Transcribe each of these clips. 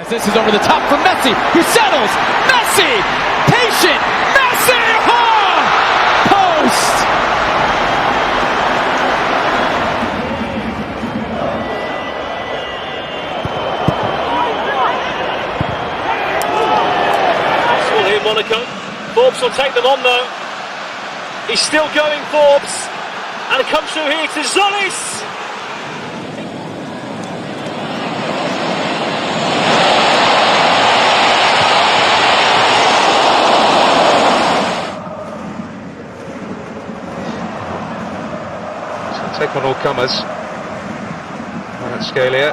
As this is over the top for Messi, who settles. Messi, patient. Messi, oh! Post. Still here, Monaco. Forbes will take them on though. He's still going, Forbes, and it comes through here to Zolis. Take on all comers. That scale here.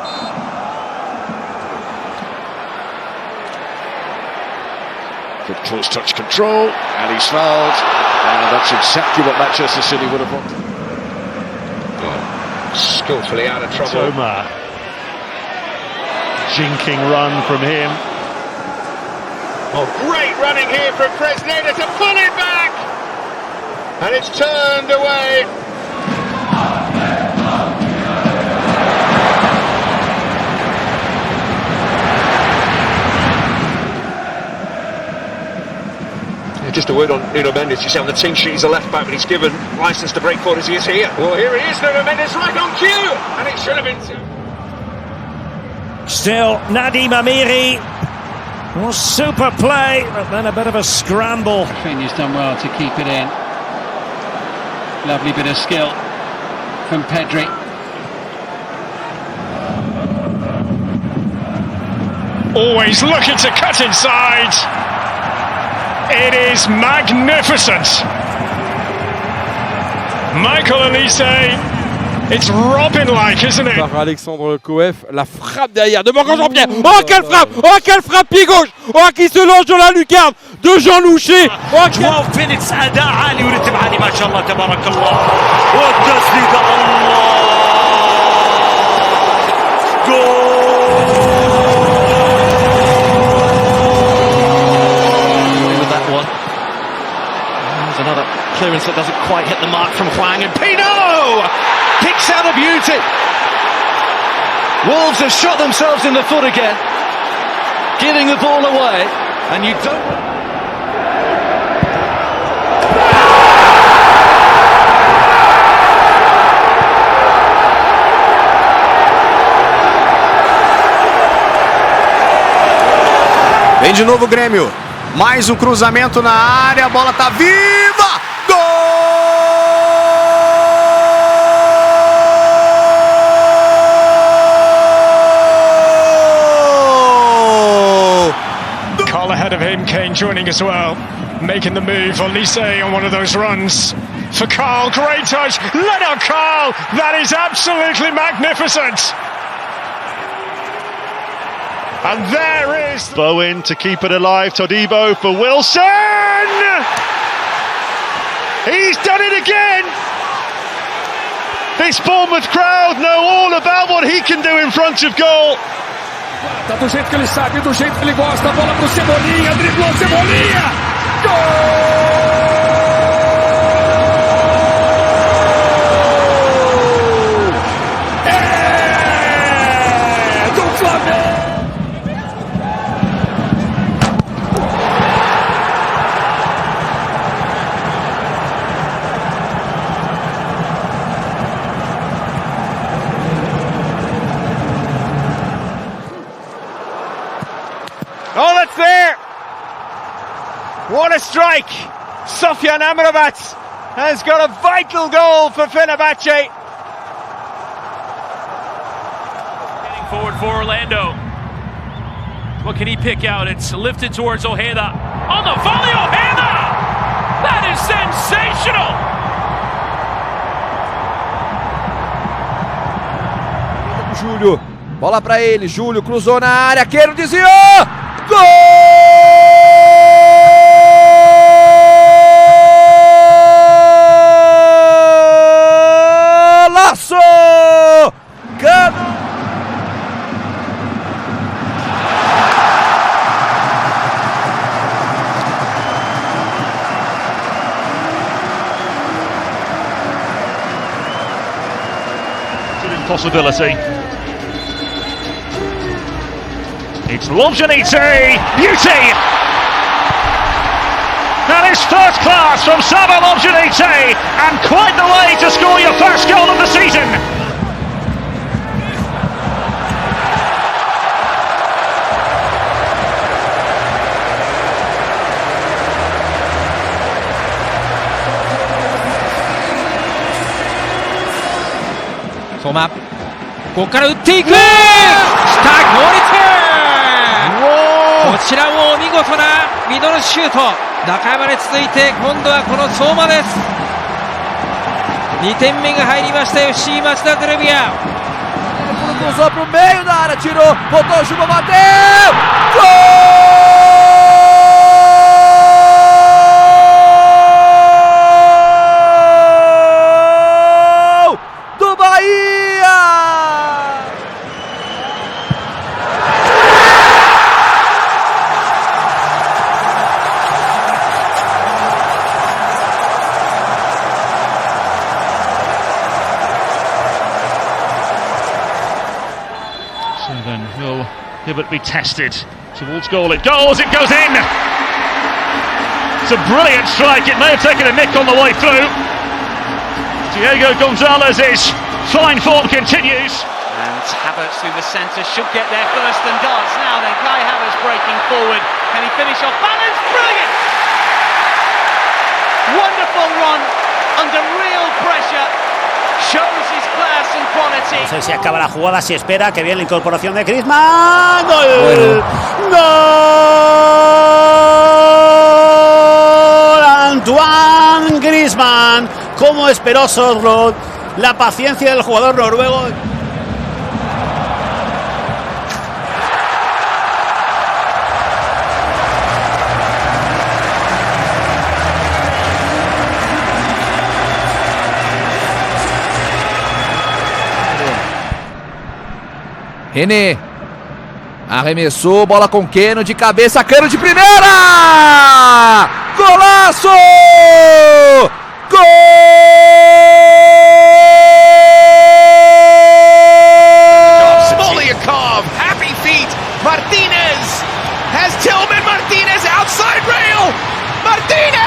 Good close touch control, and he's fouled. And that's exactly what Manchester City would have wanted. Skillfully out of trouble. Toma. Jinking run from him. Oh, great running here from Fresneda to pull it back! And it's turned away. Just a word on Nuno Mendes. You see on the team sheet he's a left back, but he's given licence to break forward as he is here. Well, here he is, Nuno Mendes, right on cue, and it should have been two. Still, Nadim Amiri. Well, super play, but then a bit of a scramble. Rafinha's done well to keep it in. Lovely bit of skill from Pedri. Always looking to cut inside. It is magnificent. Michael Elise, it's Robin-like, isn't it? Par Alexandre Coef, la frappe derrière de Morgan Jean-Pierre. Oh quelle frappe! Oh quelle frappe pied gauche! Oh qui se lance dans la lucarne de Jean Loucher. Oh 12 minutes أداء عالي ورتب عالي ما شاء الله تبارك الله. والتسديدة الله. جول. Another clearance that doesn't quite hit the mark from Hwang, and Pino kicks out of beauty. Wolves have shot themselves in the foot again, giving the ball away, and you don't. Vem de novo o Grêmio. Mais um cruzamento na área, a bola tá viva! Gol! Carl ahead of him, Kane joining as well, making the move. Elise on one of those runs for Carl, great touch. Let out Carl, that is absolutely magnificent. And there is Bowen to keep it alive. Todibo for Wilson. He's done it again. This Bournemouth crowd know all about what he can do in front of goal. Tá do jeito que ele sabe, do jeito que ele gosta, bola pro Cebolinha, driblou Cebolinha. Gol! É do Flamengo. Oh, that's there! What a strike! Sofyan Amrabat has got a vital goal for Fenerbahce. Getting forward for Orlando. What can he pick out? It's lifted towards Ojeda. On the volley, Ojeda! That is sensational! Júlio, bola pra ele, Júlio cruzou na área, Queiro desviou! Golaço! It's an impossibility. It's Lobjanite, beauty! That is first class from Saba Lobjanite, and quite the way to score your first goal of the season.相馬、ここから打っていく、来た、強烈、こちらも見事なミドルシュート、中山に続いて今度はこの相馬です。2点目が入りました FC 町田ゼルビア。Cruzou pro meio da área, tirou, botou o chuva, bateu! Gol do Bahia! So then will Hibbert be tested towards goal? It goes in! It's a brilliant strike, it may have taken a nick on the way through. Diego Gonzalez's fine form continues. And Havertz through the centre should get there first and does. Now then, Kai Havertz breaking forward. Can he finish off balance? Brilliant! Wonderful run under real pressure. Shows his class and quality. No sé si acaba la jugada, si espera, que viene la incorporación de Griezmann. ¡Gol! ¡Gol! Antoine Griezmann. Cómo esperó Sørloth, la paciencia del jugador noruego. René arremessou, bola com Keno de cabeça, Cano de primeira! Golaço! Gol! Smoliakov, happy feet, Martinez has Tillman, Martinez outside rail, Martinez!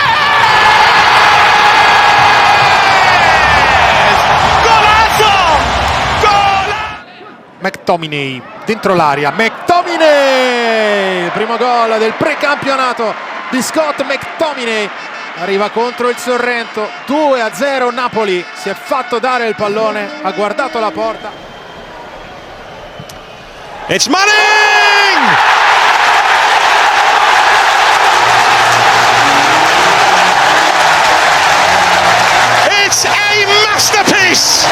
McTominay dentro l'aria, McTominay, il primo gol del precampionato di Scott McTominay, arriva contro il Sorrento, 2-0 Napoli, si è fatto dare il pallone, ha guardato la porta. It's Manning! It's a masterpiece!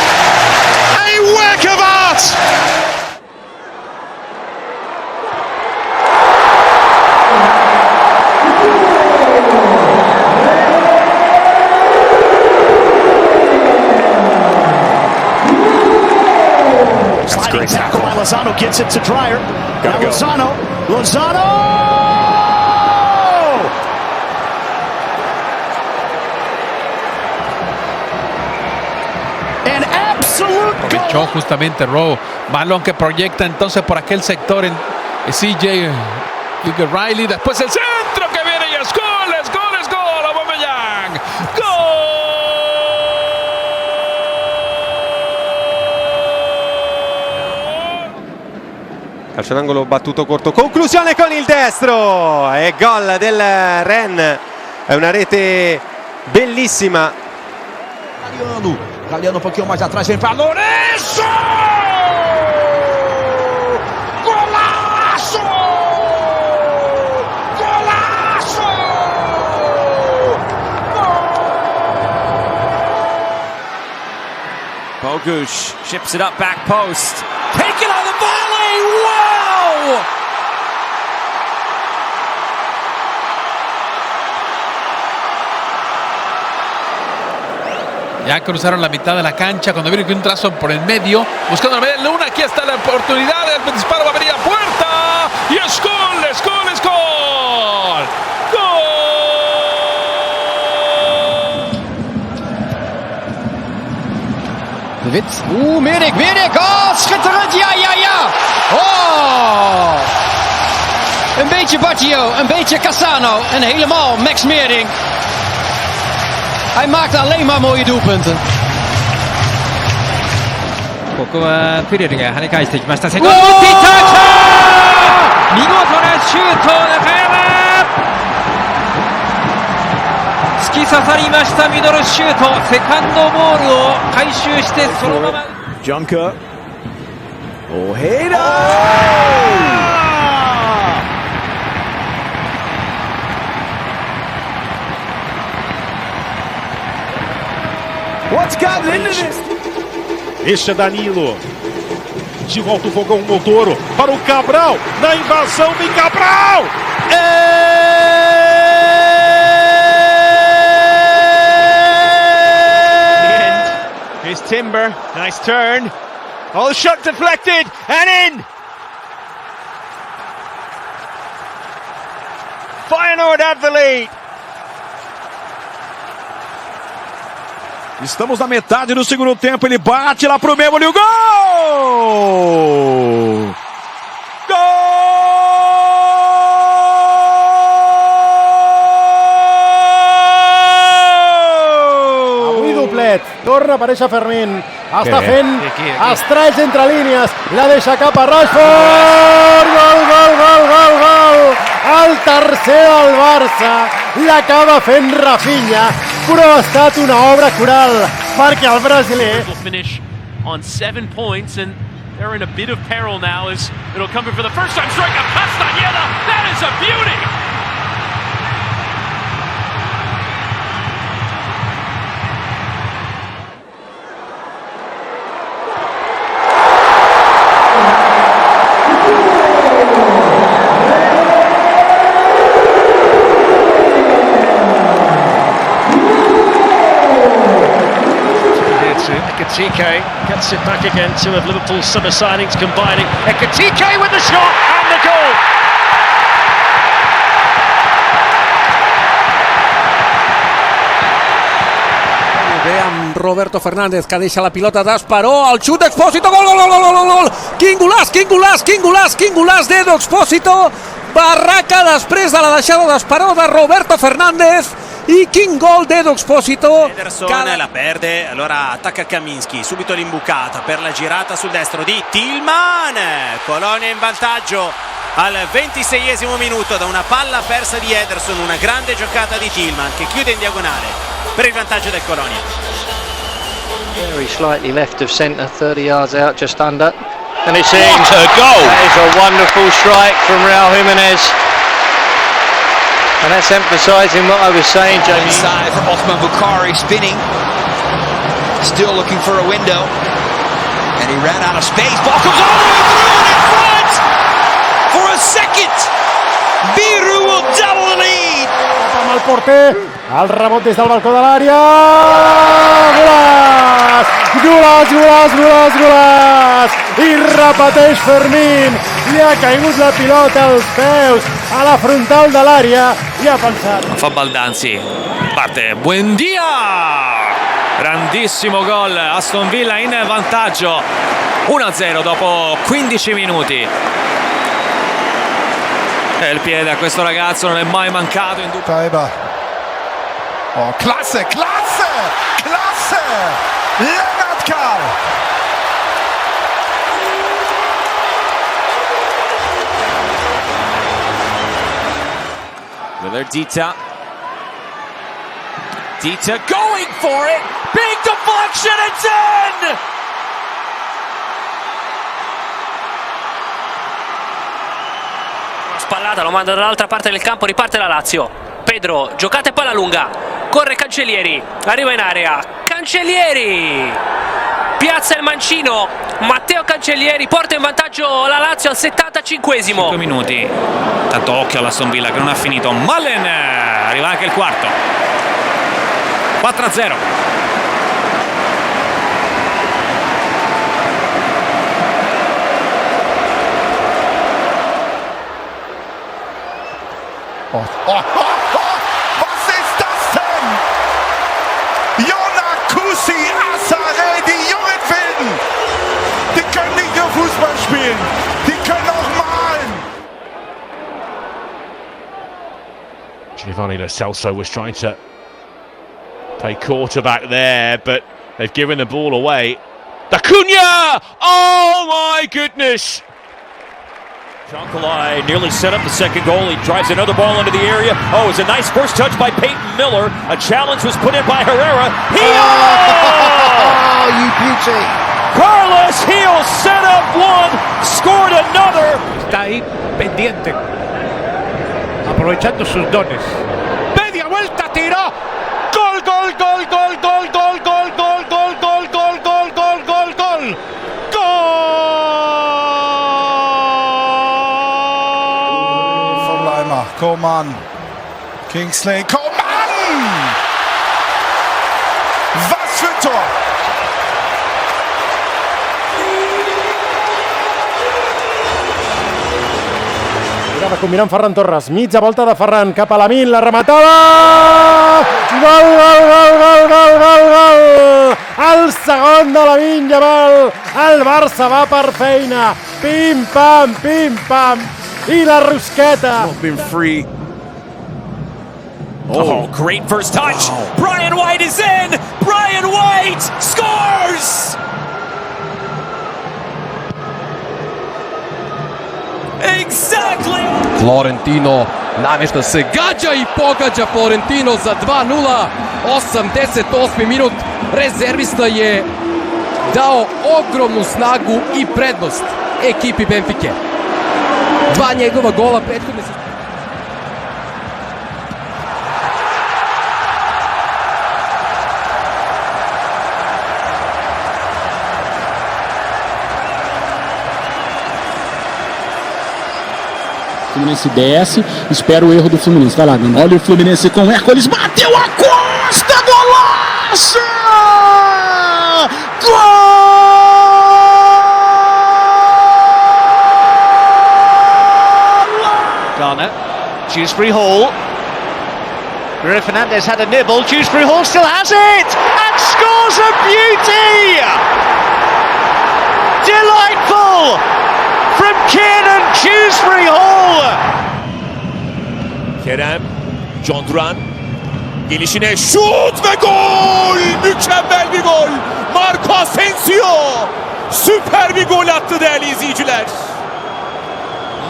A work of art! Great tackle by Lozano, gets it to Dreyer. Now Lozano! An absolute aprovechó justamente Rowe, balón que proyecta entonces por aquel sector en CJ Riley, después el centro que viene y es gol, Aubameyang, gol. Calcio d'angolo battuto corto, conclusione con il destro e gol del Rennes, è una rete bellissima. Galeano um pouquinho mais atrás, vem para Lourenço! Golaço! Golaço! Bogusz chips it up back post. Taken on the volley! Wow! Ya cruzaron la mitad de la cancha cuando viene un trazo por el medio, buscando la media luna. Aquí está la oportunidad, el disparo va a venir a puerta y es gol. De Wit, Milik, schitterend, ja! Oh! Een beetje Baggio, een beetje Cassano en helemaal Max Meerding. Hij maakt alleen maar mooie doelpunten. ここはペレルが跳ね返していきました。セカンド打っていった。見事なシュート、中山。突き刺さりましたミドルシュート。セカンドボールを回収してそのまま。Junker. Ojeda! What's gotten into this? Este é Danilo. De volta o fogão Montoro para o Cabral. Na invasão, vem Cabral! Here's Timber, nice turn. Oh, shot deflected and in. Feyenoord have the lead. Estamos na metade do segundo tempo, ele bate lá pro Memo e o gol! Gol! Avui doblet, torna a aparèixer Fermín, està fent estralls entre línies, la deixa cap a Rashford, gol, gol, gol, gol, gol, el tercer del Barça, l'acaba fent Rafinha, però ha estat una obra coral, perquè el brasiler... Finish on 7 points and they're in a bit of peril now as it'll come in for the first time strike of Castañeda. That is a beauty. Ekitike gets it back again, two of Liverpool's summer signings combining. Ekitike with the shot and the goal! Bé amb Roberto Fernández que deixa la pilota d'Esperó, el xut d'Expósito, gol, gol, gol, gol, gol, gol! Quin golaç, quin golaç, quin golaç, quin golaç d'Edo Expósito! Barraca després de la deixada d'Esperó de Roberto Fernández. E quin gol d'Edo Expósito. Ederson la perde, allora attacca Kaminski, subito l'imbucata per la girata sul destro di Tillman. Colonia in vantaggio al 26esimo minuto da una palla persa di Ederson, una grande giocata di Tillman che chiude in diagonale per il vantaggio del Colonia. Very slightly left of centre, 30 yards out, just under. And it's in. What a goal! That is a wonderful strike from Raul Jimenez. And that's emphasising what I was saying, Jamie. Inside for Othman Bukhari, spinning. Still looking for a window. And he ran out of space. Ball comes all the way through and in front! For a second! Biru will double the lead! Amb el porter, el rebot des del balcó de l'àrea. Golaç! Golaç, golaç, golaç, golaç! I repeteix Fermín. Li ha caigut la pilota als peus, a la frontal de l'àrea, i ha pensat. Fa Baldanzi, parte Buendia! Grandissimo gol, Aston Villa in vantaggio, 1-0 dopo 15 minuti. E il piede a questo ragazzo non è mai mancato in dubbio. Oh, klasse, klasse, klasse! Lennart Karl! Willard Dita. Dita going for it. Big deflection, it's in! Spallata, lo manda dall'altra parte del campo, riparte la Lazio. Pedro, giocate palla lunga. Corre Cancellieri, arriva in area. Cancellieri! Piazza il mancino. Matteo Cancellieri porta in vantaggio la Lazio al 75esimo. 5 minuti. Tanto occhio all'Aston Villa che non ha finito. Malen! Arriva anche il quarto. 4-0. Was ist das denn? Jona Kusi, Asare, die jungen Wilden. Die können nicht nur Fußball spielen, die können auch malen. Giovanni Lo Celso was trying to play quarterback there, but they've given the ball away. Acuna! Oh my goodness! Jonkalai nearly set up the second goal. He drives another ball into the area. Oh, it's a nice first touch by Peyton Miller. A challenge was put in by Herrera. Oh, you beauty! Carlos Gil set up one, scored another. Está ahí pendiente, aprovechando sus dones. Media vuelta, tiró. Gol, gol, gol, gol, gol, gol, gol, gol, gol, gol, gol, gol, gol, gol, gol. Coman, Kingsley, Coman! Was für ein Tor! Mirava combinant Ferran Torres, mitja volta de Ferran cap a Lamine, la rematada! Gol, gol, gol, gol, gol, gol, gol! El segon de Lamine Yamal, el Barça va per feina, pim-pam, i la rosqueta! Been free. Oh, great first touch. Wow. Brian White is in. Brian White scores. Exactly. Florentino namješta se gađa i pogađa Florentino za 2-0. 88. minut. Rezervista je dao ogromnu snagu i prednost ekipi Benfike. Dva njegova gola prethodne se... Fluminense desce, espera o erro do Fluminense. Vai lá, Dani. Olha o Fluminense com Hércules, bateu a Costa, golaço! Gol! Garner, Dewsbury Hall. Bruno Fernandes had a nibble. Dewsbury Hall still has it and scores a beauty! Delightful from Kiernan Dewsbury Hall. Kerem, John Duran gelişine şut ve gol! Mükemmel bir gol! Marco Asensio süper bir gol attı değerli izleyiciler.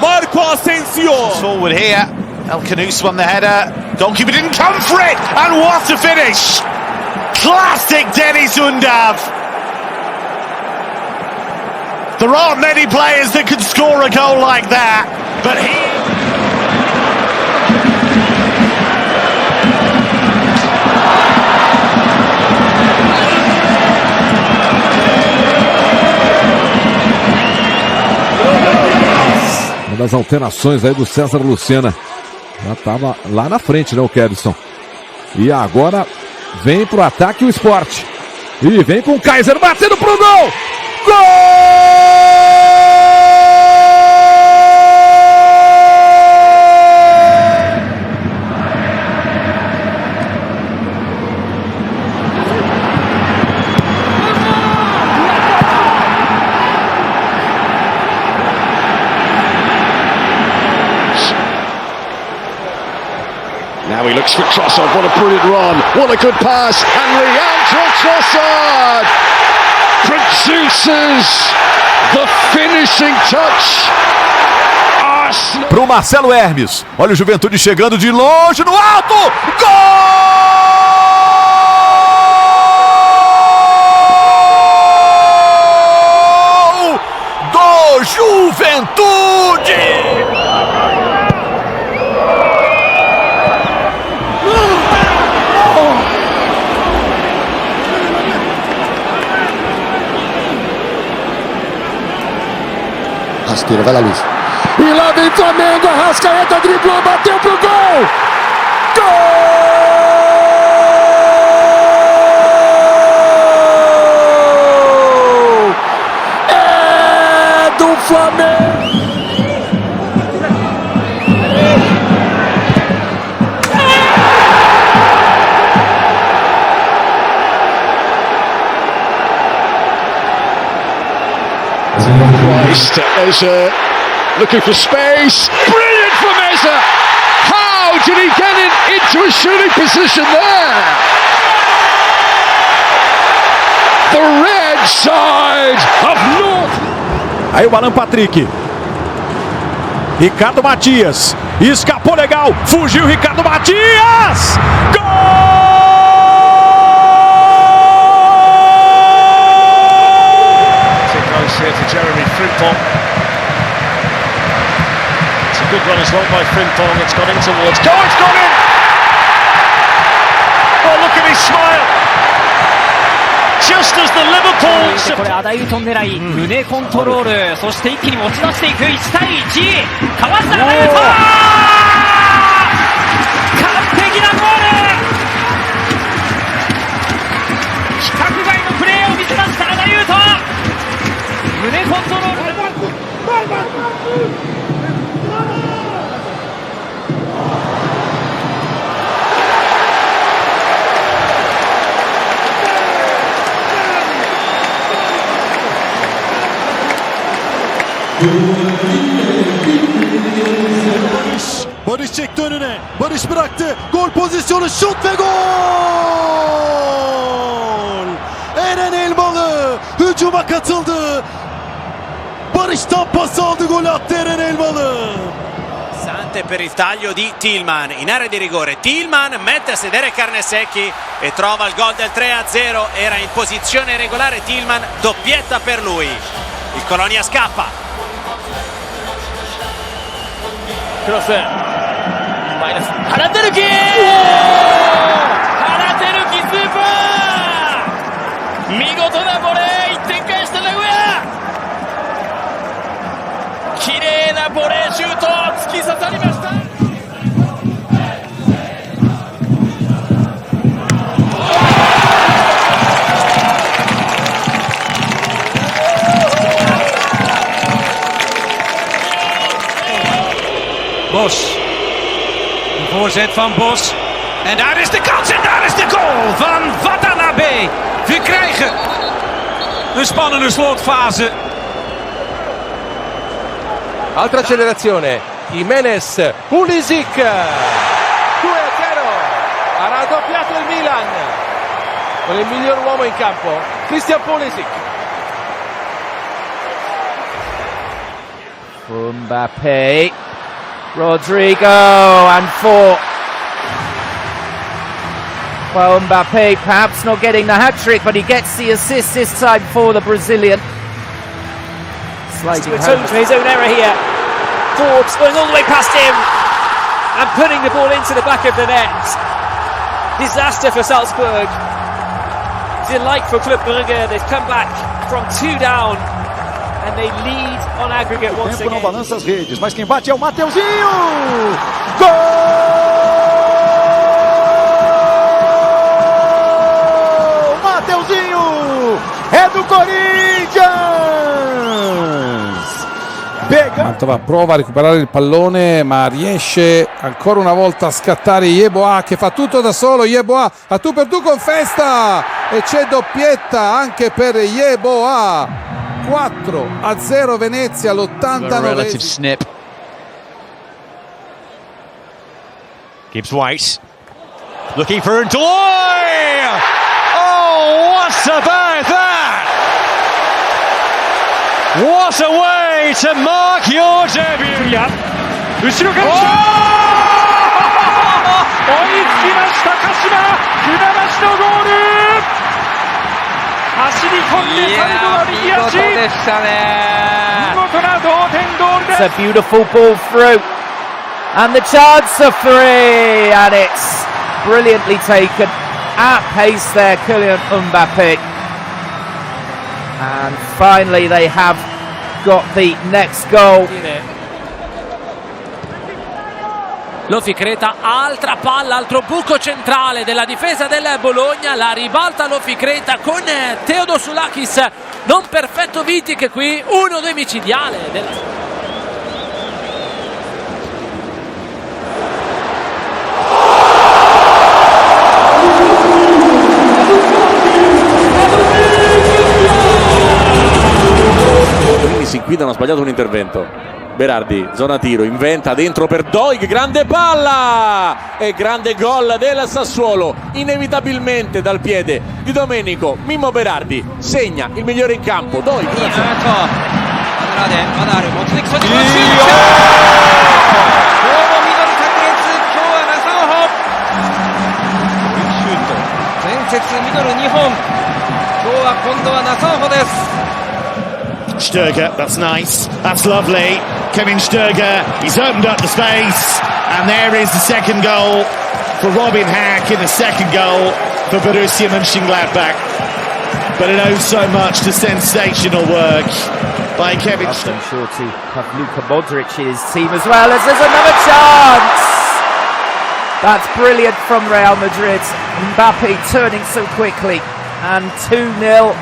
Marco Asensio. Forward here. El Canous won the header. Goalkeeper didn't come for it. And what a finish! Classic Dennis Undav. There aren't many players that can score a goal like that, but he... Uma das alterações aí do César Lucena. Já estava lá na frente, né, o Kevson. E agora vem pro ataque o Sport. E vem com o Kaiser batendo pro gol! Gol! Now he looks for Trossard. What a brilliant run. What a good pass. And Leandro Trossard produces the finishing touch. Pro Marcelo Hermes. Olha o Juventude chegando de longe no alto. Gol! Do Juventude! Rasteira, vai lá, Luiz. E lá vem Flamengo, Arrascaeta driblou, bateu pro gol! Gol! É do Flamengo! Meza looking for space. Brilliant for Meza. How did he get it? the shooting position there. The red side of North. Aí o Alan Patrick. Ricardo Matias. Escapou legal. Fugiu Ricardo Matias. Gol! It goes here to Jeremy Frimpong. It's a good run as well by Frimpong. It's gone in towards. Go! It's gone in! Oh, look at his smile! Just as the Liverpool. これアダイウトン狙い、胸コントロール、そして一気に持ち出していく1対1、かわしたアダイウトン、完璧なゴール、規格外のプレーを見せましたアダイウトン、胸コントロール。Barış çekti önüne. Barış bıraktı. Gol pozisyonu, şut ve gol! Eren Elmalı hücuma katıldı. Barış'tan pas aldı, gol attı Eren Elmalı. Sante per il taglio di Tillman in area di rigore. Tillman mette a sedere Carnesecchi e trova il gol del 3-0. Era in posizione regolare Tillman, doppietta per lui. Il Colonia scappa. 크로스 마이너스 하나테르키 스ーパー見事なボレー1点返した名古屋綺麗なボレーシュート突き刺さりましたBos. Een voorzet van Bos. En daar is de kans en daar is de goal van Watanabe. We krijgen een spannende slotfase. Altra accelerazione. Jimenez. Pulisic. 2-0. Ha raddoppiato il Milan. Con il miglior uomo in campo. Christian Pulisic. Mbappe, Rodrigo, and 4. Well, Mbappe perhaps not getting the hat-trick, but he gets the assist this time for the Brazilian. Sliding home to his own error here. Forbes going all the way past him and putting the ball into the back of the net. Disaster for Salzburg. Delight for Club Brugge. They've come back from 2 down. And they lead on aggregate once again. Não balança as redes, mas quem bate é o Mateuzinho! Gol! Mateuzinho! É do Corinthians! Mantova prova a recuperare il pallone, ma riesce ancora una volta a scattare Yeboah, che fa tutto da solo. Yeboah a tu per tu con Festa e c'è doppietta anche per Yeboah. 4-0 Venezia all'89. Relative snip. Gibbs White looking for Ndoye. Oh, what about that? What a way to mark your debut. 後ろから追いつきました鹿島、船橋のゴール。走り込んで最後は右足。見事な同点ゴールです。 It's a beautiful ball through, and the chance of 3, and it's brilliantly taken at pace there, Kylian Mbappe. And finally they have got the next goal. Lo Ficreta, altra palla, altro buco centrale della difesa del Bologna, la ribalta Lo Ficreta con Teodosulakis, non perfetto Vitic qui, 1-2 micidiale. Sin Guida hanno sbagliato un intervento. Berardi, zona tiro, inventa dentro per Doig, grande palla e grande gol del Sassuolo, inevitabilmente dal piede di Domenico Mimmo Berardi, segna il migliore in campo, Doig. Sturger, that's nice, that's lovely. Kevin Sturger, he's opened up the space, and there is the second goal for Robin Hack in the second goal for Borussia Mönchengladbach. But it owes so much to sensational work by Kevin Sturger. Sure to have Luka Modric's team as well, as there's another chance. That's brilliant from Real Madrid. Mbappe turning so quickly, and 2-0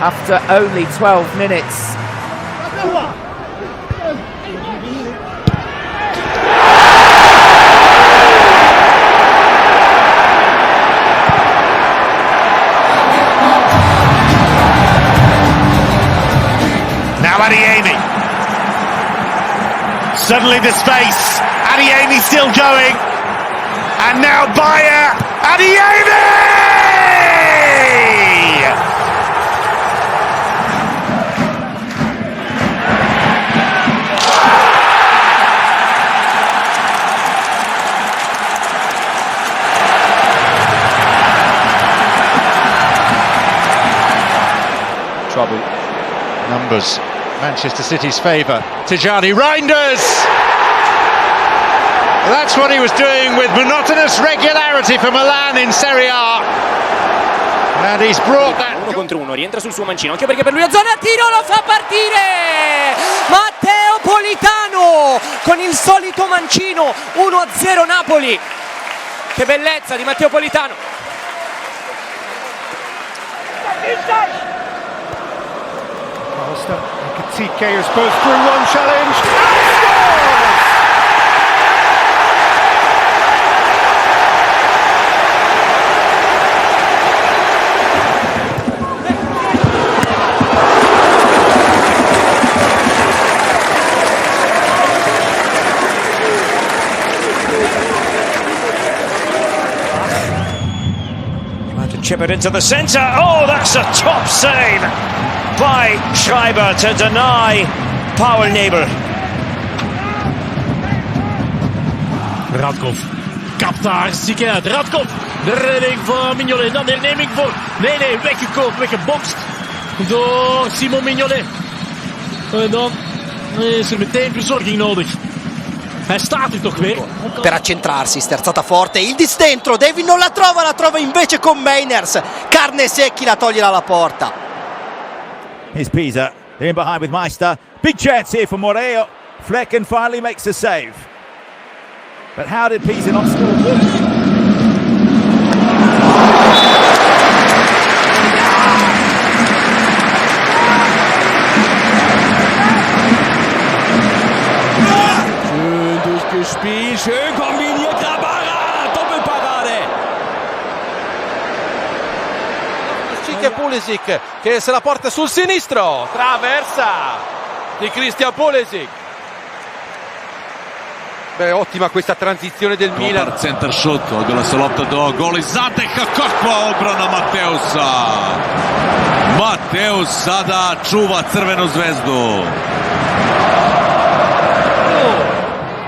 after only 12 minutes. Now Adiemi. Suddenly the space. Adiemi still going. And now Bayer. Adiemi! Trouble. Numbers. Manchester City's favour. Tijani Reinders! That's what he was doing with monotonous regularity for Milan in Serie A. And he's brought that. Uno contro uno, rientra sul suo mancino, anche perché per lui a zona tiro lo fa partire! Matteo Politano con il solito mancino, 1-0 Napoli. Che bellezza di Matteo Politano. Costa and Katikeya's both through one challenge. And scores! Trying to chip it into the centre. Oh, that's a top save by Schreiber to deny Paul Nebel. Radkov kapt daar ziek uit. Radkov, de redding voor Mignolet. Dan de herneming voor. Nee, weggekoopt, weggebokst door Simon Mignolet. En dan is er meteen verzorging nodig. Hij staat er toch weer. Per accentrarsi, sterzata forte, il distentro, David non la trova invece con Meiners. Carne Secchi la toglie dalla porta. Here's Pisa, they're in behind with Meister. Big chance here for Moreo. Flecken finally makes the save. But how did Pisa not score? Schön durchgespielt, schön kombiniert, Grabara, Doppelparade. Pulisic che se la porta sul sinistro, traversa di Christian Pulisic. Beh, ottima questa tranzizione del Milan. Center shot, odjela se lopta do goli Zateha, kakva obrana Mateusa. Mateus sada čuva Crvenu zvezdu.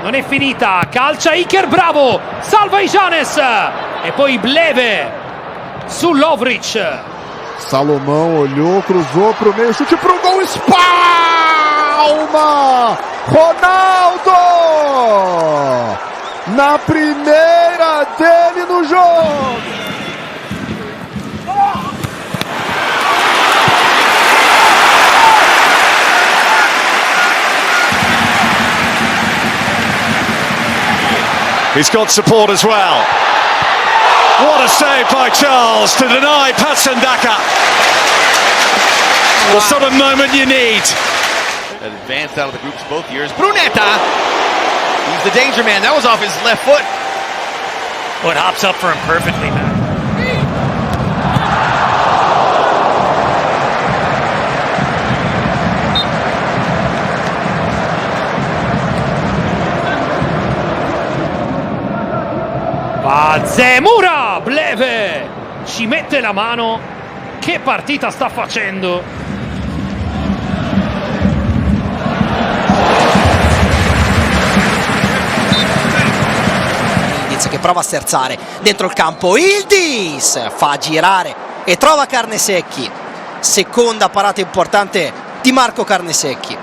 Non è finita, calcia Iker, bravo, salva Ijanes e poi Bleve su Lovric. Salomão olhou, cruzou pro meio, chute pro gol, espalma! Ronaldo! Na primeira dele no jogo! He's got support as well. What a save by Charles to deny Patson Daka. The sort of moment you need. Advanced out of the groups both years. Brunetta! He's the danger man. That was off his left foot. Oh, it hops up for him perfectly, man. Va Zemura, Bleve, ci mette la mano. Che partita sta facendo? Che prova a sterzare dentro il campo, Ildis fa girare e trova Carnesecchi. Seconda parata importante di Marco Carnesecchi.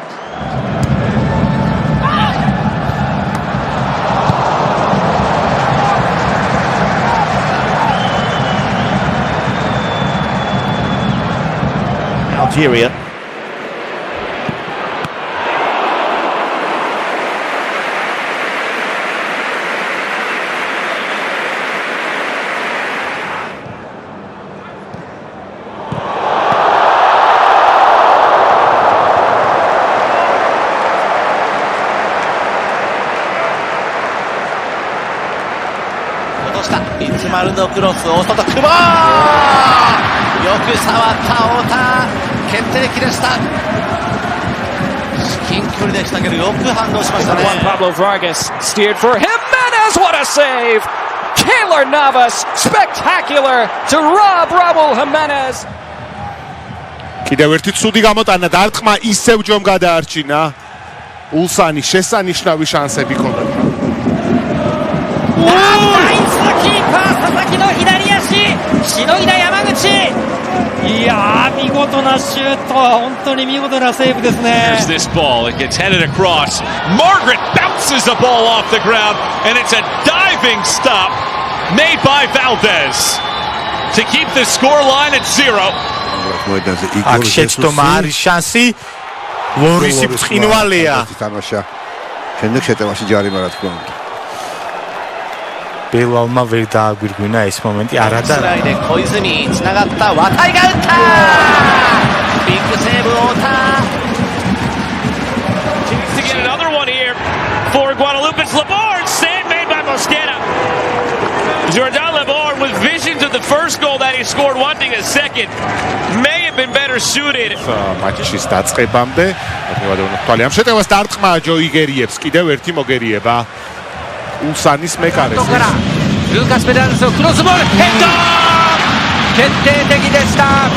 Algeria.丸のクロスを外久保、よく触った太田、決定的でした。至近距離でしたけどよく反応しましたね。Pablo Vargas steered for Jimenez. What a save! Keylor Navas, spectacular to rob Raul Jimenez. კიდევ ერთი ცუდი გამოტანა და არტყმა ისევ ჯომ გადაარჩინა. ულსანი შესანიშნავი შანსები ჰქონდა. キーパー佐々木の左足しのいだ山口。いやー見事なシュート、本当に見事なセーブですね。 Here's this ball, it gets headed across. Margaret bounces the ball off the ground and it's a diving stop made by Valdez to keep the score line at 0. აქ შეცდომა არის შანსი, ლორისი ბრწყინვალეა. თამაშა შემდეგ შეტევაში ჯარიმა რა თქმა უნდა. ბელალმა ვერ დააგვირგვინა ეს მომენტი, არა და小泉に繋がった渡井が打ったビッグセーブ太田 Chance to get another one here for Guadalupe's Laborn. Save made by Mosquera. Jordan Laborn with visions of the first goal that he scored, wanting a second. May have been better suited. მატჩის დაწყებამდე თვალე ამ შეტევას დარტყმა ჯოიგერიებს კიდევ ერთი მოგერიება. ულსანის მეკარეს. Lucas Pedrosoクロスボールヘッド決定的でした。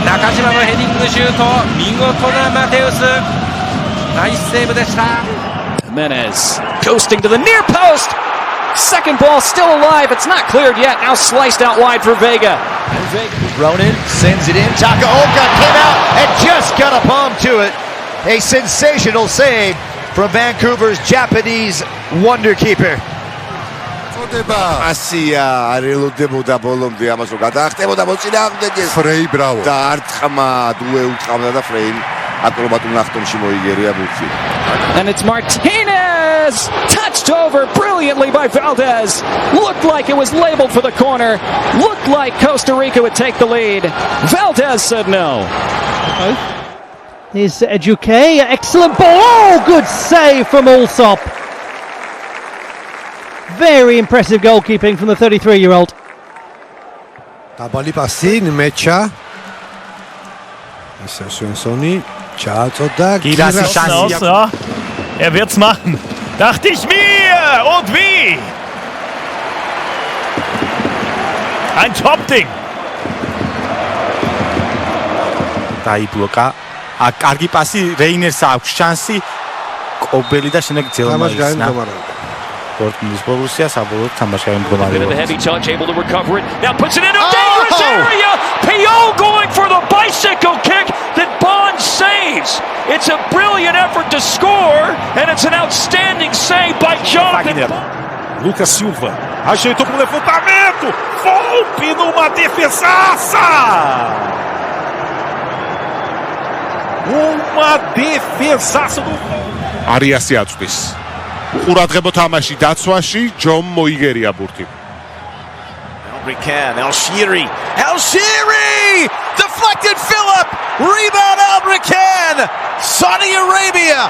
中島のヘディングシュート、見事なマテウス、ナイスセーブでした。 Jimenez coasting to the near post. Second ball still alive. It's not cleared yet. Now sliced out wide for Vega. Ronan sends it in. Takaoka came out and just got a palm to it. A sensational save from Vancouver's Japanese wonder keeper. ასია არელოდებოდა ბოლომდე ამას რომ გადაახტებოდა მოწინააღმდეგეს. ფრეი ბრავო. და არტყმა დუე უტყავდა და ფრეიმ აკრობატულ ნახტომში მოიგერია ბურთი. And it's Martinez! Touched over brilliantly by Valdez. Looked like it was labeled for the corner. Looked like Costa Rica would take the lead. Valdez said no. Here's Eduque, excellent ball. Oh, good save from Allsop. Very impressive goalkeeping from the 33-year-old. დაბალი პასი მეჩა. Ist Svensson. Charles'da. Girassi Chance. Er wird's machen. Dachte ich mir. Und wie? Ein Top-Ding. დაიბლოკა. კარგი პასი რეინერს აქვს შანსი. კობელი და შემდეგ ძელმაისნა. Portugal Borussia საბოლოოდ თამაში გამდგომარეობა. The heavy touch, able to recover it. Now puts it into a dangerous area. Pio going for the bicycle kick that Bond saves. It's a brilliant effort to score, and it's an outstanding save by Jonathan. Lucas Silva ajeitou pro levantamento. Volpe numa defesaça. Uma defesaça do არიასი აწვდის. უყურადღებო თამაში დაცვაში ჯომ მოიგერია ბურთი. Elbrican, El-Shiri! Deflected Phillip! Rebound Elbrican! Saudi Arabia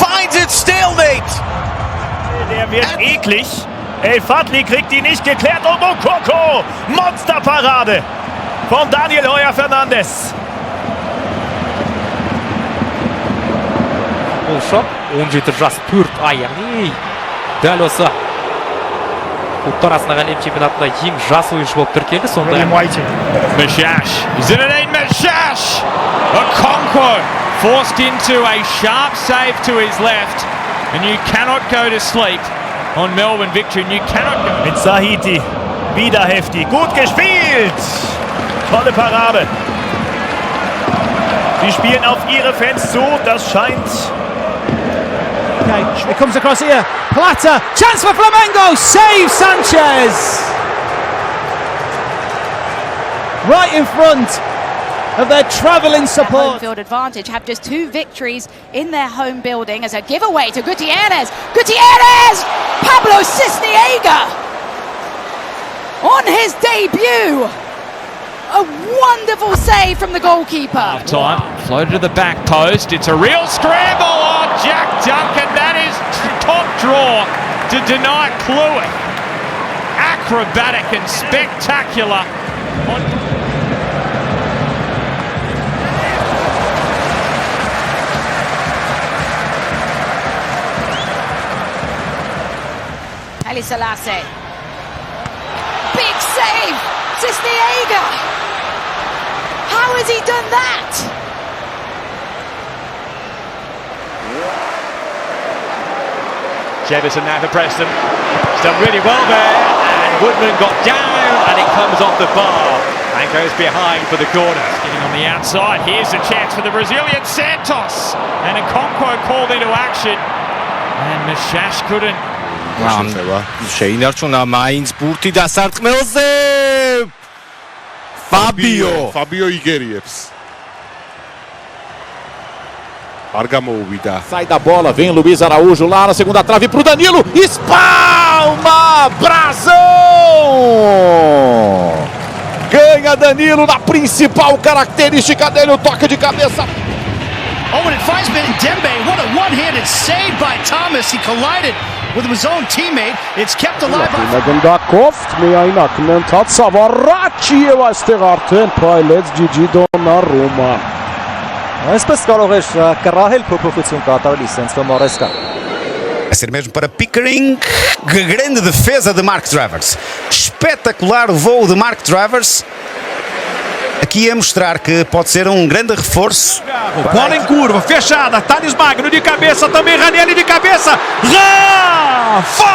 finds its stalemate! Der wird eklig. El Fadli kriegt ihn nicht geklärt. Und Mokoko! Monsterparade von Daniel Heuer Fernandes. Ошо 17 жас 4 аяғни дәл осы Клубтар арасындагы әлем чемпионатында ең жас ойыншы болып тіркелді. Сондай. Meshash. Zinedine Meshash! Okonkwo forced into a sharp save to his left. And you cannot go to sleep on Melbourne victory. And you cannot go. Mit Sahiti. Wieder heftig. Gut gespielt. Tolle Parade. Sie spielen auf ihre Fans zu. Das scheint... Okay, it comes across here. Plata. Chance for Flamengo. Save Sanchez. Right in front of their travelling support. Home field advantage have just 2 victories in their home building as a giveaway to Gutierrez. Gutierrez! Pablo Cisniega on his debut. A wonderful save from the goalkeeper. Half time, floated to the back post. It's a real scramble. Oh, Jack Duncan, that is top draw to deny Kluivert. Acrobatic and spectacular. Ali Selassie. Big save! Cisniega! How has he done that? Jefferson now for Preston. He's done really well there, and Woodman got down, and it comes off the bar and goes behind for the corner. Getting on the outside, here's a chance for the Brazilian Santos. And Okonkwo called into action, and Meshash couldn't. შეინარჩუნა მაინც ბურთი დასარტყმელზე. Fabio igeriebs. Არ გამოუვიდა. Sai da bola, vem Luiz Araújo lá na segunda trave pro Danilo. Espalma! Brasil! Ganha Danilo na principal característica dele, o toque de cabeça. Oh, and it finds Dembe. What a one-handed save by Thomas. He collided with his own teammate. It's kept alive. Գնդակով միայն ակնընթաց Սավառաչի եւ այստեղ արդեն փայլեց Ջիջի Դոննարումա։ Այսպես կարող էր կռահել փոփոխություն կատարել Սենսո Մորեսկա. A ser mesmo para Pickering. Grande defesa de Mark Travers. Espetacular o voo de Mark Travers. Aqui a mostrar que pode ser um grande reforço. Bola em curva, fechada. Thales Magno de cabeça também. Ranieri de cabeça. Rafael!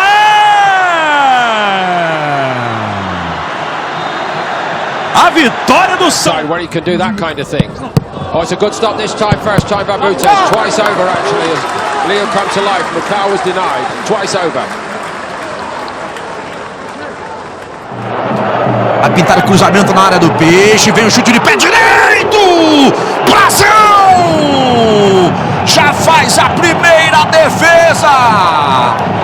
A vitória do São. Where he can do that kind of thing. Oh, it's a good stop this time. First time by Mutes. Twice over actually as Leo come to life. Macau was denied. Twice over. Vai pintar o cruzamento na área do Peixe. Vem o chute de pé direito. Brasil! Já faz a primeira defesa.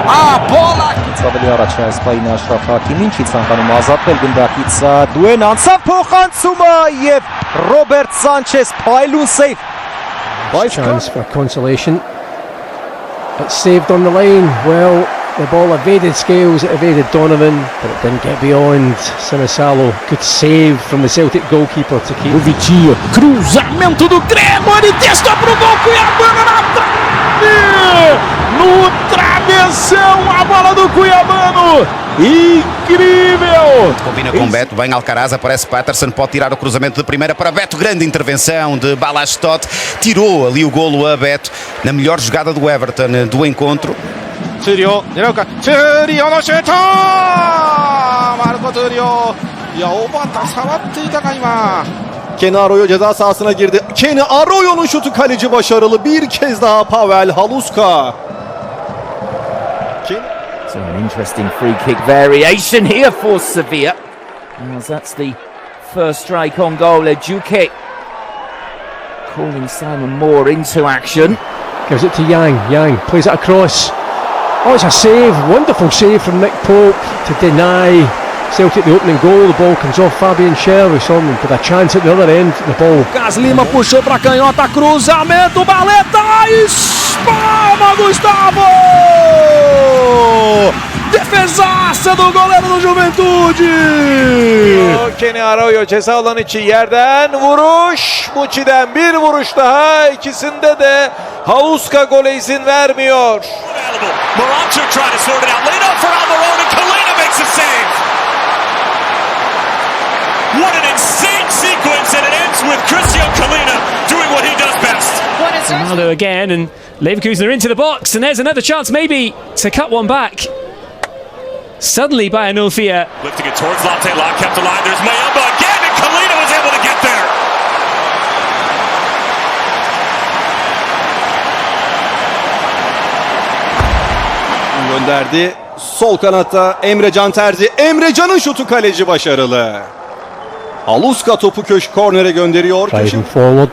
A bola. Ավելի առաջ է սպային Աշրաֆ Հակիմին, չի ցանկանում ազատվել գնդակից Դուեն անցավ փոխանցումը եւ Ռոբերտ Սանչես փայլուն սեյվ. Chance for consolation. It's saved on the line. Well, the ball evaded Scales, it evaded Donovan, but it didn't get beyond Sinisalo. Good save from the Celtic goalkeeper to keep. O Vitinho, cruzamento do Grêmio, ele testa pro gol, Cuiabano na trave! No travessão, a bola do Cuiabano! Incrível! Combina com Beto, bem Alcaraz, aparece Patterson, pode tirar o cruzamento de primeira para Beto, grande intervenção de Balastote, tirou ali o golo a Beto, na melhor jogada do Everton do encontro. 트리오 내려가 트리오의 슈터 마르코 트리오 ya 오반타 사와트이다가 이마 Kenny Arroyo ceza sahasına girdi. Kenny Arroyo'nun şutu kaleci başarılı. Bir kez daha Pavel Haluska. So an interesting free kick variation here for Sevilla. As that's the first strike on goal. Eduque calling Simon Moore into action. Gives it to Yang. Yang plays it across. Oh, it's a save. Wonderful save from Nick Pope to deny Celtic the opening goal. The ball comes off Fabian Schär. We saw him with a chance at the other end. The ball. Lucas Lima puxou pra canhota, cruzamento, baleta, espalma Gustavo! Defesaça do goleiro do Juventude! Kenny Arroyo ceza alanı içi yerden vuruş. Muçi'den bir vuruş daha. İkisinde de Haluska gole izin vermiyor. Moronto trying to sort it out. Lead up for Almiron and Kalina makes makes a save. What an insane sequence, and it ends with Cristiano doing what he does best. Ronaldo again, and Leverkusen are into the box, and there's another chance maybe to cut one back. Suddenly by Anulfia. Lifting it towards Latte, Lock kept alive. There's Mayamba again, and Kalina was able to get there. Gönderdi. Sol kanatta Emrecan Terzi. Emrecan'ın şutu, kaleci başarılı. Aluska topu kornere gönderiyor. Driving forward.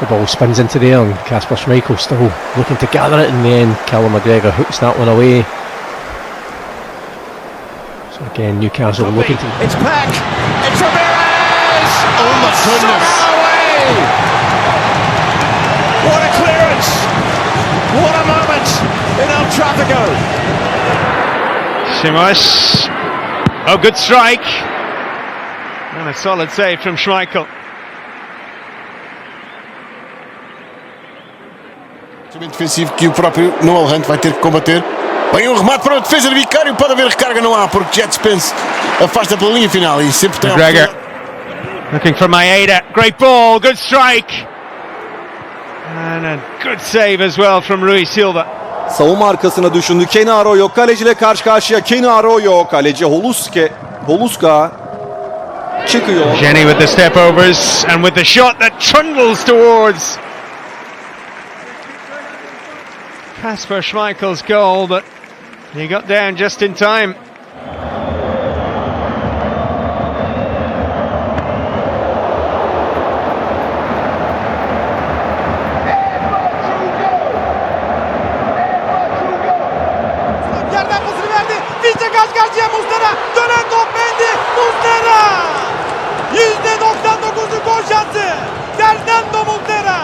The ball spins into there and Kasper Schmeichel still looking to gather it in the end. Callum McGregor hooks that one away. So again, Newcastle looking to... It's back. It's Ramirez. Oh my goodness. What a clearance. What a moment in El Tráfico. Simos. Oh, good strike. And a solid save from Schmeichel. Defensivo que o próprio Noel Hunt vai ter que combater. Vem um remate para a defesa de Vicário, pode haver recarga, não há, porque Jet Spence afasta pela linha final e sempre tem McGregor looking for Maeda. Great ball, good strike. And a good save as well from Rui Silva. Savunma arkasına düşündü. Kenny Arroyo kaleciyle karşı karşıya. Kenny Arroyo, kaleci Holuska çıkıyor. Jenny with the step overs and with the shot that trundles towards Kasper Schmeichel's goal, but he got down just in time. Yerden pasını verdi. Vince karşı karşıya Muslera. Dönen top Mendy. Muslera. %99'luk gol şansı. Fernando Muslera.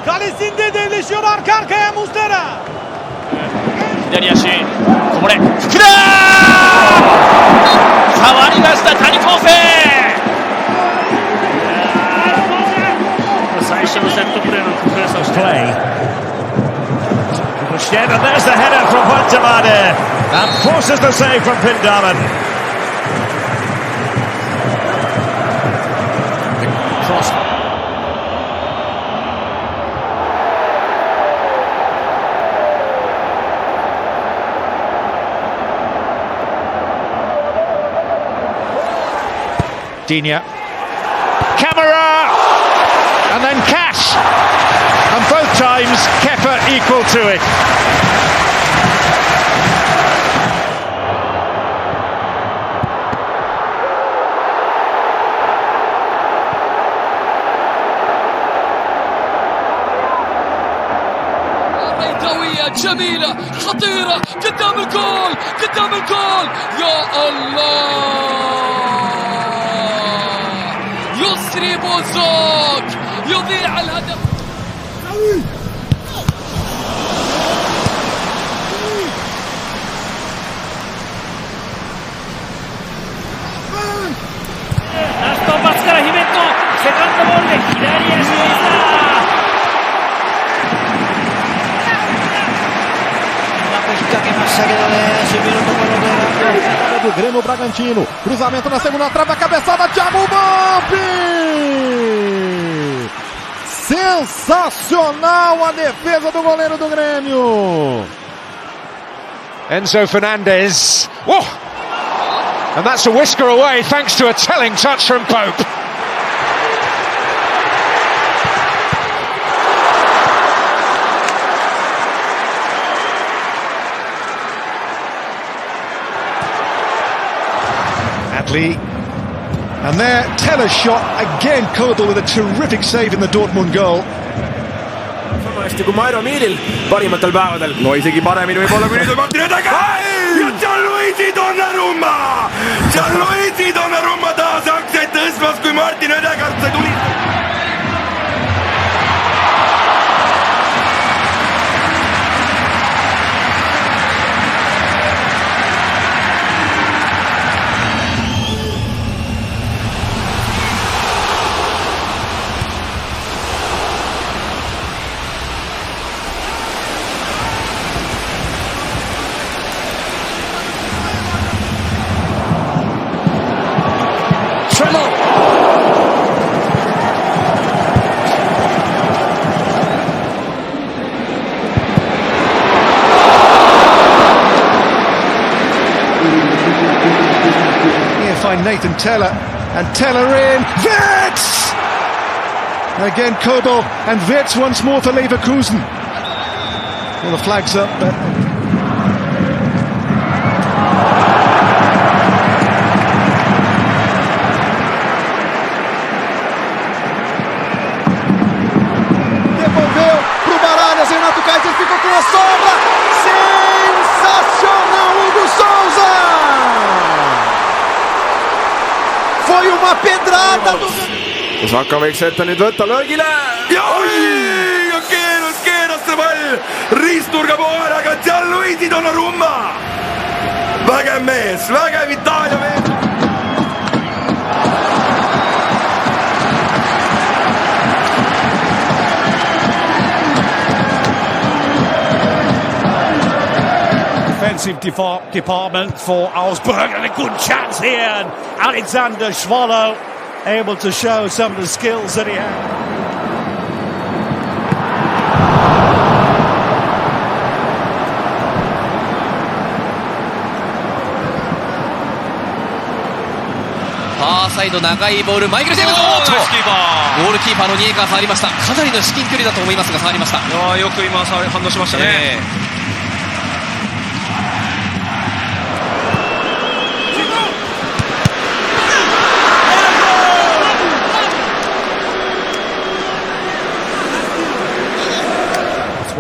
Kalesinde devleşiyor arka arkaya Muslera. 左足こぼれ福田変わりました谷晃生最初のセットプレーの工夫そして pushed in and there's the header from Diomande and forces the save from Pindaman. Cross. Dinya. Camera! And then Cash! And both times Kepa equal to it. قوية جميلة خطيرة قدام الجول يا الله يسري بوزوك يضيع الهدف. Astonパスからヒメットセカンドボールで左足でした引っ掛けましたけどね守備のところでdo Grêmio Bragantino, cruzamento na segunda trave, a cabeçada, Thiago Mbappe! Sensacional a defesa do goleiro do Grêmio! Enzo Fernandez, whoa! And that's a whisker away thanks to a telling touch from Pope. And there, Teller's shot again, Kodal with a terrific save in the Dortmund goal. Kui Mairo Miilil parimatel päevadel. No isegi paremini võib olla kui nüüd on Martin Ödega. Ja Gianluigi Donnarumma! Gianluigi Donnarumma taas aktsiaid tõstmas, kui Martin Ödegard sai tuli. find Nathan Teller, and Teller in, Wirtz! Again Kobo, and Wirtz once more for Leverkusen. Well, the flag's up, but... Devolveu pro Baralhas, Renato Kaiser ficou com a sobra. Sensacional, Hugo Souza! Foi uma pedrada do... kus Vakka võiks ette nüüd võtta löögile ja oi! Keeras see pall riisnurga poole, aga Gianluigi Donnarumma! Vägev mees, vägev Itaalia mees! Defensive department for Augsburg, and a good chance here, and Alexander Schwallow able to show some of the skills that he had.サイド長いボール、マイケル・ジェームズ、ゴールキーパーのニエが触りました。かなりの至近距離だと思いますが触りました。よく今反応しましたね。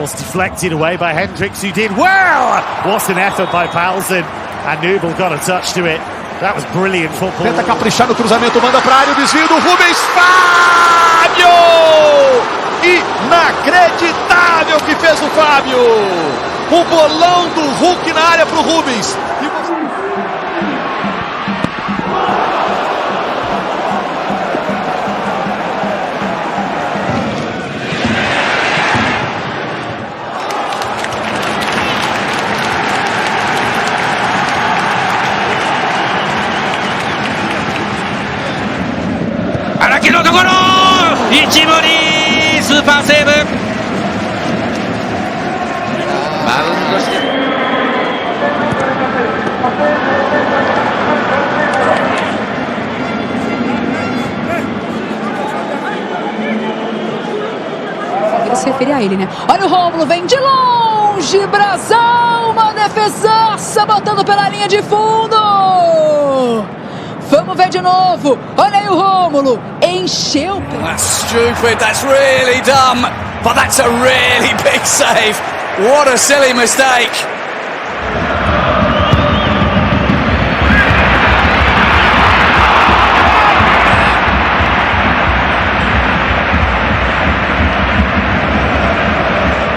Was deflected away by Hendricks, who did well. What an effort by Paulsen, and Nubel got a touch to it. That was brilliant football. Tenta caprichar no cruzamento, manda pra área, o desvio do Rubens. Fábio! Inacreditável o que fez o Fábio! O bolão do Hulk na área pro Rubens. Arakiのところ一森スーパーセーブバウンドしてse referir a ele, né? Olha o Rômulo, vem de longe, Brasão, uma defesaça botando pela linha de fundo. Vamos ver de novo. Olha aí o Rômulo. Encheu. That's stupid. That's really dumb. But that's a really big save. What a silly mistake.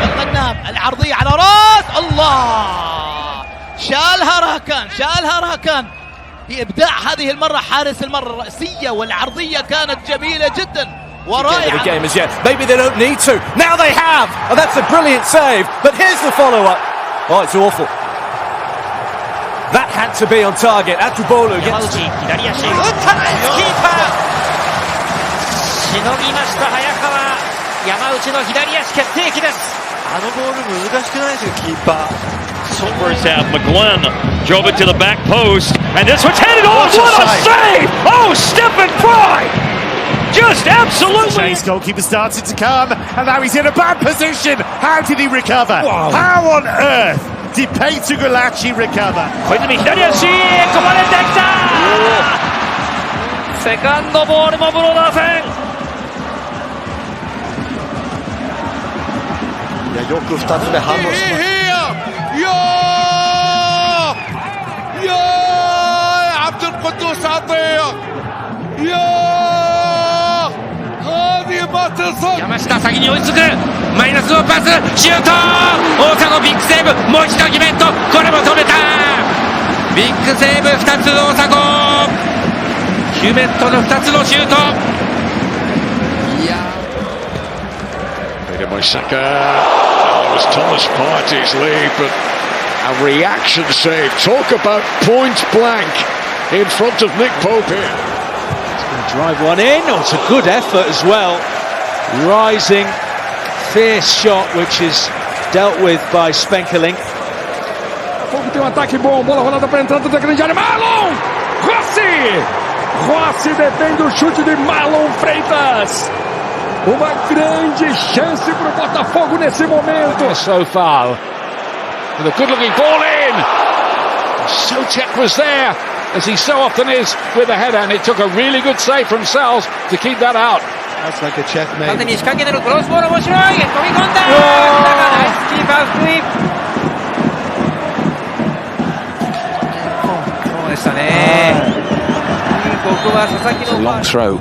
الغنام العرضية على راس الله. شالها راكان. بإبداع هذه المرة حارس المرة الرأسية والعرضية كانت جميلة جدا ورائعة. The game as yet. Maybe they don't need to. Now they have, and that's a brilliant save. But here's the follow-up. Oh, it's awful. That had to be on target. Atubolu gets. 左足打ったナイスキーパーしのぎました早川山内の左足決定機です。あのボール難しくないですよキーパー。First half, McGlenn drove it to the back post, and this one's headed off. What a save! Oh, Stephen Fry! Just absolutely. His goalkeeper started to come, and now he's in a bad position. How did he recover? Wow. How on earth did Peter Gulacsi recover? 小泉左足ここでできたセカンドボールもブローダー戦いやよく2つで反応します。يا عبد القدوس عطية يا هذه ما تصل 山下先に追いつくマイナスのパスシュート大迫ビッグセーブもう一度決めんとこれも止めたビッグセーブ2つ大迫ヒュメットの2つのシュートいやIt was Thomas Partey's lead, but a reaction save. Talk about point blank in front of Nick Pope here. He's going to drive one in. Oh, it's a good effort as well. Rising, fierce shot, which is dealt with by Spenkelink. Tem um ataque bom, bola rolada para a entrada da grande área. Marlon! Rossi defende o chute de Marlon Freitas. Uma grande chance para o Botafogo nesse momento. So far, with a good-looking ball in. Soucek was there, as he so often is with a header, and it took a really good save from Sals to keep that out. That's like a checkmate. 縦に仕掛けてるクロスボール面白い。飛び込んだ。ナイスキーパー福井。そうでしたね。ここは佐々木の long throw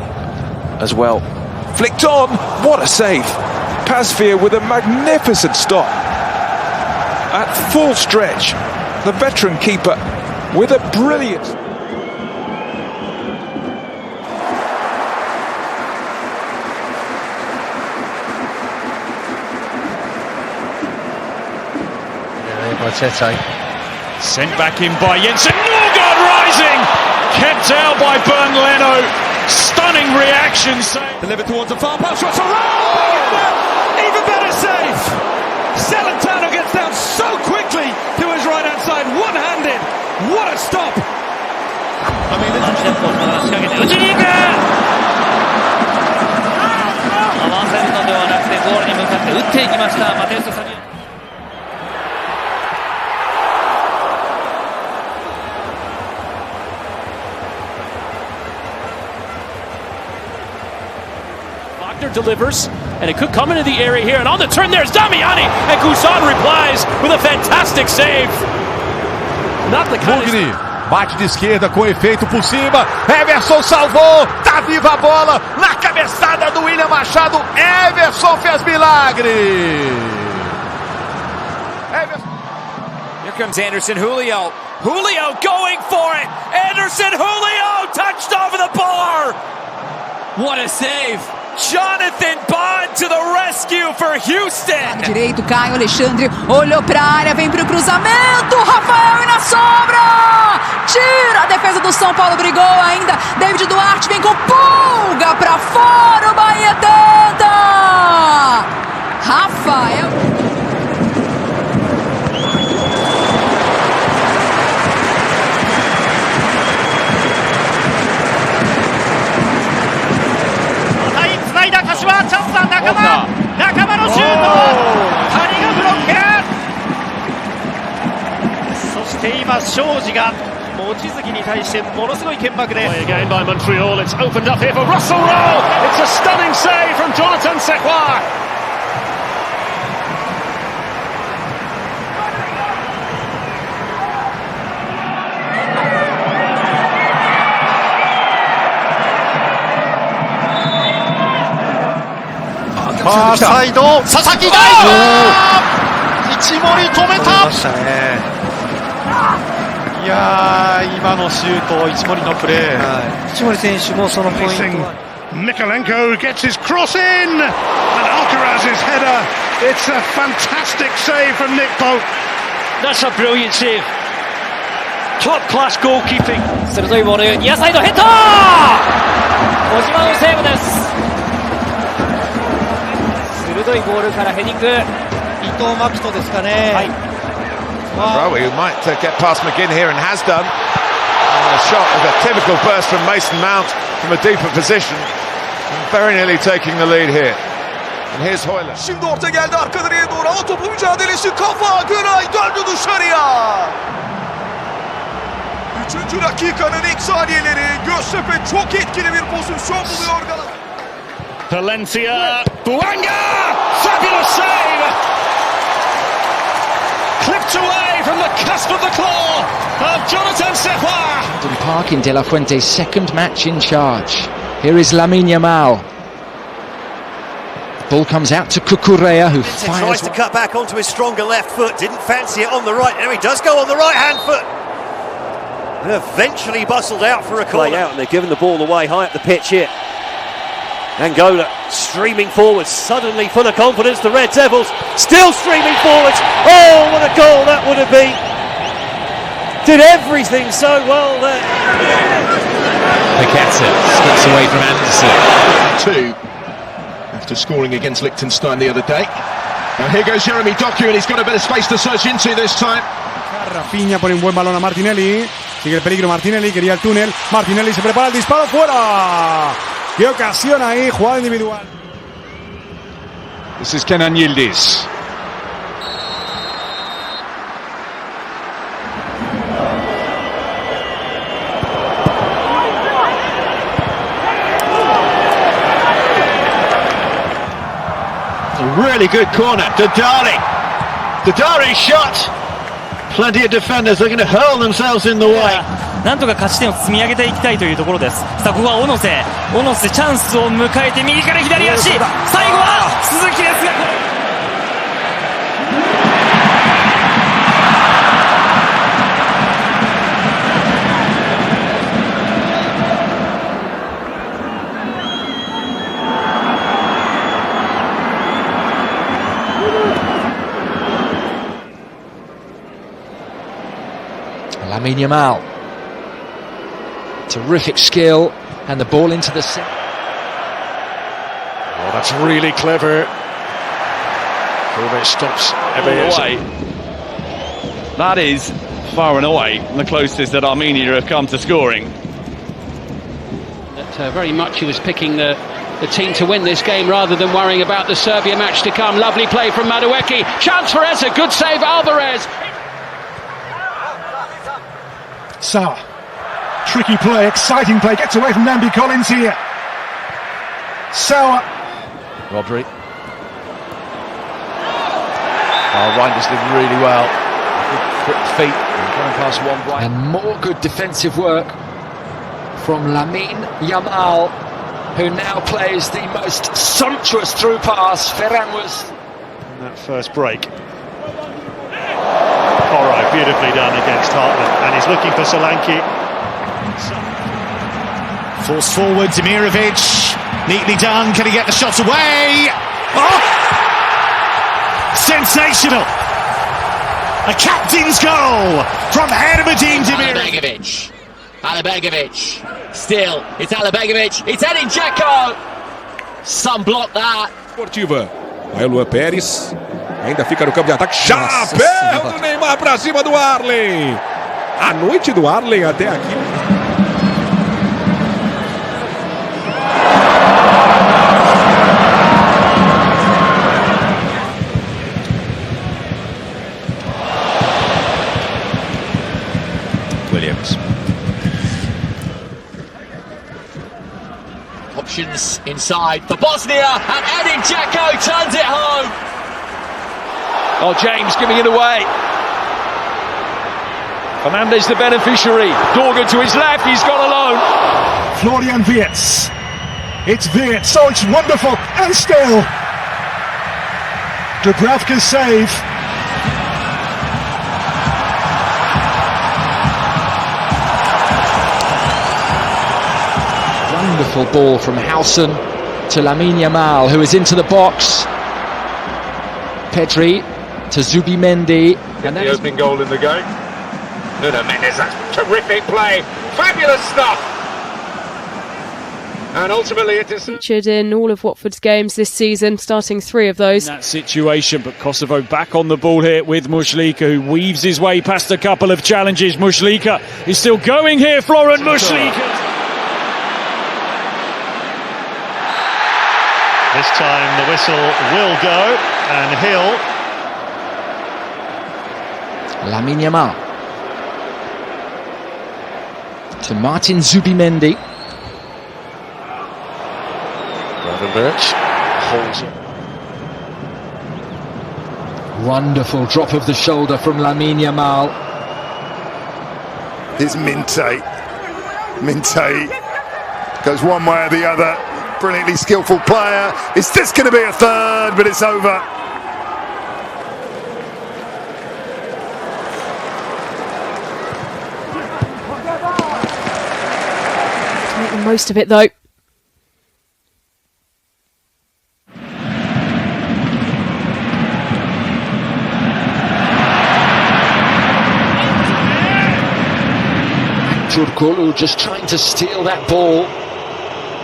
as well. Flicked on. What a save. Pasveer with a magnificent stop. At full stretch. The veteran keeper with a brilliant. Sent back in by Jensen. Norgard rising! Kept out by Bernd Leno. Stunning reaction. Delivered towards the far post. Russell even better save. Celentano gets down so quickly to his right hand side, one-handed. What a stop! I mean, this is... 打ちに行く。合わせるのではなくてゴールに向かって打っていきましたマテウス・サニア。delivers, and it could come into the area here, and on the turn there's Damiani, and Guzan replies with a fantastic save. Not the kind Mugni bate de esquerda com efeito por cima, Everson salvou, tá viva a bola, na cabeçada do William Machado, Everson fez milagre. Here comes Anderson, Julio going for it, Anderson, Julio touched over the bar. What a save. Jonathan Bond to the rescue for Houston. Direito, Caio Alexandre olhou para a área, vem para o cruzamento, Rafael e na sobra! Tira a defesa do São Paulo, brigou ainda, David Duarte vem com pulga para fora, o Bahia tenta! Rafael... Again by Montreal, it's opened up here for Russell Rowe. It's a stunning save from Jonathan Sequoia. Far side, Sasakiが一森止めた。いやー、今のシュート、一森のプレー。一森選手もそのポイント。Mikalenko gets his cross in, and Alcaraz's header. It's a fantastic save from Nick Pope. That's a brilliant save. Top class goalkeeping. 鋭いボール、ニアサイドヘッド。小島のセーブです。鋭いボールからヘディング。伊藤真希人ですかね。はい。Crowe, who might get past McGinn here and has done. And a shot with a typical burst from Mason Mount from a deeper position. And very nearly taking the lead here. And here's Hoyland. Şimdi orta geldi arka direğe doğru ama topu mücadelesi kafa Güray döndü dışarıya. 3. dakikanın ilk saniyeleri Göztepe çok etkili bir pozisyon buluyor Galatasaray. Palencia, Bouanga, fabulous save! Clipped away from the cusp of the claw of Jonathan Sequoia. Park in De La Fuente's second match in charge. Here is Lamine Yamal. The ball comes out to Cucurella, who tries to cut back onto his stronger left foot. Didn't fancy it on the right. There he does go on the right hand foot. And eventually bustled out for a corner. Play out, and they're giving the ball away high up the pitch here. Angola streaming forwards, suddenly full of confidence. The Red Devils still streaming forwards. Oh, what a goal that would have been! Did everything so well there. Paqueta skips away from Anderson. 2 after scoring against Liechtenstein the other day. And here goes Jeremy Doku, and he's got a bit of space to search into this time. Rafinha pone un buen balón a Martinelli. Sigue el peligro Martinelli, quería el túnel. Martinelli se prepara el disparo, fuera. Qué ocasión ahí, jugada individual. This is Kenan Yildiz. A really good corner. Dadari shot. Plenty of defenders. They're going to hurl themselves in the way. なんとか勝ち点を積み上げていきたいというところです。さあここは小野瀬チャンスを迎えて右から左足、最後は鈴木ですが、Lamine Yamal. Terrific skill, and the ball into the set. Oh, that's really clever. Kovac stops away. That is far and away the closest that Armenia have come to scoring. That very much he was picking the team to win this game rather than worrying about the Serbia match to come. Lovely play from Madueke. Chance for Eza. Good save, Alvarez. Sawa. Tricky play, exciting play, gets away from Nambi Collins here. Sawa. Rodri. Oh, Reinders did really well. Good quick feet, going past one right. And more good defensive work from Lamine Yamal, who now plays the most sumptuous through pass. Ferran was in that first break. Alright, beautifully done against Hartman, and he's looking for Solanke. Forced forward, Demirovic. Neatly done. Can he get the shot away? Oh! Sensational! A captain's goal from Hermedin Demirovic. Alabegovic. Still, it's Alabegovic. It's Edin Dzeko. Some block that. Esportiva. Aí o Luan Pérez. Ainda fica no campo de ataque. Chapéu do Neymar pra cima do Arlen. A noite do Arlen até aqui. Williams. Options inside for Bosnia, and Edin Dzeko turns it home. Oh, James giving it away. Fernandez the beneficiary. Dorgan to his left, he's gone alone. Florian Wirtz. It's Wirtz, oh it's wonderful, and still. Dubravka's save. wonderful ball from Howson to Lamine Yamal, who is into the box. Pedri to Zubimendi. And the opening goal in the game. Nuno Mendes, that's terrific play. Fabulous stuff. And ultimately it is featured in all of Watford's games this season, starting 3 of those. In that situation, but Kosovo back on the ball here with Muslika, who weaves his way past a couple of challenges. Muslika is still going here, Florent Muslika. This time the whistle will go, and Hill. Lamine Yamal to Martin Zubimendi. Birch holds it. Wonderful drop of the shoulder from Lamine Yamal. Here's Minte. Minte goes one way or the other. Brilliantly skillful player. Is this going to be a third? But it's over. Make the most of it though. Turkoglu just trying to steal that ball.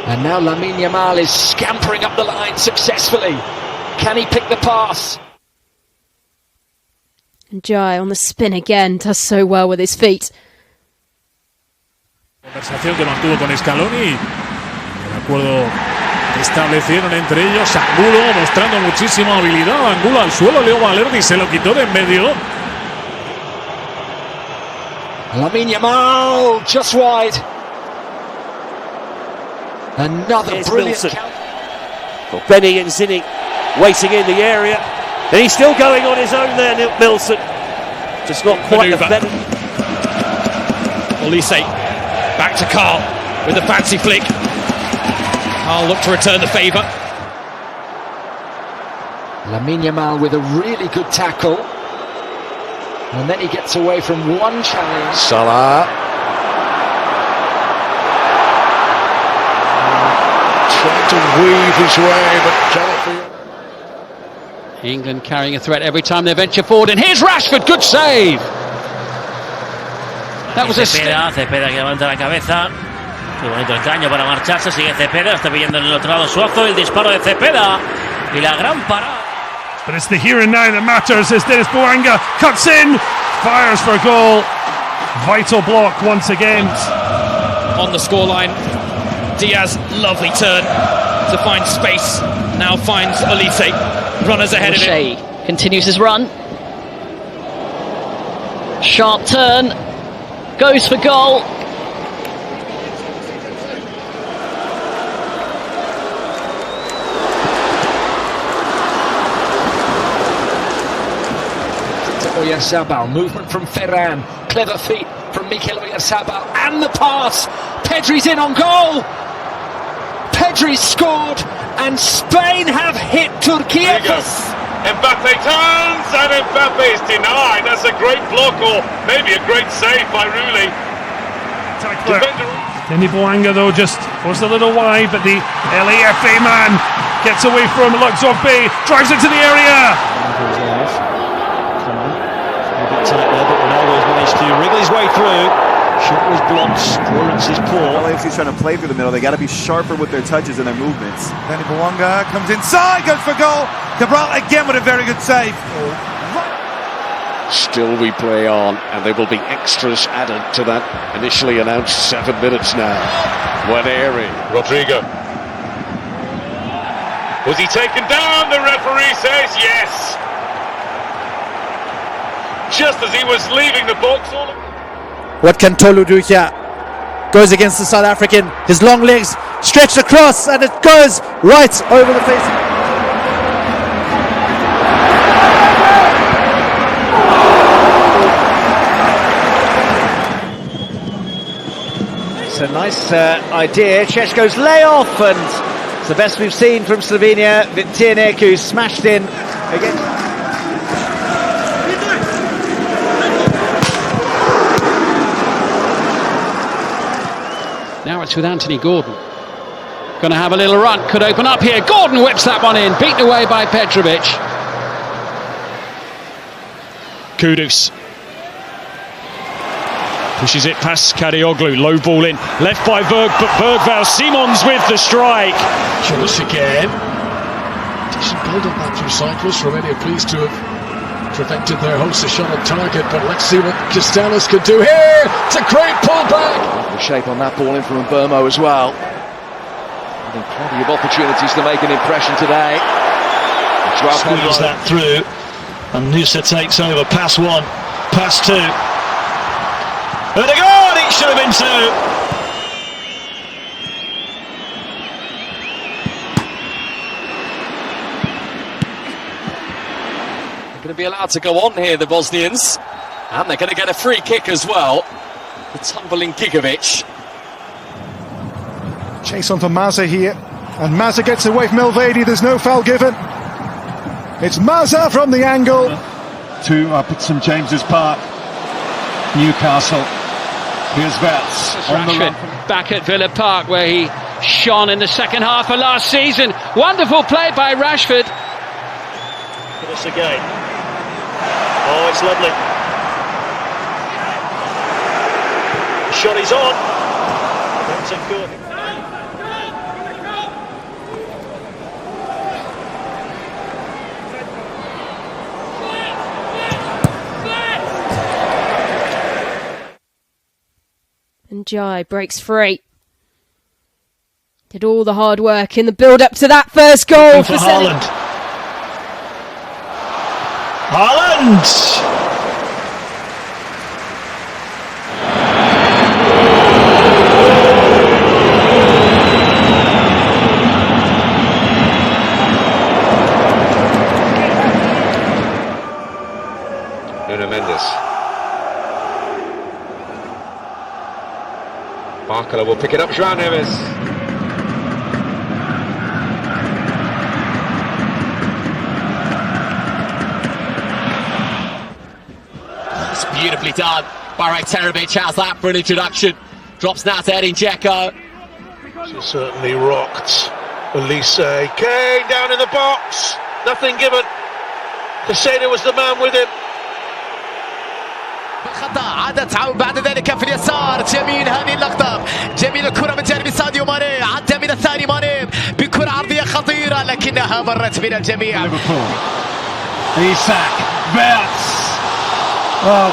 And now Lamine Yamal is scampering up the line successfully. Can he pick the pass? And Jai on the spin again, does so well with his feet. Conversación que mantuvo con Scaloni. El acuerdo que establecieron entre ellos. Angulo mostrando muchísima habilidad. Angulo al suelo. Leo Valerdi se lo quitó de en medio. Lamine Yamal just wide. Another Here's brilliant Wilson. count. Well, Benny and Zinni waiting in the area. And he's still going on his own there, Milson. Just not quite the better. Olise back to Carl with the fancy flick. Carl looked to return the favour. Lamine Yamal with a really good tackle. And then he gets away from one challenge. Salah. Tried to weave his way, but cannot. England carrying a threat every time they venture forward, and here's Rashford, good save. That was a Cepeda que levanta la cabeza. Qué bonito el caño para marcharse, sigue Cepeda, está pidiendo en el otro lado Suazo, el disparo de Cepeda y la gran parada. But it's the here and now that matters as Dennis Bouanga cuts in, fires for goal. Vital block once again. On the scoreline, Diaz, lovely turn to find space. Now finds Olise, runners ahead of him. Continues his run. Sharp turn, goes for goal. Oyarzabal, movement from Ferran, clever feet from Mikel Oyarzabal, and the pass. Pedri's in on goal. Pedri's scored, and Spain have hit Turkey. Mbappe turns and Mbappe is denied. That's a great block or maybe a great save by Rulli. Dennis Bouanga though just was a little wide, but the LAFA man gets away from Luxorbe, drives into the area. Tight there, but Ronaldo's managed to wriggle his way through. Shot was blocked, clearance is poor. LAFC's trying to play through the middle. They got to be sharper with their touches and their movements. Dennis Bouanga comes inside, goes for goal. Cabral again with a very good save. Still we play on, and there will be extras added to that initially announced 7 minutes now. Waneri. Rodrigo. Was he taken down? The referee says yes. Just as he was leaving the box. What can Tolu do here? Goes against the South African. His long legs stretched across, and it goes right over the face. It's a nice idea. Češko's layoff, and it's the best we've seen from Slovenia. Vitienek, who smashed in again. Now it's with Anthony Gordon. Going to have a little run, could open up here. Gordon whips that one in, beaten away by Petrovic. Kudus pushes it past Kadioglu, low ball in, left by Berg, but Bergvall, Simons with the strike. Chillis again. Decent build up that from Cyprus. Romania pleased to have prevented their hosts a shot on target, but let's see what Castells can do here. It's a great pullback. Shape on that ball in from Burmo as well. I think plenty of opportunities to make an impression today. Squeeze that through, and Nusa takes over. Pass one, pass two. Odegaard, it should have been two. They're going to be allowed to go on here, the Bosnians, and they're going to get a free kick as well. The tumbling Gigovic. Chase on for Mazza here, and Mazza gets away from Elvedi. There's no foul given. It's Mazza from the angle. To up at St James's Park, Newcastle. Here's Vets on the run. Back at Villa Park, where he shone in the second half of last season. Wonderful play by Rashford. This again. Oh, it's lovely. Shot is on. That's a good. And Jai breaks free. Did all the hard work in the build-up to that first goal for Haaland. Haaland! Barcola will pick it up, João Neves. It's beautifully done by Rakitic. How's that for an introduction? Drops now to Edin Dzeko. She certainly rocked. Elise Kane down in the box. Nothing given. Casado was the man with him. خطأ عادت بعد ذلك في اليسار جميل هذه اللقطة جميل الكرة من جانب ساديو ماني عدى من الثاني ماني بكرة عرضية خطيرة لكنها مرت من الجميع. Isak, Verts. Well,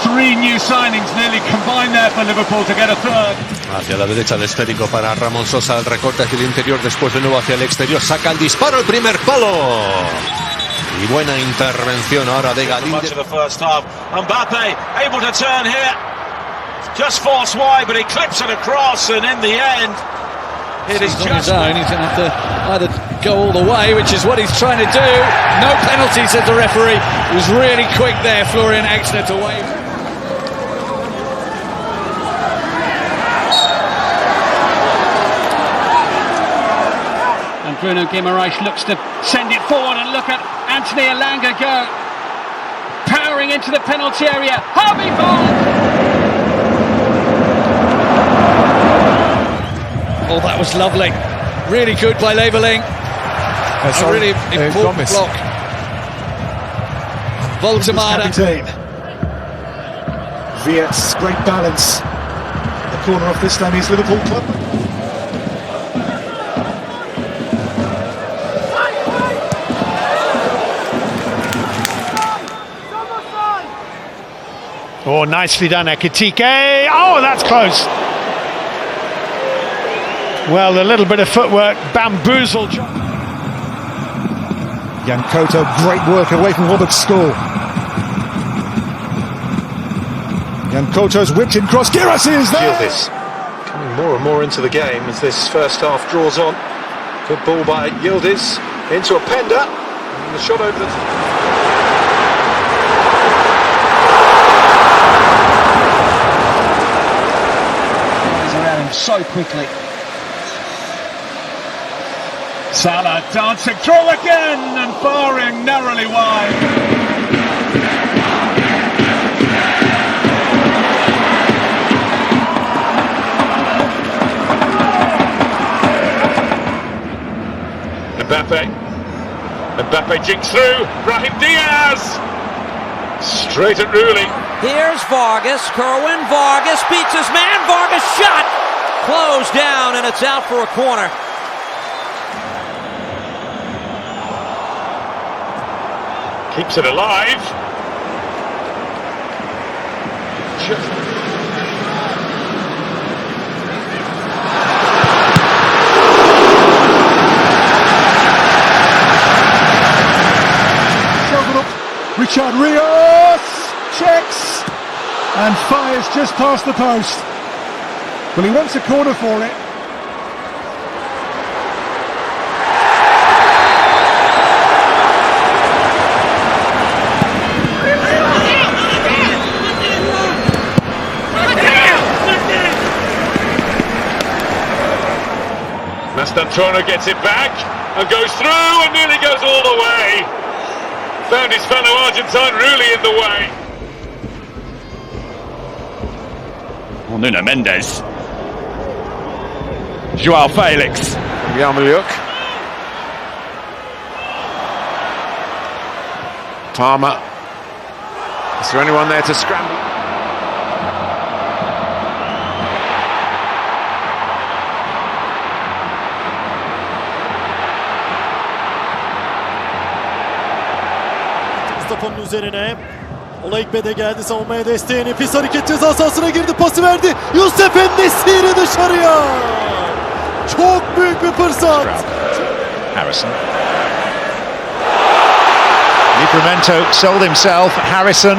3 new signings nearly combined there for Liverpool to get a third. Hacia la derecha el esférico para Ramón Sosa, el recorte hacia el interior, después de nuevo hacia el exterior, saca el disparo, el primer palo. Y buena intervención ahora de Galíndez. Much of the first half. Mbappe able to turn here. Just force wide, but he clips it across, and in the end, it is on just his own. He's going to have to either go all the way, which is what he's trying to do. No penalty, said the referee. He was really quick there, Florian Exner, to wave. And Bruno Guimaraes looks to send it forward, and look at Anthony Elanga go. Powering into the penalty area. Harvey Barnes! Oh, that was lovely. Really good by Leveling. A really important block. Voltemada. Viet's great balance. The corner off this time is Liverpool club. Oh, nicely done, Ekitike. Oh, that's close. Well, a little bit of footwork, bamboozled. Yankoto, great work away from Robert's score. Yankoto's whipped in cross. Girassi is there. Yildiz coming more and more into the game as this first half draws on. Good ball by Yildiz into a Penda. And the shot over the... so quickly. Salah dancing through again and firing narrowly wide. Mbappe jinks through. Brahim Diaz straight at Rooney. Here's Vargas. Kerwin Vargas beats his man. Vargas shot. Closed down, and it's out for a corner. Keeps it alive. Richard Rios checks and fires just past the post. Well, he wants a corner for it. Mastantuono gets it back and goes through and nearly goes all the way. Found his fellow Argentine really in the way. Well, Nuno Mendes. Joao Felix. Yarmouk. Palmer. Is there anyone there to scramble? Topun üzerine Ola Ekbe de geldi savunmaya desteğini. Pis hareket ceza sahasına girdi. Pası verdi. Yusuf En-Nesyri dışarıya. Çok büyük bir fırsat. Harrison. Livramento sold himself. Harrison.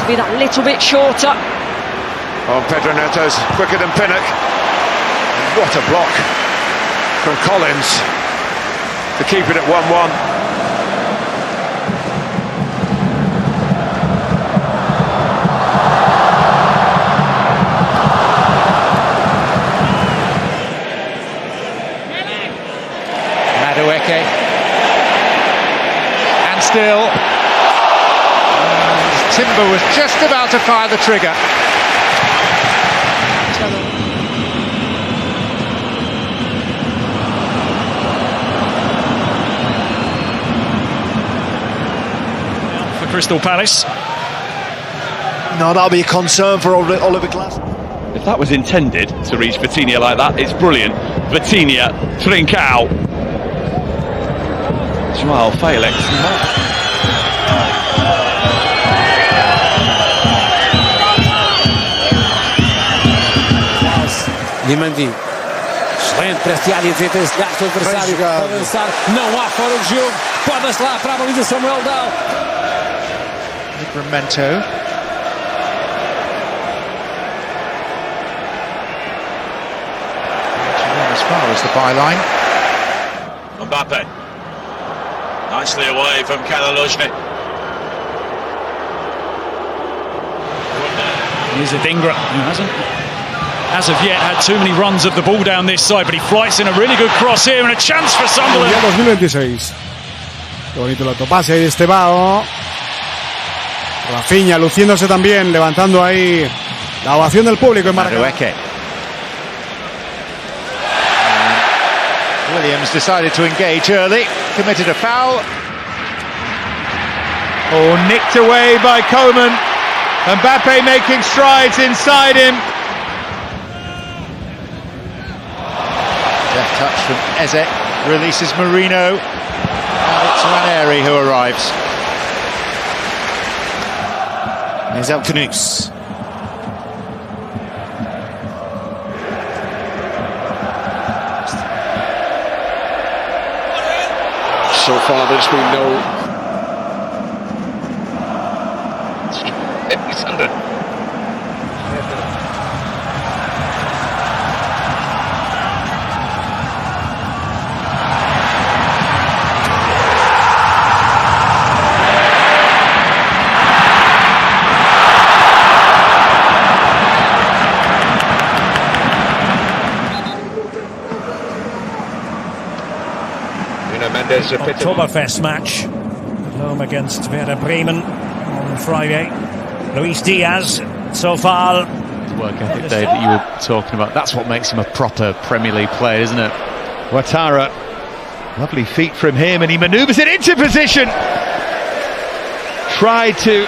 Be that little bit shorter. Oh, Pedro Neto's quicker than Pinnock. What a block from Collins to keep it at 1-1. Madueke. And still. Timber was just about to fire the trigger. For Crystal Palace. No, that'll be a concern for Oliver Glasgow. If that was intended to reach Vitinha like that, it's brilliant. Vitinha, Trincao. Joao Felix. Diomande. Excelente para Tiago dizer esse gasto adversário para avançar. Não há fora de jogo. Pode-se lá para a baliza Samuel Dal. Livramento. As far as the byline. Mbappe. Nicely away from Kalaluzhny. Here's Adingra, who hasn't, as of yet, had too many runs of the ball down this side, but he flights in a really good cross here and a chance for Sunderland. 2026. Qué bonito el autopase ahí de Estevao. Rafinha luciéndose también, levantando ahí la ovación del público en Maracanã. Williams decided to engage early, committed a foul. Oh, nicked away by Coman. Mbappe making strides inside him. Left touch from Eze, releases Marino. Now it's Ranieri who arrives. Here's El Canus. So far there's been no... He's under. Oktoberfest match at home against Werder Bremen on Friday. Luis Diaz, so far. Work ethic, Dave, that you were talking about. That's what makes him a proper Premier League player, isn't it? Ouattara, lovely feet from him, and he manoeuvres it into position. Tried to.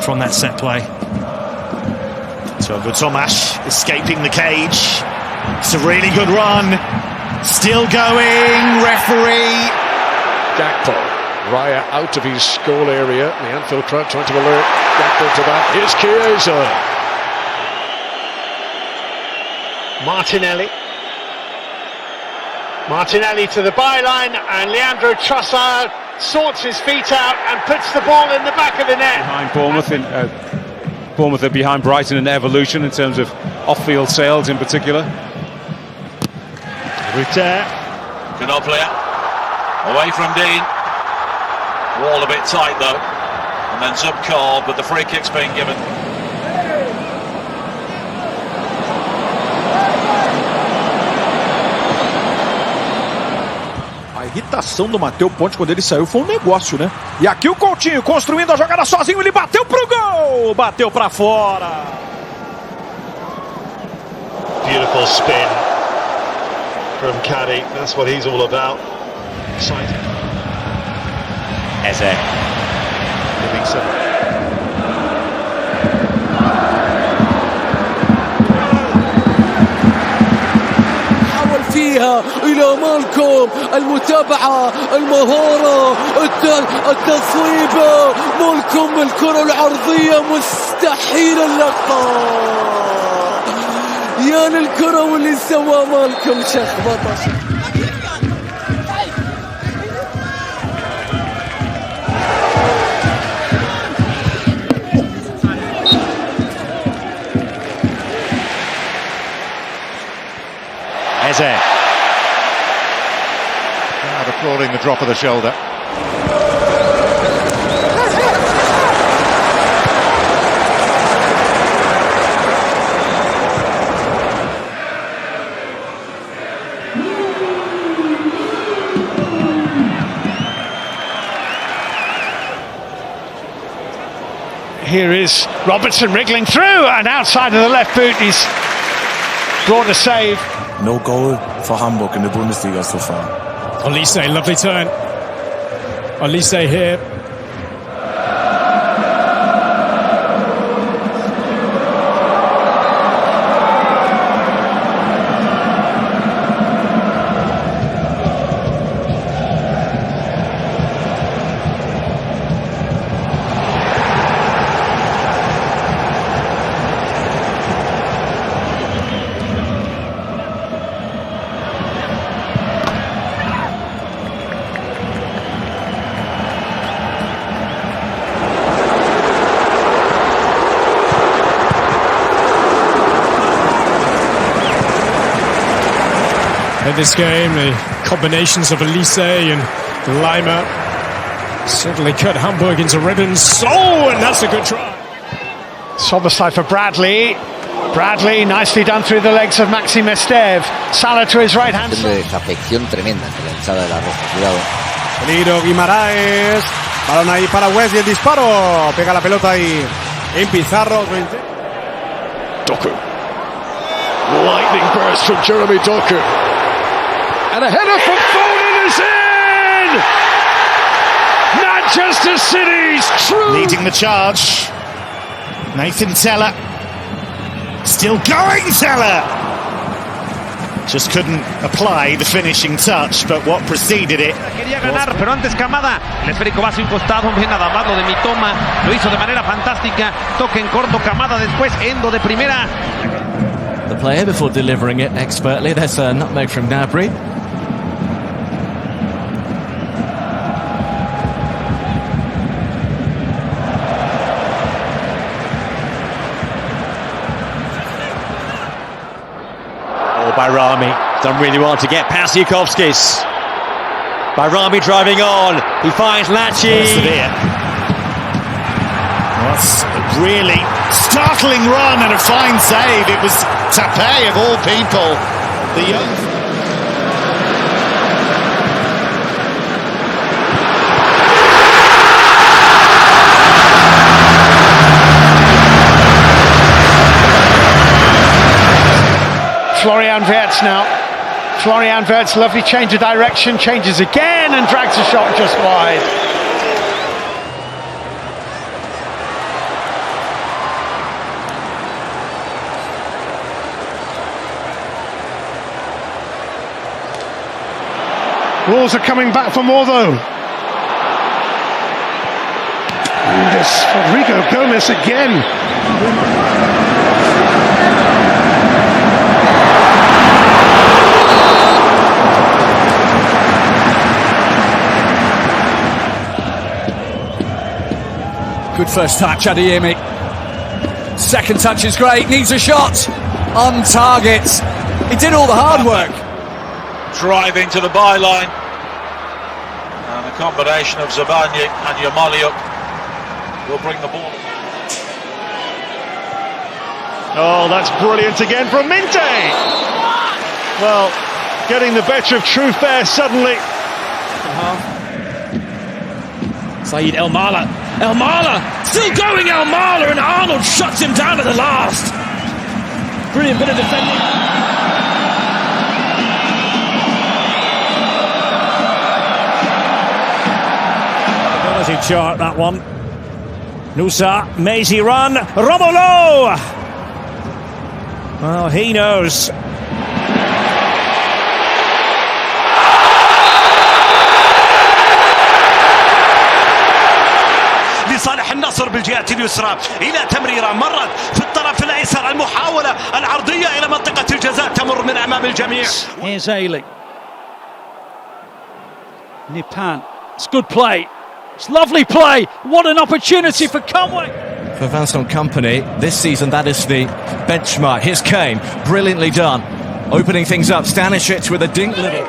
From that set play. So Tomash escaping the cage. It's a really good run. Still going. Referee. Gakpo. Raya out of his goal area. The Anfield crowd trying to alert Gakpo to that. Here's Chiesa. Martinelli. Martinelli to the byline, and Leandro Trossard sorts his feet out and puts the ball in the back of the net. Behind Bournemouth are behind Brighton in their evolution in terms of off-field sales in particular. Ginoplia. Away from Dean. Wall a bit tight though. And then Zubkov, but the free kick's being given. A irritação do Matheus Ponte quando ele saiu foi um negócio, né? E aqui o Coutinho construindo a jogada sozinho, ele bateu pro gol! Bateu pra fora! beautiful spin from Caddy. That's what he's all about. Exciting. Eze. حاول فيها إلى مالكوم، المتابعة، المهارة، التصويبة، مالكوم الكرة العرضية، مستحيل اللقطة. يا للكرة واللي سوى مالكوم، شخبطة. Eze. Crowd applauding the drop of the shoulder. Here is Robertson wriggling through, and outside of the left boot he's brought a save. No goal for Hamburg in the Bundesliga so far. Olise, lovely turn. Olise here. In this game, the combinations of Olise and Lima certainly cut Hamburg into ribbons. Oh, and that's a good try. Soberside for Bradley. Bradley, nicely done through the legs of Maxi Mestev. Salah to his right hand. Desafección tremenda entre la hinchada de la Roja. Cuidado. Peligro, Guimaraes. Balón ahí para West y el disparo. Pega la pelota ahí en Pizarro. Doku. Lightning burst from Jeremy Doku. And a header from Foden is in! Manchester City's true... Leading the charge. Nathan Teller. Still going, Teller! Just couldn't apply the finishing touch, but what preceded it... Quería ganar, pero antes Kamada. El esférico va hacia un costado, ve nada más lo de Mitoma. Lo hizo de manera fantástica. Toque en corto, Kamada después, Endo de primera. The player before delivering it expertly. There's a nutmeg from Gnabry. Bayrami done really well to get past Yukovskis. Bayrami driving on. He finds Lachi. That's a really startling run and a fine save. It was Tape of all people. The young. Florian Wirtz now. Florian Wirtz, lovely change of direction, changes again and drags a shot just wide. Wolves are coming back for more though. Yes, Rodrigo Gomez again. Good first touch, Adeyemi. Second touch is great, needs a shot. On target. He did all the hard work. Driving to the byline. And the combination of Zabani and Yamaliuk will bring the ball. Oh, that's brilliant again from Minte. Well, getting the better of truth there suddenly. Saeed El Mala, still going El Mala, and Arnold shuts him down at the last. Brilliant bit of defending. Ability chart, that one. Nusa, Messi run, Romolo! Well, he knows. لصالح النصر بالجهة اليسرى إلى تمريرة مرت في الطرف الأيسر المحاولة العرضية إلى منطقة الجزاء تمر من أمام الجميع. Here's Ailey. Nipan. It's good play. It's lovely play. What an opportunity for Conway. For Vincent Kompany, this season that is the benchmark. Here's Kane, brilliantly done. Opening things up, Stanisic with a dink little.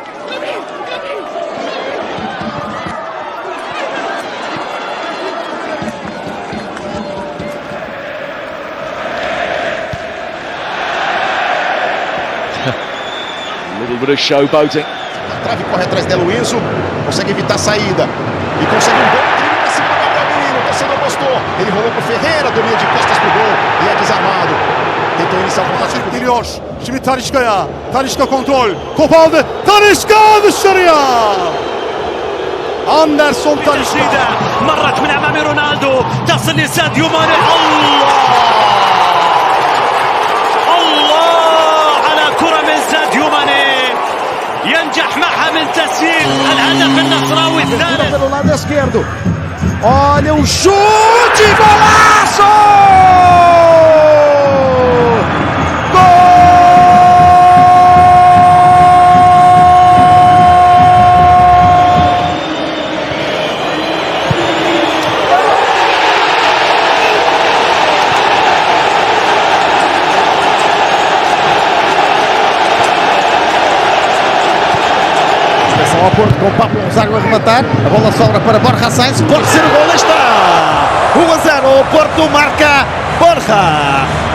A little bit of showboating. Trave corre atrás dela o Enzo, consegue evitar a saída e consegue bom drible pra cima do Gabriel Menino, o torcedor gostou, ele rolou pro Ferreira, domina de costas pro gol e é desarmado. Tentou iniciar o contato. Geliyor. Şimdi Talisca'ya. Talisca kontrol. Top aldı. Talisca dışarıya. Anderson Talisca. مرت من أمام رونالدو تصل لساديو ماني. الله على كرة من ساديو ماني ينجح معها من تسجيل الهدف النصراوي الثالث. Pelo lado esquerdo. Olha o chute, golaço! Ao Porto com o Pablo Gonzaga a rematar, a bola sobra para Borja Sainz, pode ser o gol, está! 1-0, o Porto marca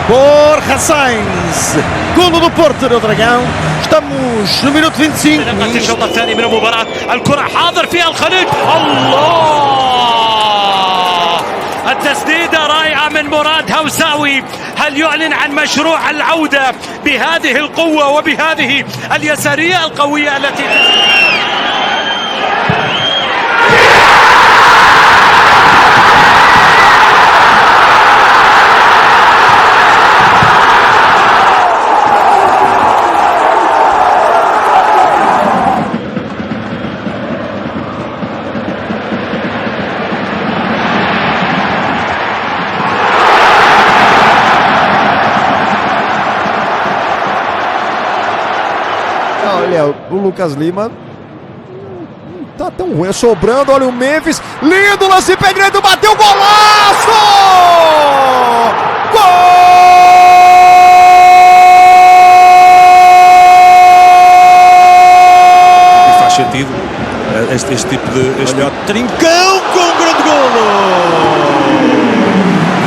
Borja Sainz, golo do Porto no Dragão, estamos no minuto 25. نبقى الشوط الثاني من المباراة، الكرة حاضر فيها الخليج، الله! التسديدة رائعة من مراد هوساوي، هل يعلن عن مشروع العودة بهذه القوة وبهذه اليسارية القوية التي Olha, o Lucas Lima não tá tão ruim, sobrando, olha o Memphis, lindo lance, pé direito, bateu, golaço! Gol! Faz sentido este tipo de... Olha o Trincão com um grande golo!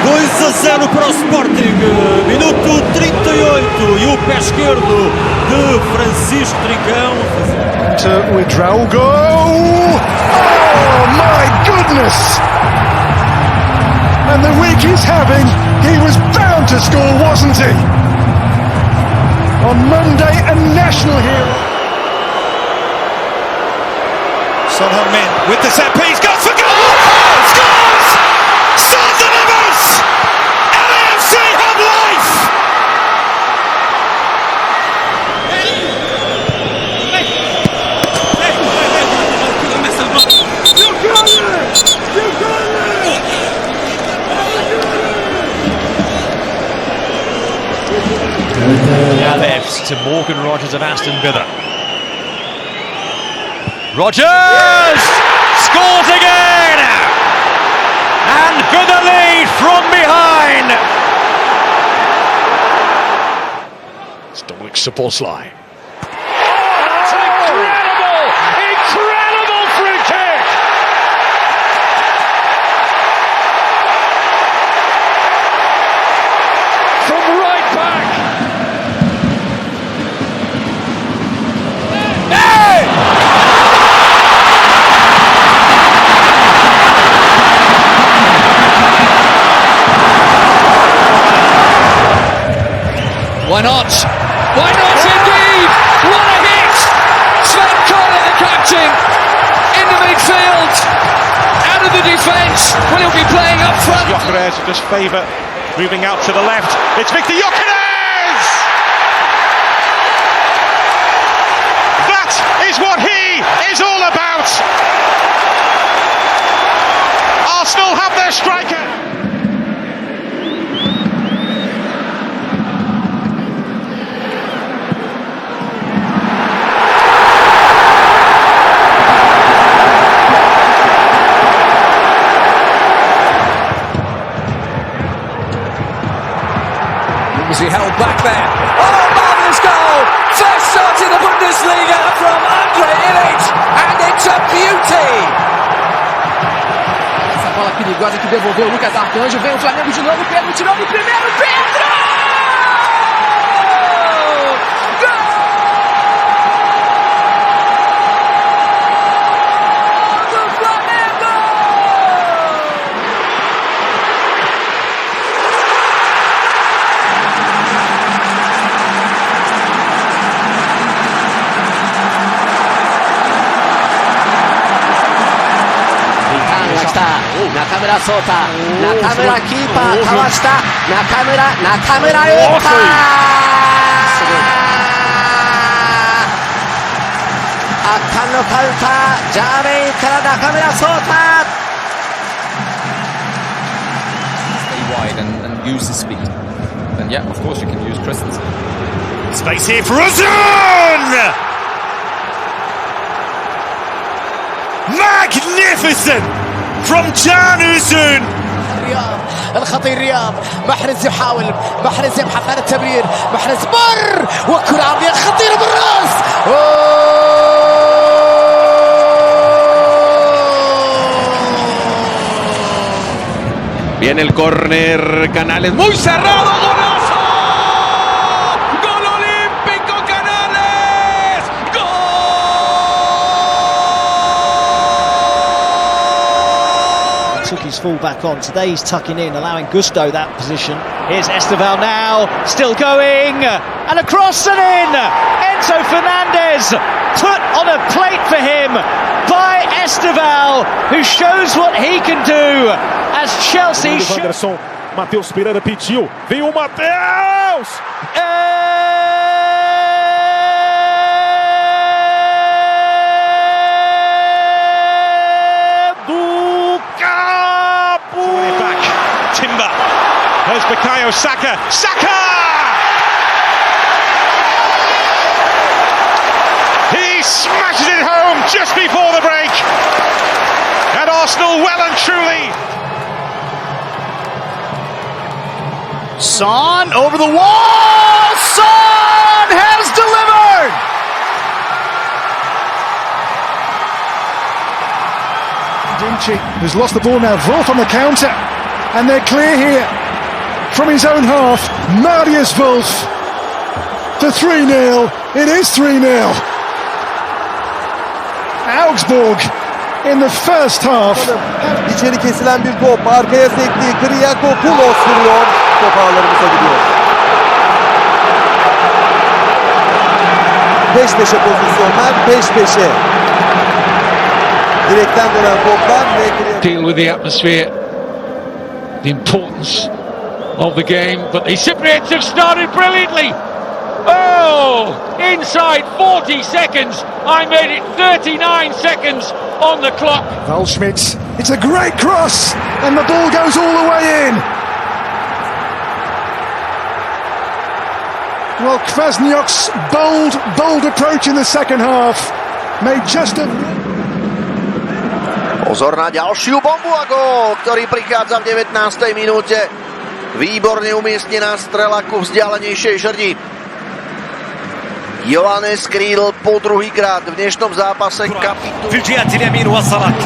2-0 para o Sporting, minuto 38 e o pé esquerdo de Francisco Trincão. To withdraw, go! Oh my goodness! And the week he's having, he was bound to score, wasn't he? On Monday, a national hero. Son Heung-min with the set piece, goes for goal! Scores! Son delivers! LAFC have life! Alex to Morgan Rogers of Aston Villa. Rogers scores again, and for the lead from behind. It's Dominic Szoboszlai. That's an incredible free kick. From right back. Why not? Why not indeed? What a hit! Sven Koller, the captain, in the midfield, out of the defence. Well, he'll be playing up front. Gyökeres just favour moving out to the left. It's Victor Gyökeres! That is what he is all about. Arsenal have their striker. Was he held back there? Oh, marvellous goal! First shot in the Bundesliga from Andre Illich, and it's a beauty! Essa bola perigosa que devolveu o Lucas Arcanjo, vem o Flamengo de novo, Pedro tirou no primeiro, Pedro! Nakamura solta, Nakamura keeper, Kawashita, Nakamura 打った。圧巻のカウンター、ジャーメインから中村壮太。 Stay wide and use the speed. Then yeah, of course you can use Christensen. Space here for Uzun! Magnificent from Can Uzun. الخطير رياض محرز يحاول محرز يبحث عن التمرير محرز مر وكرة عرضية خطيرة بالراس Viene el córner, Canales muy cerrado, golazo, gol olímpico Canales, Took his full back on. Today he's tucking in, allowing Gusto that position. Here's Esteval now, still going, and across and in. Enzo Fernandez put on a plate for him by Esteval, who shows what he can do as Chelsea. Matheus Pereira pediu, vem o Matheus! There's Bukayo Saka. Saka! He smashes it home just before the break. And Arsenal well and truly. Son over the wall. Son has delivered. Dinci, who's lost the ball now. Wolf on the counter. And they're clear here. From his own half, Marius Wolf for 3-0. It is 3-0. Augsburg in the first half. İçeri kesilen bir top. Arkaya sekti. Kriakopoulos vuruyor. Top ağlarımıza gidiyor. 5-5'e pozisyonlar. 5-5'e. Direkten dönen toplar. Deal with the atmosphere. The importance of the game, but the Cypriots have started brilliantly. Oh, inside 40 seconds. I made it 39 seconds on the clock. Waldschmidt, it's a great cross, and the ball goes all the way in. Well, Kwasniok's bold approach in the second half made just a... Pozor na ďalšiu bombu a gól, ktorý prichádza v 19. minúte. Výborne umiestnená strela ku vzdialenejšej žrdi. Johannes Krídl po druhýkrát v dnešnom zápase kapitulu. في الجهة اليمين وصلت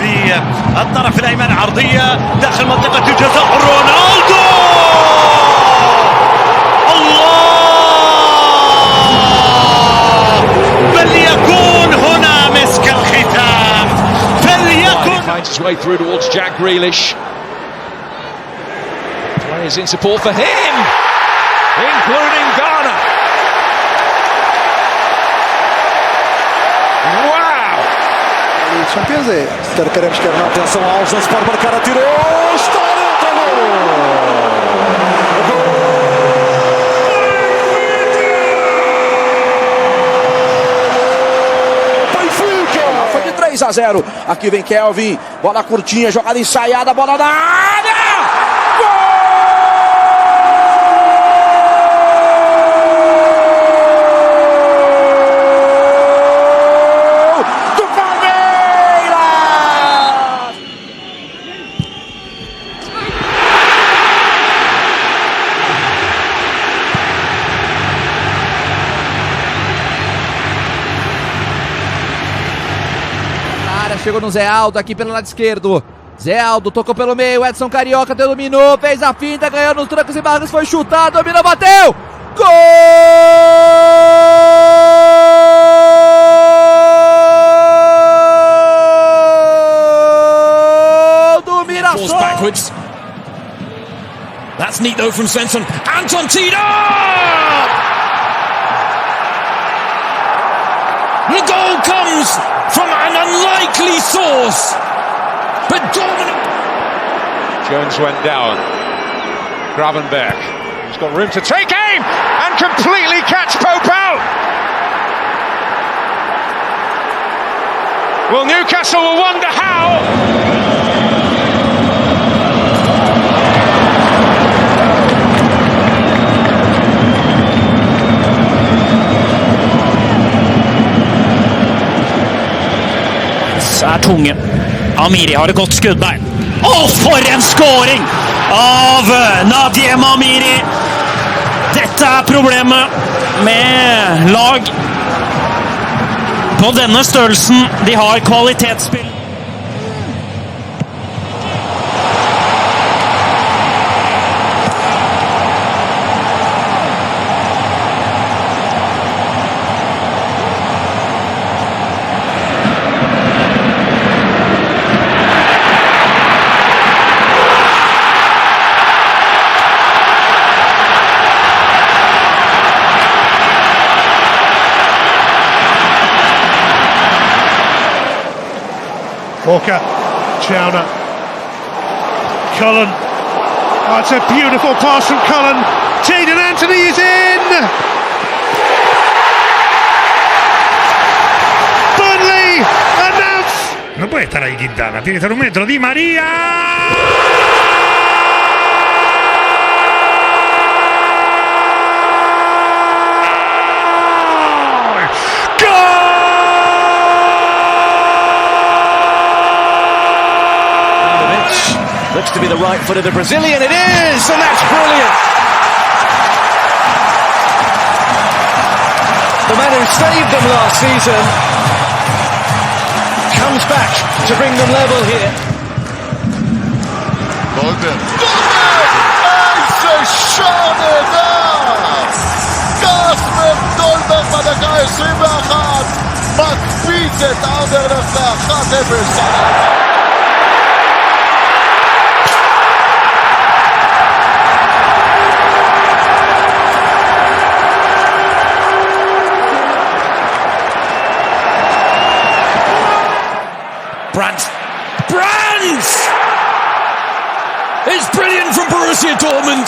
للطرف الأيمن عرضية داخل منطقة الجزاء رونالدو الله فليكون هنا مسك الختام فليكن. He finds his way through towards Jack Grealish. Players in support for him, including Ghana. certeza. Queremos que não. Atenção aos lances para marcar, atirou, está dentro, Benfica! Foi de 3-0. Aqui vem Kelvin, bola curtinha, jogada ensaiada, bola na área! Chegou no Zé Aldo aqui pelo lado esquerdo. Zé Aldo tocou pelo meio. Edson Carioca dominou. Fez a finta. Ganhou nos trancos e barrancos. Foi chutar. Dominou. Bateu. Gol do Mirassol. Backwards. That's neat though from Svensson. Anton Tida. The goal comes from an unlikely source, but dominant. Jones went down. Gravenberg, he's got room to take aim and completely catch Pope out. Well, Newcastle will wonder how. Er tunge. Amiri har et godt skuddbein. For en skåring av Nadiem Amiri! Dette er problemet med lag på denne størrelsen. De har kvalitetsspill. Walker, Chowner, Cullen. Oh, it's a beautiful pass from Cullen. Jadon Anthony is in! Burnley announce! No puede estar ahí Quintana, tiene que estar un metro. Di María. Looks to be the right foot of the Brazilian. It is, and that's brilliant. The man who saved them last season comes back to bring them level here. Golden. ששונה קסמר דולברג בדקה 21 מקפיץ את אנדרלכט ל-1-0. Brands! It's brilliant from Borussia Dortmund.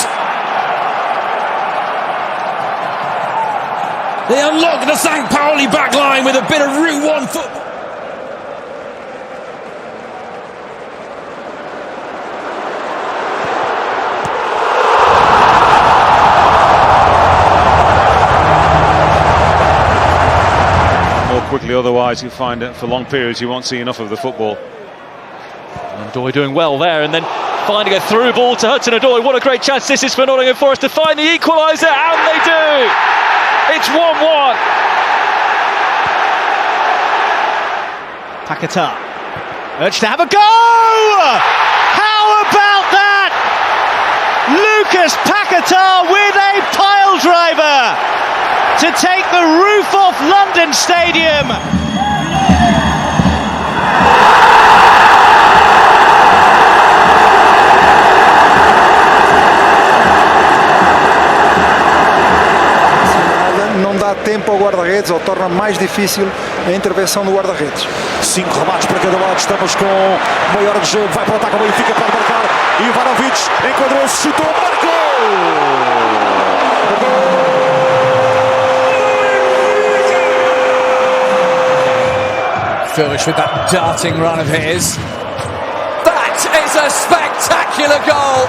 They unlock the St. Pauli backline with a bit of Route 1 football. Quickly, otherwise you find it for long periods you won't see enough of the football. Odoi doing well there, and then finding a through ball to Hudson-Odoi. What a great chance this is for Nottingham Forest to find the equaliser, and they do! It's 1-1. Paquetá urged to have a go! How about that? Lucas Paquetá with a pile driver to take the roof off London Stadium. Não dá tempo ao guarda-redes. guarda-redes ou torna mais difícil a intervenção do guarda-redes. 5 remates para cada lado, estamos com meia hora de jogo, vai para o ataque, o Benfica pode marcar, e Ivanovic enquadrou-se, chutou, marcou! Furish with that darting run of his. That is a spectacular goal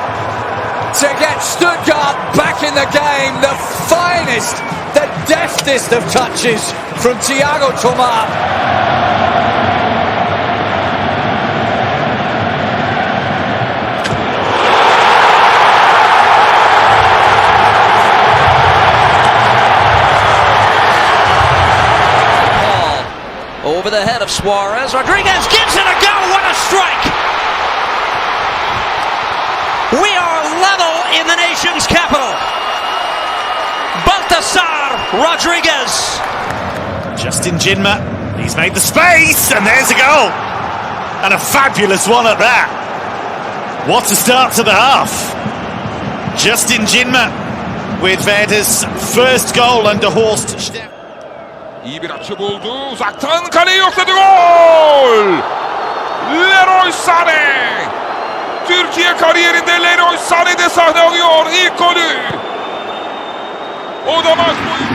to get Stuttgart back in the game. The finest, the deftest of touches from Thiago Tomás. Over the head of Suarez. Rodriguez gives it a go. What a strike! We are level in the nation's capital. Baltasar Rodriguez. Justin Jinma, he's made the space, and there's a goal. And a fabulous one at that. What a start to the half. Justin Jinma with Werder's first goal under Horst Steffen. İyi bir açı buldu. Uzaktan kaleyi yokladı. Gol! Leroy Sané! Türkiye kariyerinde Leroy Sané'de sahne alıyor ilk golü. O da maç boyu.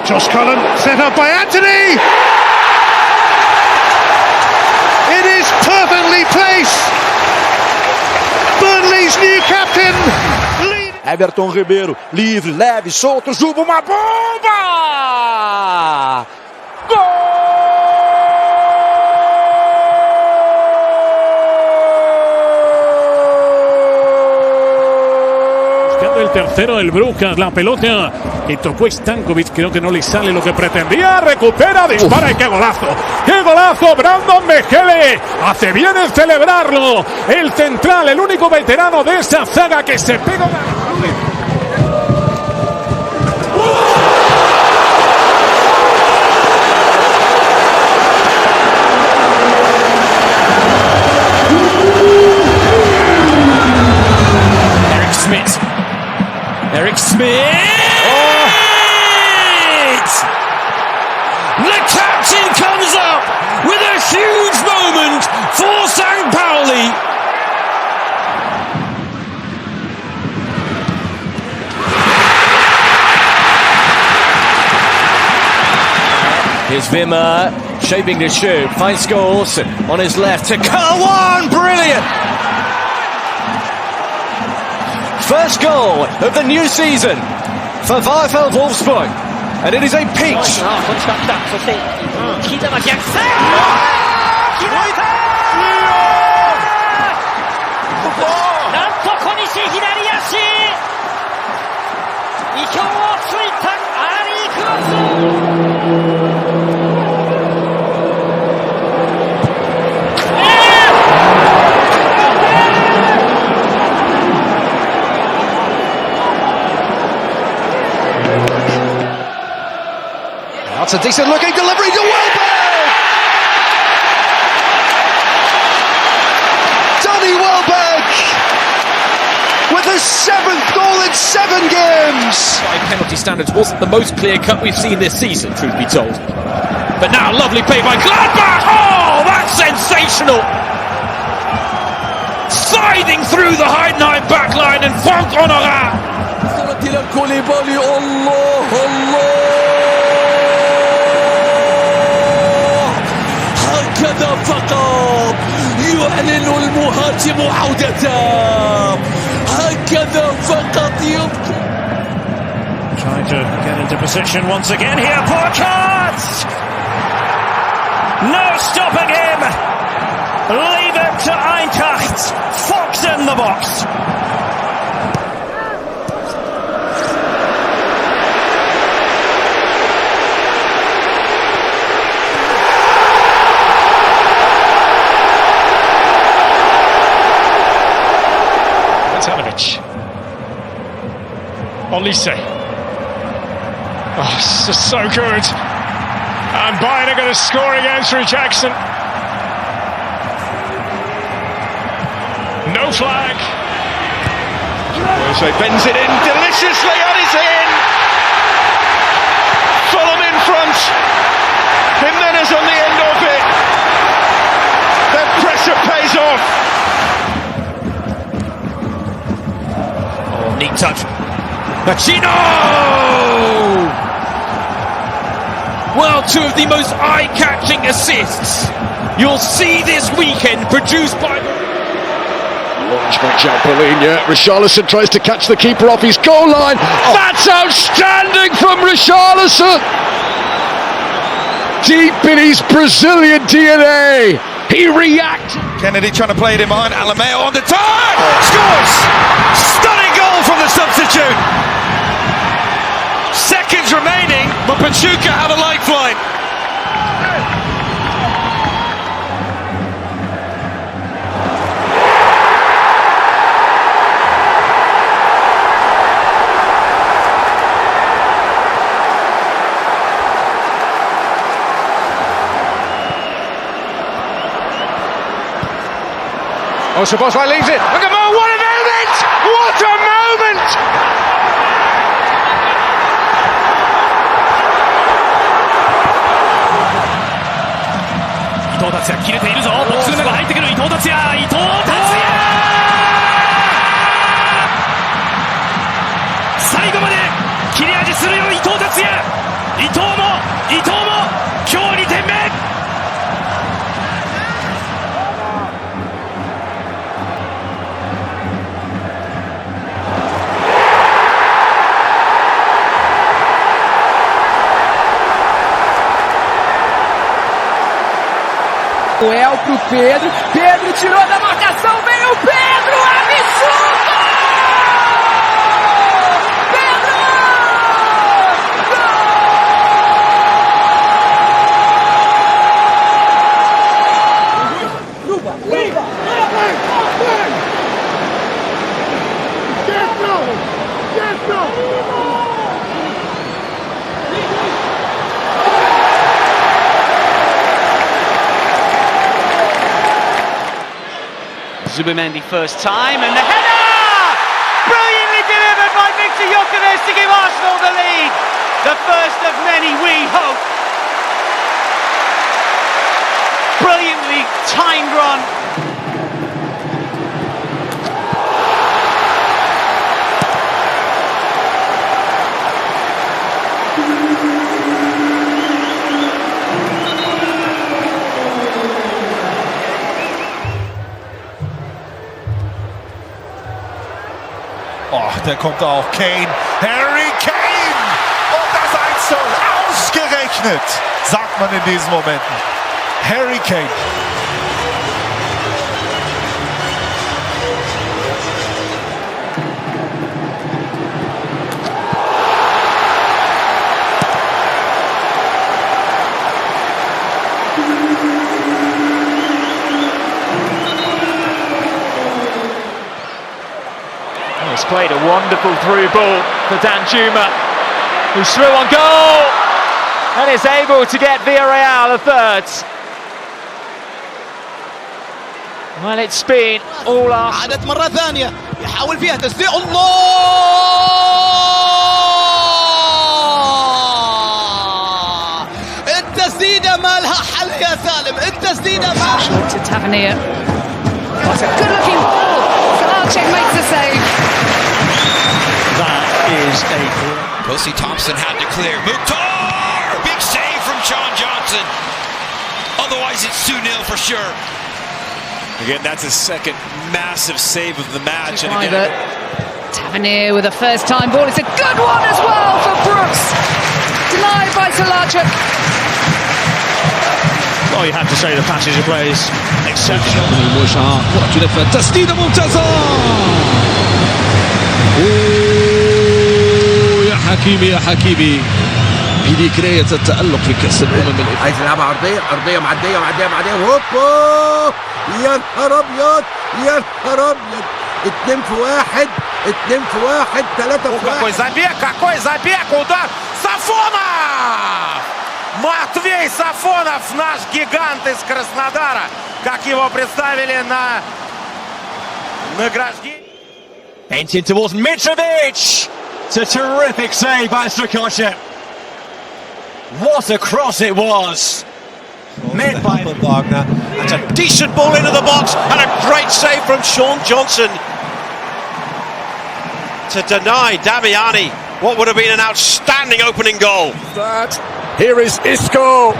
Josh Cullen set up by Anthony. It is perfectly placed. Burnley's new captain. Everton Ribeiro, livre, leve, solto, Juba, uma bomba! Gol! El tercero del Brujas, la pelota que tocó Stankovic, creo que no le sale lo que pretendía, recupera, dispara y qué golazo, Brandon Mejele, hace bien en celebrarlo, el central, el único veterano de esa zaga que se pega una... Eric Smith! Oh. The captain comes up with a huge moment for St. Pauli. Here's Wimmer, shaping to shoot, finds Scholes on his left to Kawan, brilliant! First goal of the new season for VfL Wolfsburg, and it is a peach. That's a decent looking delivery to Welbeck! Donny Welbeck with his 7th goal in 7 games! By penalty standards wasn't the most clear cut we've seen this season, truth be told. But now lovely play by Gladbach! Oh, that's sensational! Sliding through the Heidenheim backline and Franck Honorat! هكذا فقط يعلن المهاجم عودته هكذا فقط يمكن. Trying to get into position once again here, Portugal! No stopping him! Leave it to Eintracht! Fox in the box! Olise. Oh, it's just so good. And Bayern are going to score again through Jackson. No flag. So bends it in deliciously and it's in. Fulham in front. Jimenez on the end of it. Their pressure pays off. Oh, neat touch. Pacino! Well, two of the most eye-catching assists you'll see this weekend produced by... Launch by Jalpalinia. Richarlison tries to catch the keeper off his goal line. That's outstanding from Richarlison! Deep in his Brazilian DNA, he reacted. Kennedy trying to play it in behind. Alameo on the turn! Scores! Stunning goal from the substitute! Seconds remaining, but Pachuca have a lifeline. Oh, Szoboszlai leaves it. Look at Mo, what a moment! What a moment! Ito Tatsuya 切れているぞ。ボックスの中入ってくる伊藤達也。伊藤達也。最後まで切れ味するよ伊藤達也。伊藤も今日2点目。Noel pro Pedro, Pedro tirou da marcação, veio o Pedro, absurdo! Pedro! Zubimendi first time, and the header! Brilliantly delivered by Victor Gyökeres to give Arsenal the lead. The first of many, we hope. Brilliantly timed run. Oh, da kommt auch Kane. Harry Kane! Und das 1:0 ausgerechnet, sagt man in diesen Momenten. Harry Kane. He's played a wonderful through ball for Danjuma, who's through on goal and is able to get Villarreal a third. Well, it's been all up. عادت مرة ثانية يحاول فيها تسديد الله التسديدة ما لها حل يا سالم التسديدة ما to Tavernier. What a good looking ball. Archie makes the save. That is a Kosi Thompson had to clear. Mukhtar! Big save from Sean Johnson. Otherwise it's 2-0 for sure. Again, that's his second massive save of the match. And again, Tavernier with a first-time ball. It's a good one as well for Brooks. Denied by Solachuk. Well, you have to say the passage of play is exceptional. تسديدة ممتازة. يا حكيمي يا حكيمي. بذكرية التألق في كأس الأمم عايز يلعبها عرضية معدية هوبا يا نهار أبيض 2 في 1 2-1 3-1. Какой забег, удар! Сафонов! Матвей Сафонов, наш гигант из Краснодара, как его представили на награждении. Painting towards Mitrovic! It's a terrific save by Croatia. What a cross it was! Made by Wagner. That's a decent ball into the box and a great save from Sean Johnson to deny Damiani what would have been an outstanding opening goal. Here is Isco.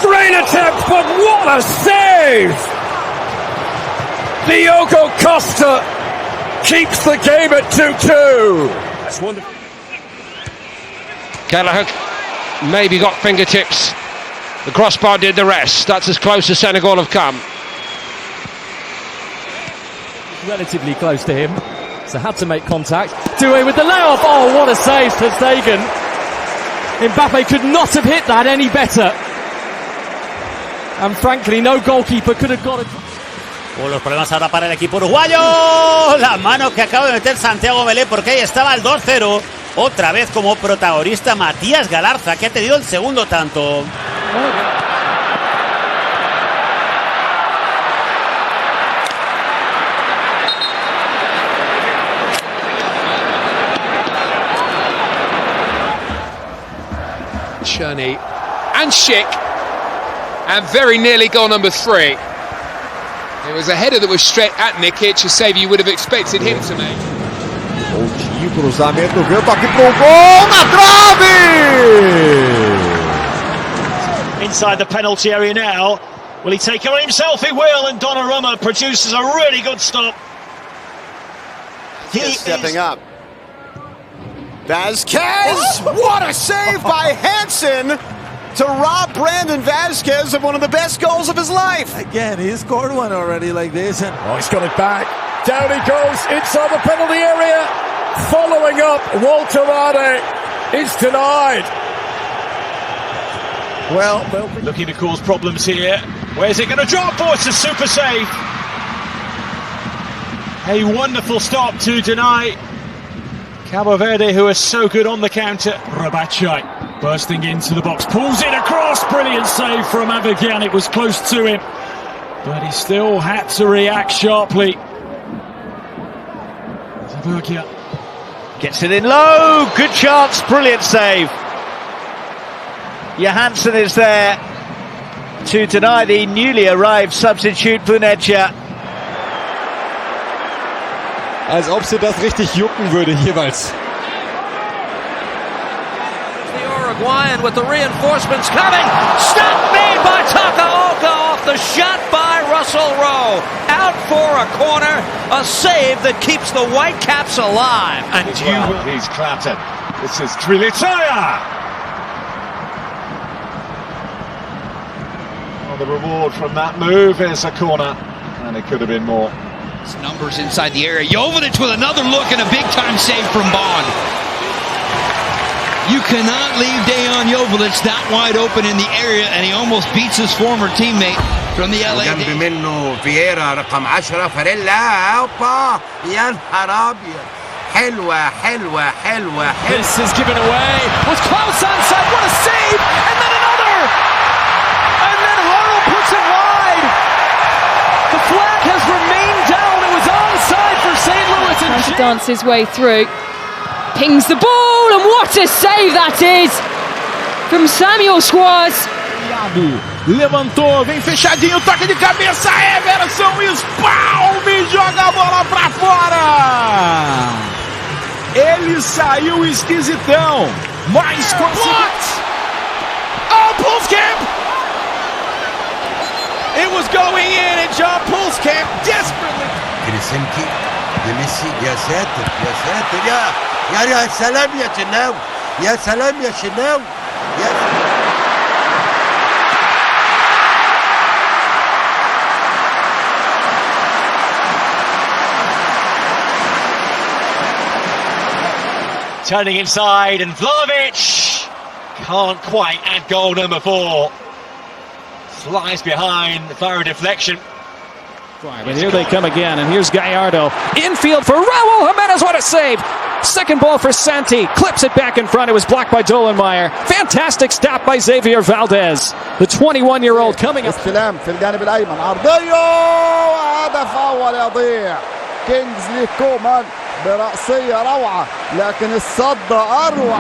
Great attempt, but what a save! Diogo Costa keeps the game at 2-2. That's wonderful. Kelleher maybe got fingertips. The crossbar did the rest. That's as close as Senegal have come. Relatively close to him, so had to make contact. Doué with the layoff. Oh, what a save for Stegen. Mbappe could not have hit that any better. And frankly, no goalkeeper could have got it. Los problemas ahora para el equipo uruguayo. La mano que acaba de meter Santiago Melé, porque ahí estaba el 2-0. Otra vez como protagonista Matías Galarza, que ha tenido el segundo tanto. Cherney and Schick, and very nearly goal number 3. It was a header that was straight at Nikic, a save you would have expected him to make. Coutinho, cruzamento, veio o toque pro gol na trave! inside the penalty area now. Will he take it on himself? He will, and Donnarumma produces a really good stop. He stepping up. Vazquez! What a save by Hansen to rob Brandon Vazquez of one of the best goals of his life. Again, he scored one already like this. And he's got it back. Down he goes inside the penalty area. Following up, Walter Rade is denied. Well, looking to cause problems here. Where's it going to drop? Oh, it's a super save. A wonderful stop to deny Cabo Verde, who are so good on the counter. Rabachai bursting into the box, pulls it across. Brilliant save from Avedian. It was close to him, but he still had to react sharply. Zabergia gets it in low. Good chance. Brilliant save. Johansson is there to deny the newly arrived substitute Bunecha. Als ob sie das richtig jucken würde jeweils. The Uruguayan with the reinforcements coming. Stop made by Takaoka off the shot by Russell Rowe. Out for a corner. A save that keeps the Whitecaps alive. And he's Clapton. This is Trilitaya. Well, the reward from that move is a corner, and it could have been more. Numbers inside the area. Jovic with another look and a big-time save from Bond. You cannot leave Dejan Jovic that wide open in the area, and he almost beats his former teammate from the LA. جنب منه فييرا رقم 10 فاريلا. اوبا يا نهار ابيض. حلوه حلوه حلوه. This is given away. Was close onside. What a save! And then another. And then Harrell puts it wide. The flag has remained down. It was onside for St. Louis. Trying to dance his way through. Pings the ball, and what a save that is from Samuel Schwarz. Levantou, vem fechadinho, toque de cabeça, Everson Spalm joga a bola pra fora. Ele saiu esquisitão, mas conseguiu. Oh, Pulskamp! It was going in, and John Pulskamp desperately. كريسنكي يا ميسي يا ساتر يا ساتر يا سلام يا شناوي يا سلام يا شناوي يا Turning inside, and Vlahovic can't quite add goal number 4. Flies behind, fire deflection. And here they come again, and here's Gallardo. Infield for Raul Jimenez, what a save! Second ball for Santi, clips it back in front, it was blocked by Dolenmeyer. Fantastic stop by Xavier Valdez. The 21-year-old coming up. استلام في الجانب الأيمن، عرضية وهدف أول يضيع. كينجزلي كومان برأسية روعة، لكن الصد أروع.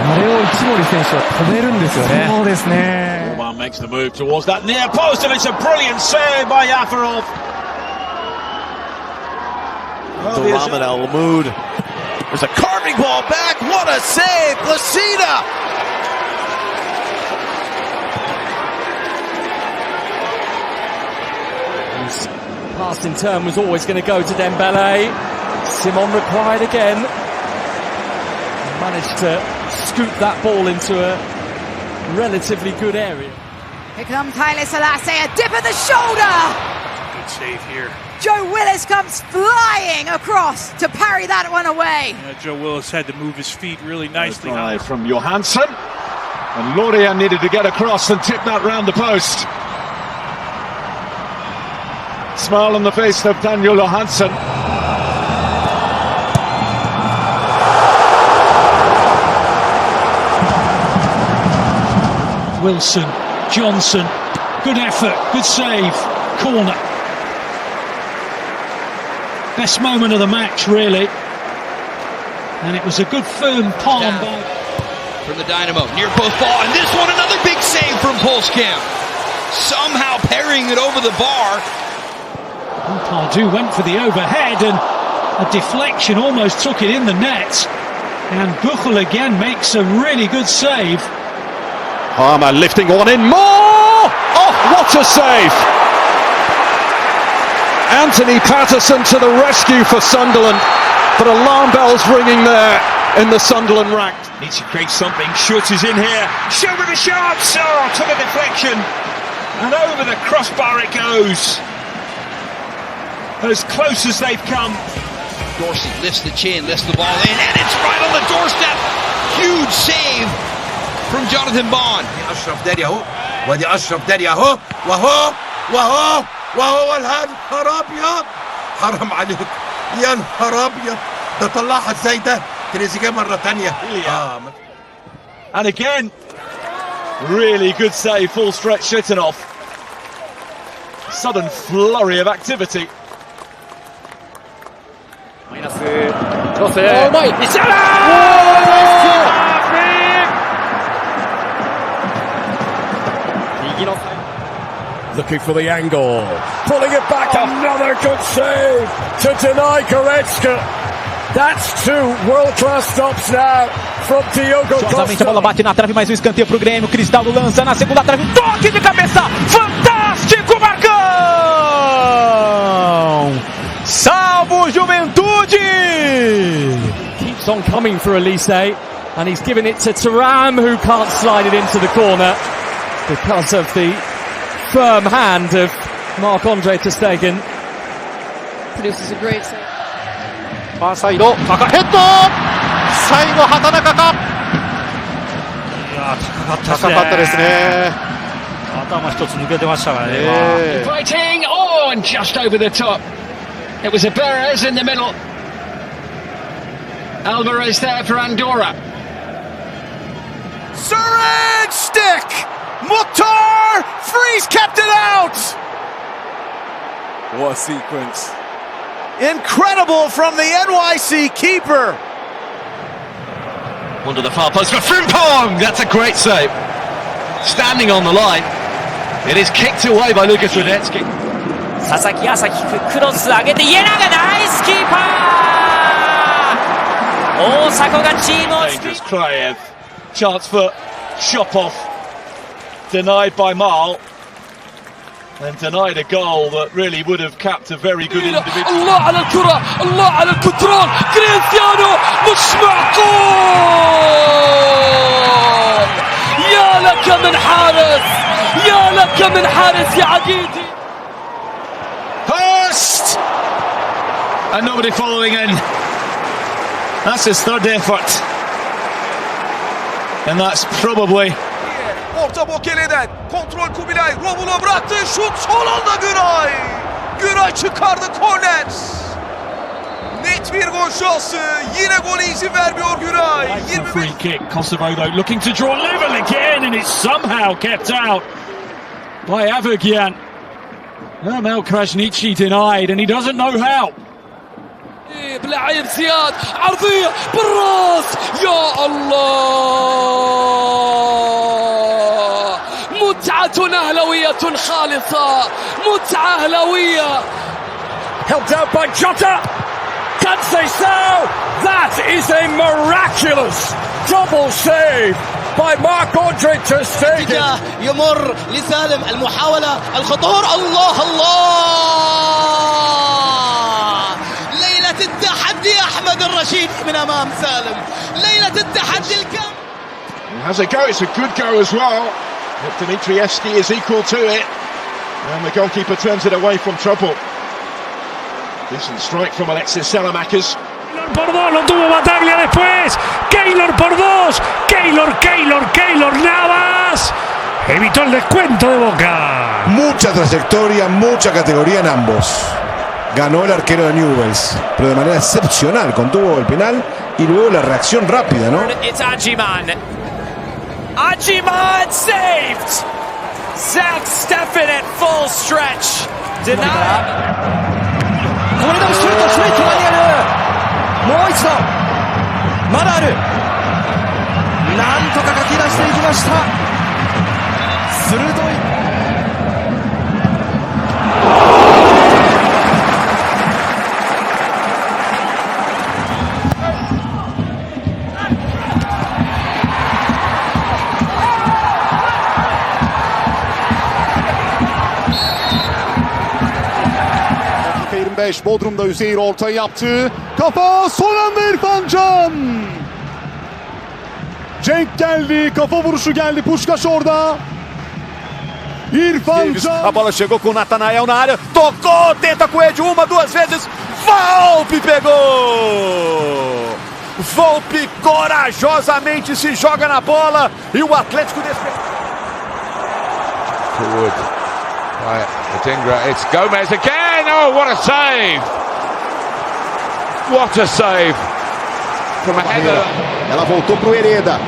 あれを一森選手は止めるんですよね。そうですね。Oman makes the move towards that near post, and it's a brilliant save by Yafarov. Diomande Al-Mood. There's a carving ball back. What a save, Placida. His passing turn was always going to go to Dembele. Simon required again. Managed to scoop that ball into a relatively good area. Here comes Haile Selassie, a dip of the shoulder. Good save here. Joe Willis comes flying across to parry that one away. Joe Willis had to move his feet really nicely. From Johansson, and Loria needed to get across and tip that round the post. Smile on the face of Daniel Johansson. Wilson, Johnson, good effort, good save, corner. Best moment of the match, really. And it was a good firm palm by... From the Dynamo, near post ball, and this one another big save from Polskamp. Somehow parrying it over the bar. Pardew went for the overhead, and a deflection almost took it in the net. And Buchel again makes a really good save. Palmer lifting one in more! Oh, what a save! Anthony Patterson to the rescue for Sunderland, but alarm bells ringing there in the Sunderland rank. Needs to create something. Schutz is in here. Show with the shots! Oh, took a deflection. And over the crossbar it goes. As close as they've come. Dorsey lifts the chin, lifts the ball in, and it's right on the doorstep. Huge save from Jonathan Bond. أشرف داري أهو، وادي أشرف داري أهو، وهو الهدف. نهار أبيض، حرام عليك، يا نهار أبيض، ده طلعها إزاي ده؟ تريزيجيه مرة تانية. And again, really good save, full stretch Shitanoff. Sudden flurry of activity. Looking for the angle, pulling it back, another good save to deny Goretzka. That's two world-class stops now from Diogo Costa. A bola bate na trave, mais um escanteio pro Grêmio. Cristaldo lança na segunda trave, toque de cabeça, fantástico Marcão! Salvo Juventude! Keeps on coming for Elise, and he's given it to Thuram, who can't slide it into the corner because of the firm hand of Marc-Andre ter Stegen. Produces a great save. ファーサイド、バカヘッド、最後畑中か。いや高かったですね。頭一つ抜けてましたからね。Fighting, oh, and just over the top. It was a Perez in the middle. Alvarez there for Andorra. Syringe stick! Mukhtar! Freeze kept it out! What a sequence. Incredible from the NYC keeper. Onto the far post for Frimpong. That's a great save. Standing on the line. It is kicked away by Lucas Radetzky. 佐々木朝樹クロス上げて家永ナイスキーパー。大迫がチームを救い。Kraev. Chance for Shopov. Denied by Mal. And denied a goal that really would have capped a very good individual. الله على الكرة، الله على الكنترول، كريستيانو مش معقول. يا لك من حارس، يا لك من حارس يا عقيدي. First! And nobody following in. That's his third effort. And that's probably Orta Bokele'den kontrol Kubilay. Romulo bıraktı. Şut son anda Güray. Güray çıkardı korner. Net bir gol şansı. Yine gole izin vermiyor Güray. free kick. Kosovo though looking to draw level again, and it's somehow kept out by Avogyan. Mel Krasniqi denied, and he doesn't know how. بلاعب زياد عرضية بالراس يا الله متعة أهلوية خالصة متعة أهلوية. Helped out by Jota. Conceição. That is a miraculous double save by Marc-Andre ter Stegen. يمر لسالم المحاولة الخطور الله ليلة التحدي أحمد الرشيد من أمام سالم ليلة التحدي الكامل. Has a go, it's a good go as well. But Dimitrievski is equal to it. And the goalkeeper turns it away from trouble. Decent strike from Alexis Salamakers. Por dos, lo tuvo Bataglia después. Keylor por dos. Keylor Navas. Evitó el descuento de Boca. Mucha trayectoria, mucha categoría en ambos. Ganó el arquero de Newell's, pero de manera excepcional. Contuvo el penal y luego la reacción rápida, ¿no? It's Ajiman. Ajiman saved. Zach Steffen at full stretch. Denied. これでもシュートしないと間に合う。もう一度まだある。なんとかかき出していきました。鋭い。Bodrum'da Üzeyir ortayı yaptı. Kafa son anda İrfan Can. Cenk geldi. Kafa vuruşu geldi. Puskás orada. İrfan Can. A bola chegou com o Natanael na área. Tocou. Tenta com o Ed uma, duas vezes. Volpe pegou. Volpe corajosamente se joga na bola. E o Atlético Forward by Adingra. It's Gomez again. Oh, what a save! What a save from a header. Ela voltou pro Hereda.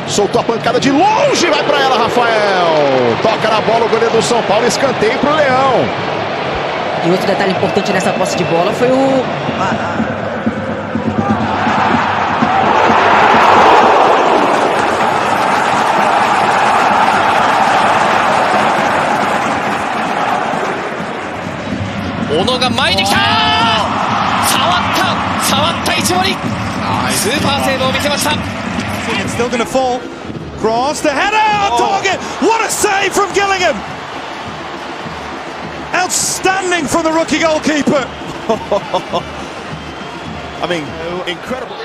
Soltou a pancada de longe, vai para ela, Rafael. Toca na bola o goleiro do São Paulo, escanteio pro Leão. E outro detalhe importante nessa posse de bola foi o小野が前に来た。触った一森。スーパーセーブを見せました。It's still going to fall. Cross the header on target. What a save from Gillingham. Outstanding from the rookie goalkeeper. I mean, incredible.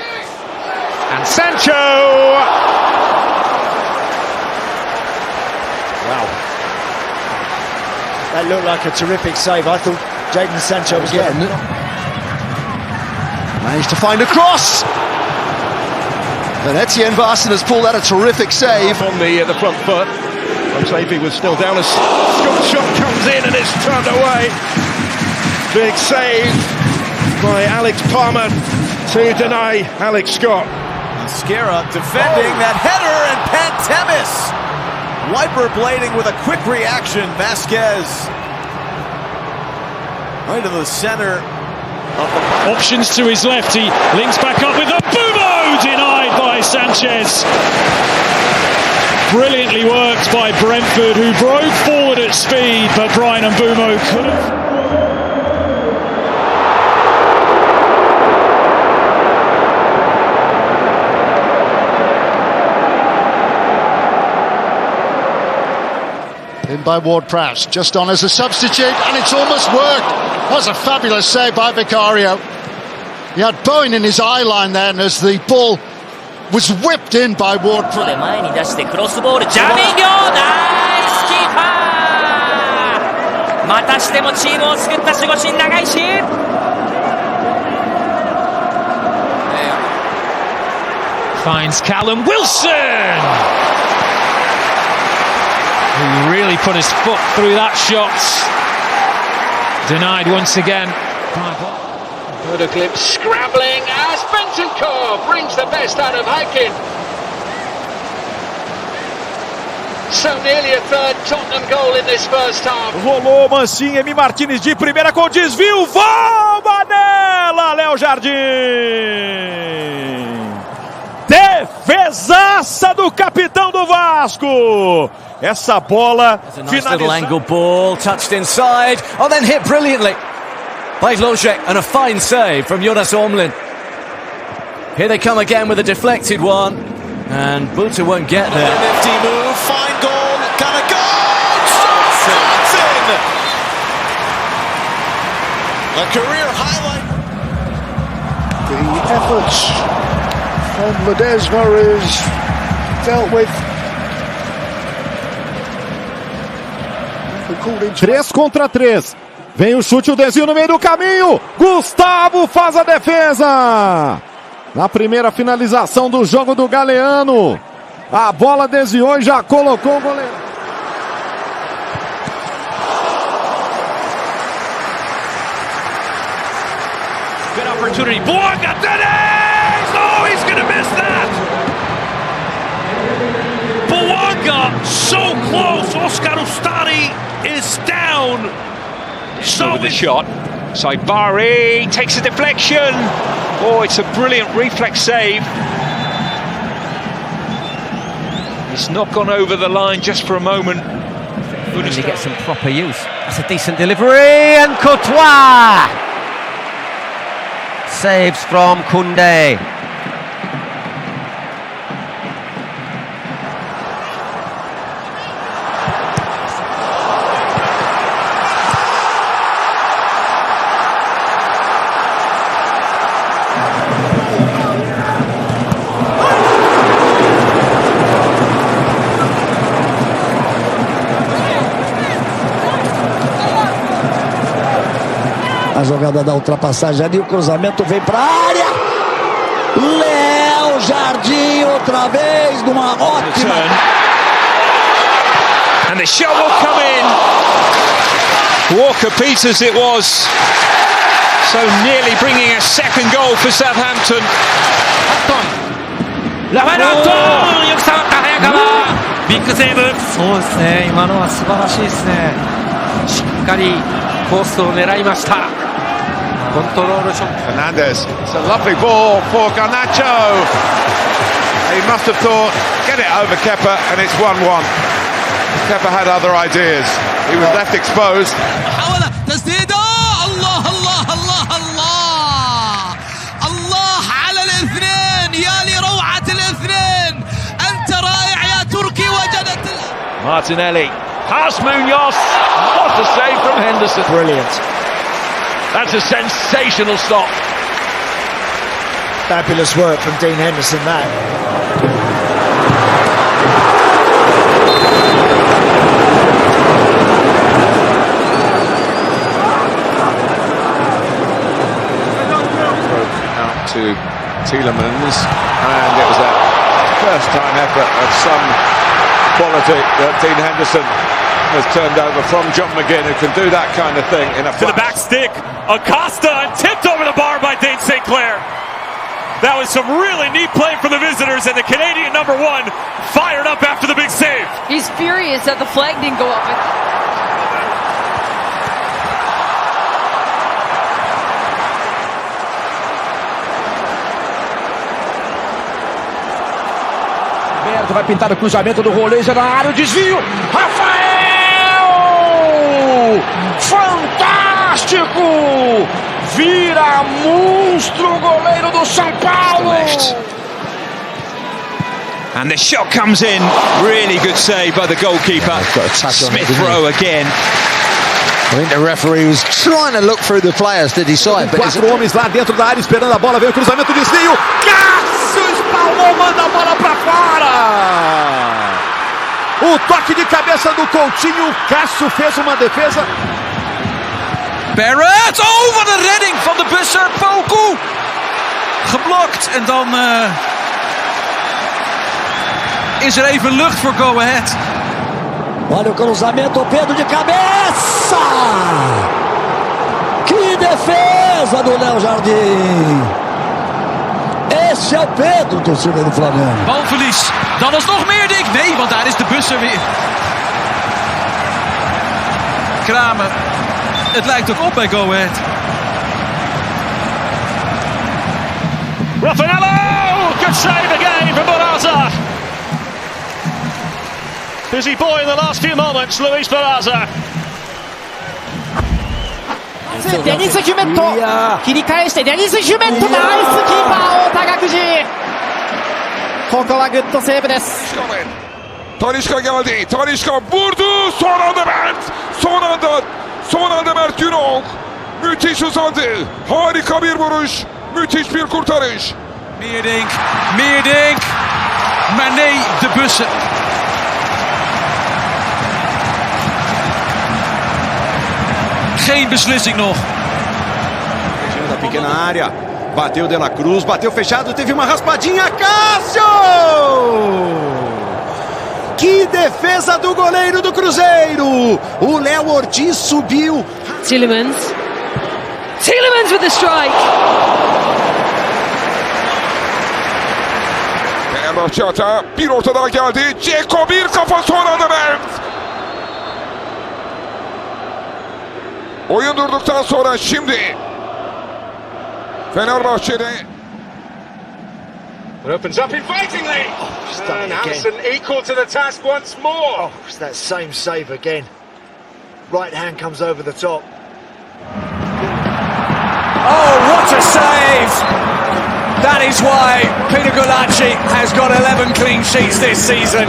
And Sancho. Wow. That looked like a terrific save. I thought Jadon Sancho was again. Managed to find a cross. And Etienne Varson has pulled out a terrific save. On the front foot. Xavi was still down as Scott's shot comes in and it's turned away. Big save by Alex Palmer to deny Alex Scott. Mascara defending that header, and Pantemis wiper blading with a quick reaction. Vasquez right to the center of the options to his left. He links back up with a Bumo, denied by Sanchez. Brilliantly worked by Brentford, who broke forward at speed, but Brian Mbumo could have. in by Ward-Prowse, just on as a substitute, and it's almost worked. That was a fabulous save by Vicario. He had Bowen in his eye line then as the ball was whipped in by Ward-Prowse. 前に出してクロスボール、ジャミンギョ、ナイスキーパー。またしてもチームを救った守護神長石。Finds Callum Wilson! He really put his foot through that shot. Denied once again. Heard a glimpse, scrabbling as Bentancur brings the best out of Hakin. So nearly a third Tottenham goal in this first half. Rolou Mancinha, Emi Martinez de primeira com desvio. Bomba nela, Léo Jardim. Defesaça do capitão do Vasco. Essa bola. Nice little angle ball, touched inside, and then hit brilliantly by Lojek, and a fine save from Jonas Omlin. Here they come again with a deflected one, and Buta won't get there. Nifty move, fine goal, gonna go! Johnson! A career highlight. The efforts from Ledesma is dealt with. 3 contra 3. Vem o chute, o desvio no meio do caminho. Gustavo faz a defesa. Na primeira finalização do jogo do Galeano. A bola desviou e já colocou o goleiro. Good opportunity. Bouanga, Dennis! Oh, he's going to miss that! Bouanga, so close. Oscar Ustari is down. So the shot. Saibari takes a deflection. Oh, it's a brilliant reflex save. It's not gone over the line just for a moment. Good to get some proper use. That's a decent delivery, and Courtois saves from Koundé. A jogada da ultrapassagem ali, o cruzamento vem para a área. Léo Jardim outra vez numa ótima. And the shot will come in. Walker Peters it was. So nearly bringing a second goal for Southampton. ラファエル・アントン、よく触った早川、ビッグセーブ。そうですね、今のは素晴らしいですね。しっかりコースを狙いました。コントロールショット。 Fernandes, it's a lovely ball for Garnacho. He must have thought, get it over Kepa, and it's 1-1. Kepa had other ideas. He was left exposed. محاولة تسديدة، الله الله الله الله الله على الاثنين، يا لروعة الاثنين، أنت رائع يا تركي، وجدت Martinelli, past Munoz, what a save from Henderson. Brilliant. That's a sensational stop. Fabulous work from Dean Henderson, that. Out to Tielemans, and it was that first time effort of some quality that Dean Henderson has turned over from John McGinn, who can do that kind of thing in a to the back stick. Acosta, and tipped over the bar by Dane St. Clair. That was some really neat play for the visitors, and the Canadian number 1 fired up after the big save. He's furious that the flag didn't go up. Vai pintar o cruzamento do Roleza na área, o desvio. Rafael! Fantástico! Vira monstro o goleiro do São Paulo. And the shot comes in. Really good save by the goalkeeper. Smith Rowe again. I think the referee was trying to look through the players to decide. But 4 homens lá dentro da área esperando a bola, vem o cruzamento, desvio. Cássio espalmou, manda a bola pra fora. O toque de cabeça do Coutinho, Cássio fez uma defesa. Barrett, oh wat een redding van de Busser, Poku. Geblokt en dan is er even lucht voor Go Ahead. Olha o cruzamento, Pedro de cabeça! Que defesa do Léo Jardim! Esse é o Pedro, torcida do Flamengo. Balverlies, dan alsnog meer dik. Nee, want daar is de bus er weer. Kramer, het lijkt ook op bij Go Ahead. Raffaello! Good save again from Barraza. Busy boy in the last few moments, Luis Barraza. デニス・ヒュメット切り返してデニス・ヒュメットナイスキーパー太田拓司ここはグッドセーブです Talisca geldi. Talisca vurdu. Son anda Mert Günok. Müthiş uzandı. Harika bir vuruş. Müthiş bir kurtarış. Meerdink. Maar nee, de bussen. Geen beslissing nog. Da pequena área. Bateu De La Cruz, bateu fechado, teve uma raspadinha. Cássio! Que defesa do goleiro do Cruzeiro! O Léo Ortiz subiu. Tielemans with the strike. Fenerbahçe hata. Bir ortadan geldi. Ceko bir kafa son anda Mert. Oyun durduktan sonra şimdi Fenerbahçe'de It opens up invitingly. And Hansen equal to the task once more. Oh, it's that same save again. Right hand comes over the top. Oh, what a save! That is why Peter Gulacsi has got 11 clean sheets this season.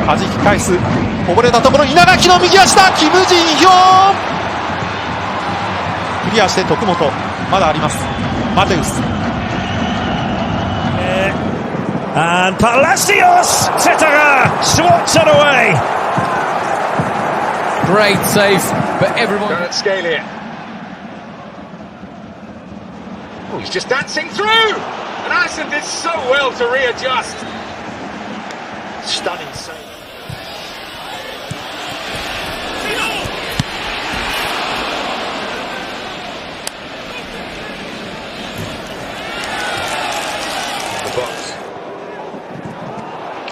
弾き返すこぼれたところ稲垣の右足だキム・ジンヒョンクリアして徳本まだありますマテウス And Palacios! Tetara swats it away. Great save, but everyone... Don't scale it. Oh, he's just dancing through! And Alisson did so well to readjust. Stunning save.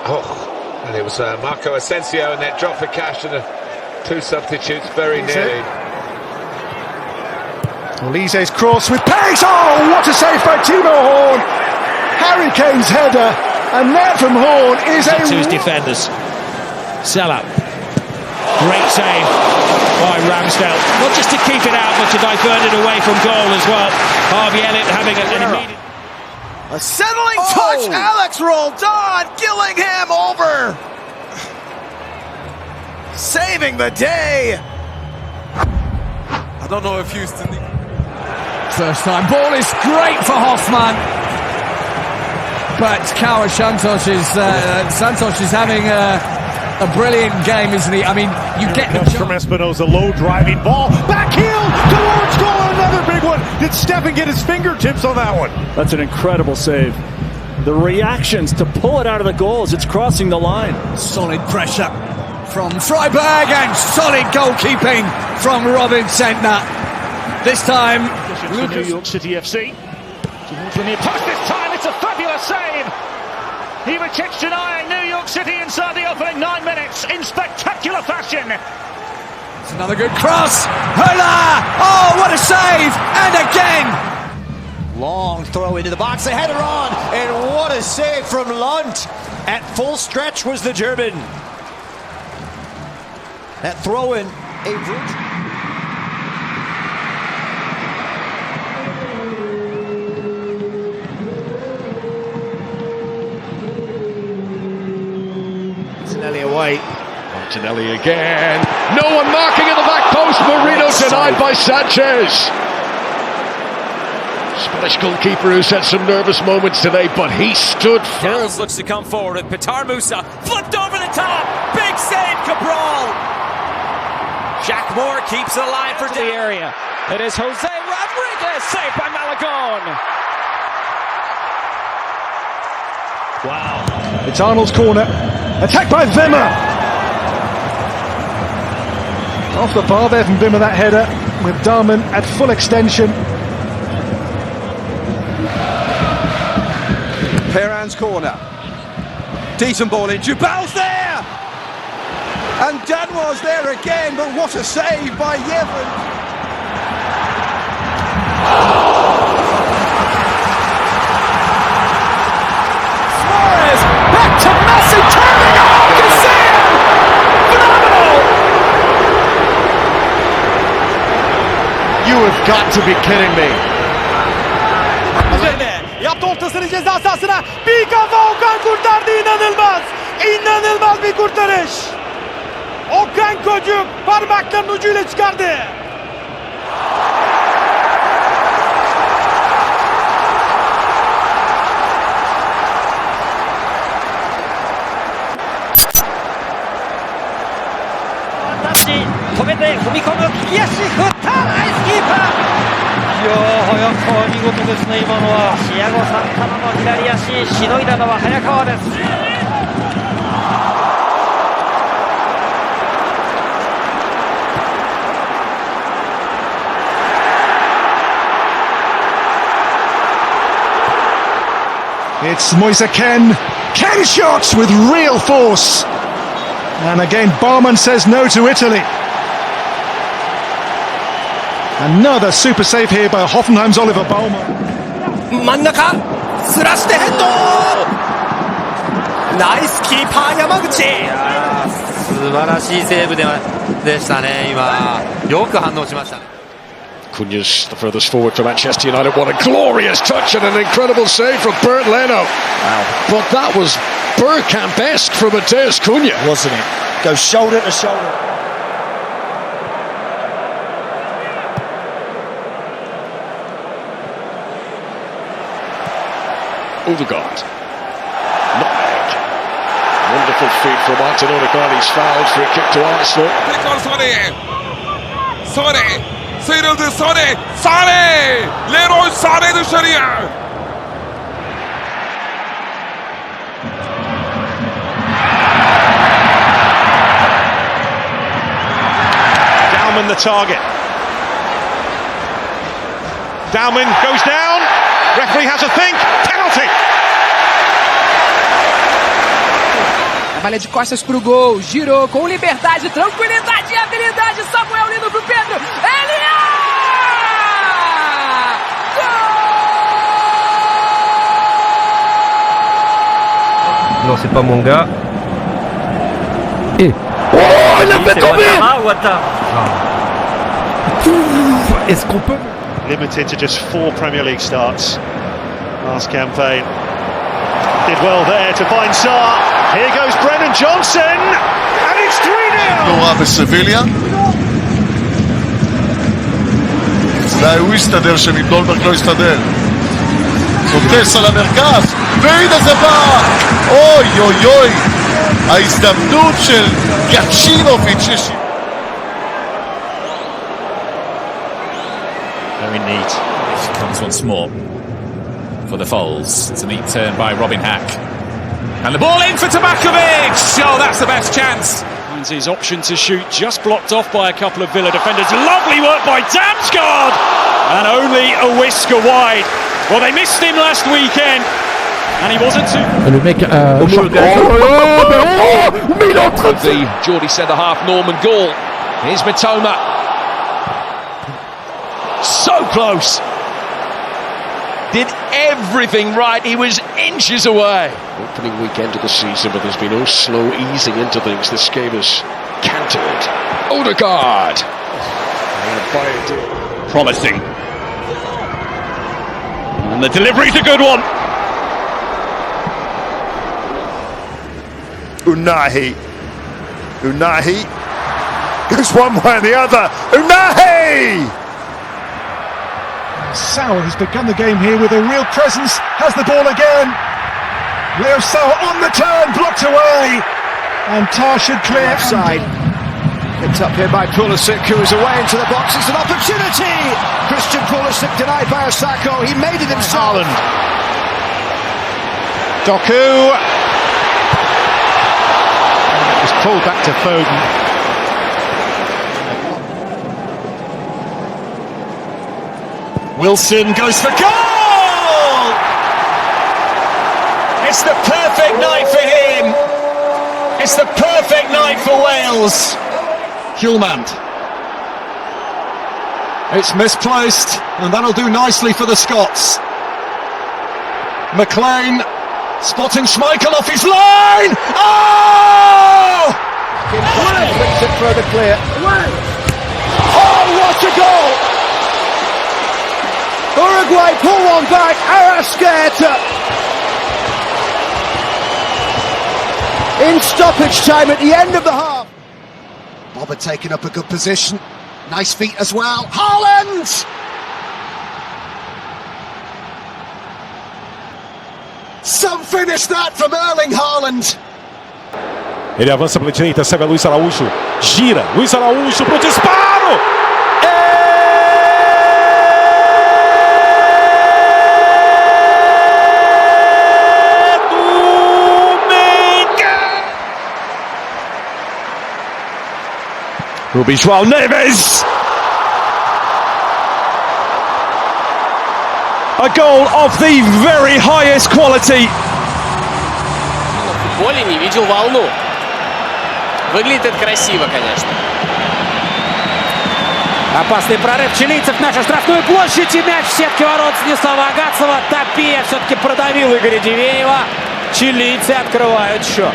Oh, and it was Marco Asensio and that drop for cash and the two substitutes very nearly. Olise's cross with pace. Oh, what a save by Timo Horn. Harry Kane's header, and that from Horn is a... To his defenders. Salah. Great save by Ramsdale. Not just to keep it out, but to divert it away from goal as well. Harvey Elliott having an immediate... A settling touch, Alex rolled on, Gillingham over. Saving the day. I don't know if Houston... First time ball is great for Hoffman. But Kawa Santos is having a brilliant game, isn't he? I mean, you get the from Espinosa, low driving ball, back heel towards goal, another big one. Did Stefan get his fingertips on that one? That's an incredible save. The reactions to pull it out of the goals, it's crossing the line. Solid pressure from Freiburg and solid goalkeeping from Robin Sentner. This time, New York City FC. Towards the near post this time, it's a fabulous save. Ivacic denying New York City inside the opening 9 minutes in spectacular fashion. It's another good cross. Hola! Oh, what a save! And again! Long throw into the box, a header on, and what a save from Lund. At full stretch was the German. That throw in, a Martinelli away. Martinelli again. No one marking at the back post. Marino denied by Sanchez. Spanish goalkeeper who's had some nervous moments today, but he stood firm. Looks to come forward with Petar Musa. Flipped over the top. Big save, Cabral. Jack Moore keeps it alive for the area. It is Jose Rodriguez, saved by Malagón. Wow. It's Arnold's corner. Attacked by Wimmer. Off the bar there from Wimmer, that header, with Diomande at full extension. Perrin's corner. Decent ball in. Jubal's there! And Danois there again, but what a save by Yevon. Suarez, back to Messi, turning on Cristiano! Phenomenal! You have got to be kidding me. Yaptı ortasını ceza sahasına. Bir kafa Okan kurtardı, inanılmaz. İnanılmaz bir kurtarış. Okan Kocuk parmaklarının ucuyla çıkardı. It's Moise Kean. Kean shots with real force. And again, Barman says no to Italy. Another super save here by Hoffenheim's Oliver Baumann. 真ん中すらしてヘッドナイスキーパー山口素晴らしいセーブでしたね今よく反応しましたね Cunha's the furthest forward for Manchester United. What a glorious touch and an incredible save from Bernd Leno. Wow. But that was Bergkamp-esque from Matheus Cunha. Wasn't it? Goes shoulder to shoulder. Odegaard. Nutmeg. Wonderful feed from Martin Odegaard. He's fouled. Free kick to Arsenal. Tekrar Sane. Sıyrıldı Sane. Leroy Sane dışarıya. Diomande the target. Diomande goes down. Referee has a think. Penalty. Trabalha de costas pro gol. Girou com liberdade, tranquilidade e habilidade. Samuel lindo pro Pedro. Ele Non, c'est pas mon gars. Et. Oh, il a fait tomber! Est-ce qu'on peut. Limited to just 4 Premier League starts last campaign. Did well there to find Sarr. Here goes Brennan Johnson, and it's 3-0. נורא בסביליה. אולי הוא יסתדר שנידולברג לא יסתדר. סוטס על המרכז, והנה זה בא! אוי אוי אוי! ההזדמנות של גצ'ינוביץ' Very neat. She comes once more for the Foles. It's a neat turn by Robin Hack. And the ball in for Tabakovic! Oh, that's the best chance. Finds his option to shoot, just blocked off by a couple of Villa defenders. Lovely work by Damsgaard! And only a whisker wide. Well, they missed him last weekend. And he wasn't too... Le mec The Geordie centre-half Norman Gall. Here's Mitoma. So close. Did everything right. He was inches away. Opening weekend of the season, but there's been no slow easing into things. This game is cantered. Odegaard. Promising. And the delivery's a good one. Unahi goes one way and the other. Unahi! Sauer has begun the game here with a real presence. Has the ball again. Leo Sauer on the turn, blocked away. And Tar should clear. Offside. Picked up here by Pulisic, who is away into the box. It's an opportunity! Christian Pulisic denied by Osako. He made it himself. Haaland. Doku. It was pulled back to Foden. Wilson goes for goal! It's the perfect night for him. It's the perfect night for Wales. Haaland. It's misplaced, and that'll do nicely for the Scots. McLean spotting Schmeichel off his line. Oh! Flicks it further clear. Oh, what a goal! Uruguay pull one back. Arrascaeta. In stoppage time at the end of the half. Bob had taken up a good position. Nice feet as well. Haaland! Some finish that from Erling Haaland. Ele avança pela direita, serve a Luiz Araújo. Gira, Luiz Araújo pro disparo! Will be João Neves. A goal of the very highest quality. В футболе не видел волну. Выглядит это красиво, конечно. Опасный прорыв чилийцев, наша штрафную площадь, и мяч в сетке ворот Станислава Агатцева. Топия все-таки продавил Игоря Дивеева. Чилийцы открывают счет.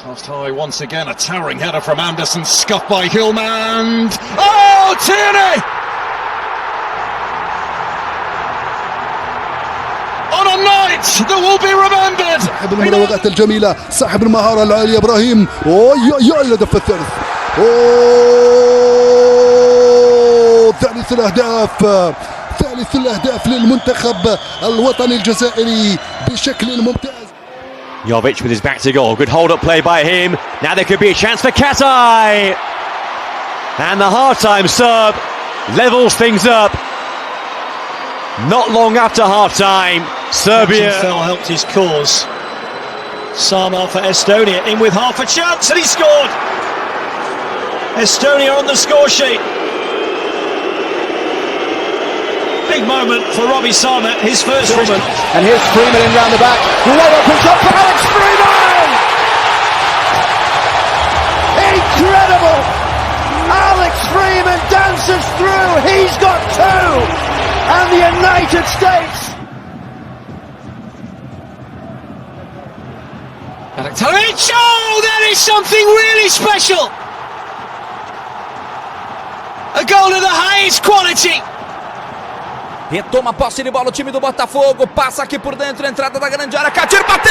Tossed high once again, a towering header from Anderson, scuffed by Haaland. Oh, Tierney! On a night that will be remembered. صاحب المراوغات الجميلة، صاحب المهارة العالية إبراهيم. أوه الهدف الثالث. أوه ثالث الأهداف للمنتخب الوطني الجزائري بشكل ممتاز. Jovic with his back to goal. Good hold-up play by him. Now there could be a chance for Katai. And the half-time sub levels things up. Not long after half-time, Serbia fell helped his cause. Sama for Estonia, in with half a chance, and he scored. Estonia on the score sheet. Big moment for Robbie Sama, his first moment. And here's Freeman in round the back. What opens up for Alex Freeman! Incredible! Alex Freeman dances through. He's got two. And the United States. Oh, that is something really special. A goal of the highest quality. Retoma a posse de bola o time do Botafogo. Passa aqui por dentro, entrada da grande área. Catir bateu!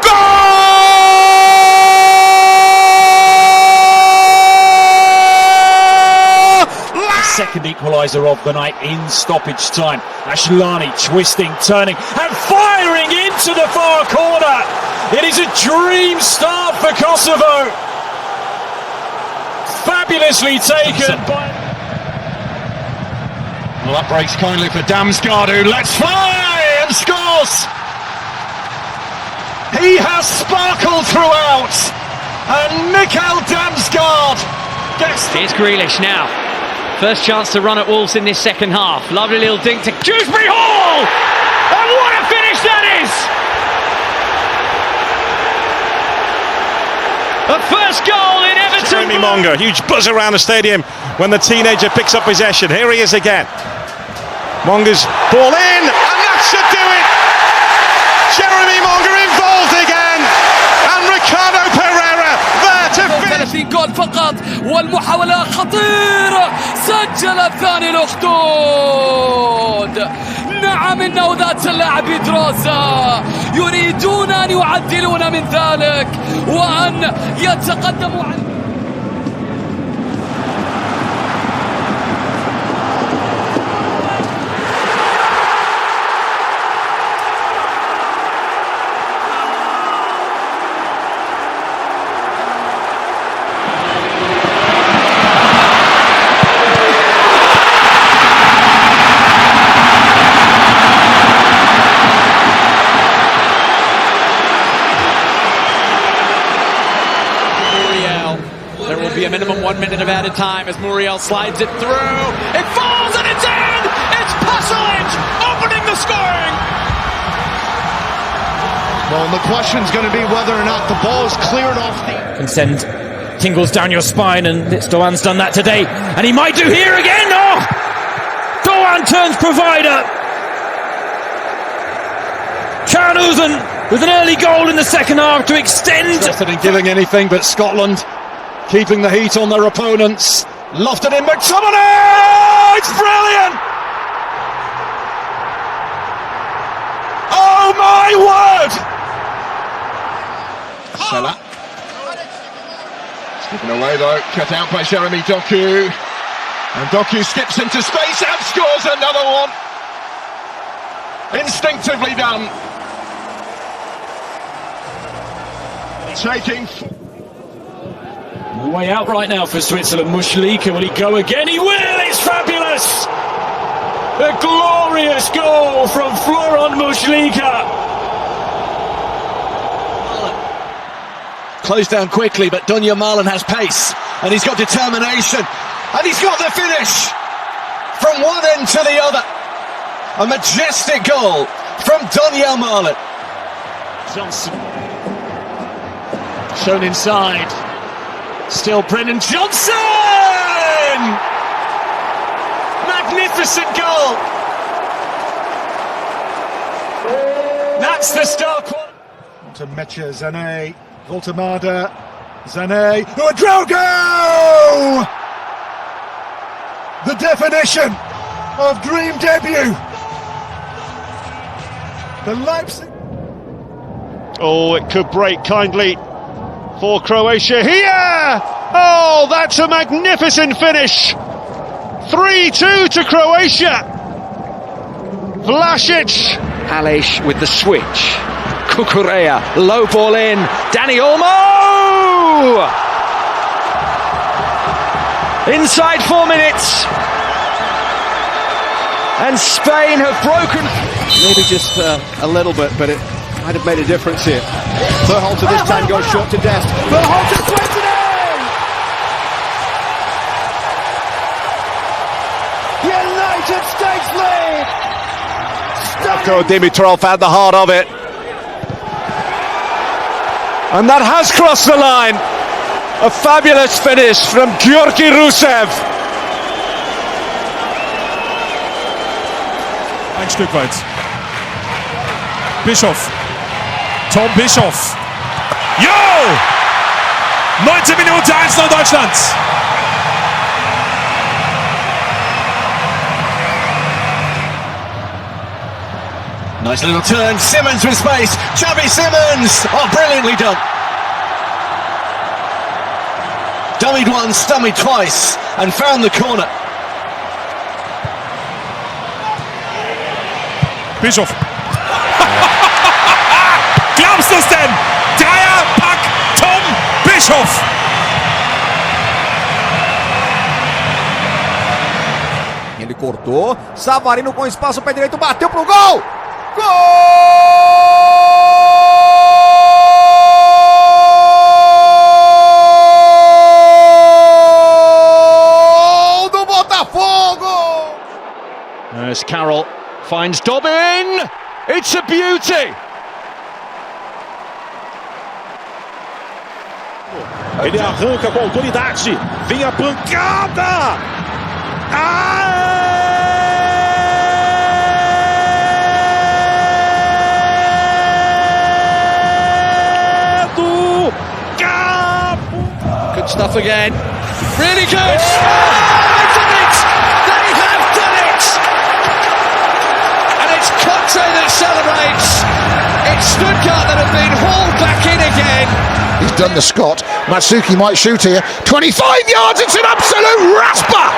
Gol! Second equaliser of the night in stoppage time. Ashlani twisting, turning and firing into the far corner. It is a dream start for Kosovo. Fabulously taken. Well, that breaks kindly for Damsgaard, who lets fly and scores. He has sparkled throughout. And Mikael Damsgaard gets... Here's Grealish now. First chance to run at Wolves in this second half. Lovely little dink to Dewsbury Hall! And what a finish that is! The first goal in Everton. Jeremy Monga, huge buzz around the stadium when the teenager picks up possession. Here he is again. Monga's ball in, and that should do it! Jeremy Monga involved again, and Ricardo Pereira there to finish. 30 جول فقط والمحاولة خطيرة سجل الثاني الأخدود. نعم إنه ذات اللاعب إدراسا يريدون أن يعدلون من ذلك وأن يتقدموا عن be a minimum 1 minute of added time as Muriel slides it through. It falls and it's in! It's Pasalic opening the scoring! Well, the question's going to be whether or not the ball is cleared off the... Can send tingles down your spine, and Doğan's done that today. And he might do here again! Oh! Doğan turns provider! Kernhusen with an early goal in the second half to extend. Interested in giving anything, but Scotland keeping the heat on their opponents. Lofted in McTominay! It's brilliant! Oh my word! Salah. Skipping away though, cut out by Jeremy Doku. And Doku skips into space and scores another one. Instinctively done. Taking... Way out right now for Switzerland. Muslika, will he go again? He will! It's fabulous! A glorious goal from Florent Muslika. Closed down quickly, but Yamal has pace, and he's got determination, and he's got the finish from one end to the other. A majestic goal from Yamal. Johnson shown inside. Still Brennan Johnson! Magnificent goal! That's the star quality. To Mecha, Zane, Voltemada, Zane, Ouedraogo! The definition of dream debut. The Leipzig. Oh, it could break kindly for Croatia here! Oh, that's a magnificent finish! 3-2 to Croatia! Vlasic! Alish with the switch. Kukurea, low ball in. Dani Olmo! Inside 4 minutes. And Spain have broken. Maybe just a little bit, but it might have made a difference here. Berhalter this time goes short to Dest. Berhalter swings it in! United States lead! Dimitrov had the heart of it. And that has crossed the line. A fabulous finish from Georgi Rusev. Ein Stück weit. Bischof. Tom Bischof. Jo! 19 Minuten 1-0 Deutschland. Nice little turn, Simmons with space, Xavi Simmons! Oh, brilliantly done! Dummied once, dummied twice, and found the corner. Bischof. Glaubst du's denn? Dreierpack Tom Bischof. Ele cortou, Savarino com espaço, pé direito, bateu pro gol! Gol do Botafogo! As Carroll finds Dobbin! It's a beauty! Ele arranca com autoridade, vem a pancada! Good stuff again. Really good. Oh, they've done it! They have done it! And it's Conte that celebrates. It's Stuttgart that have been hauled back in again. He's done the Scott. Matsuki might shoot here. 25 yards, it's an absolute rasper!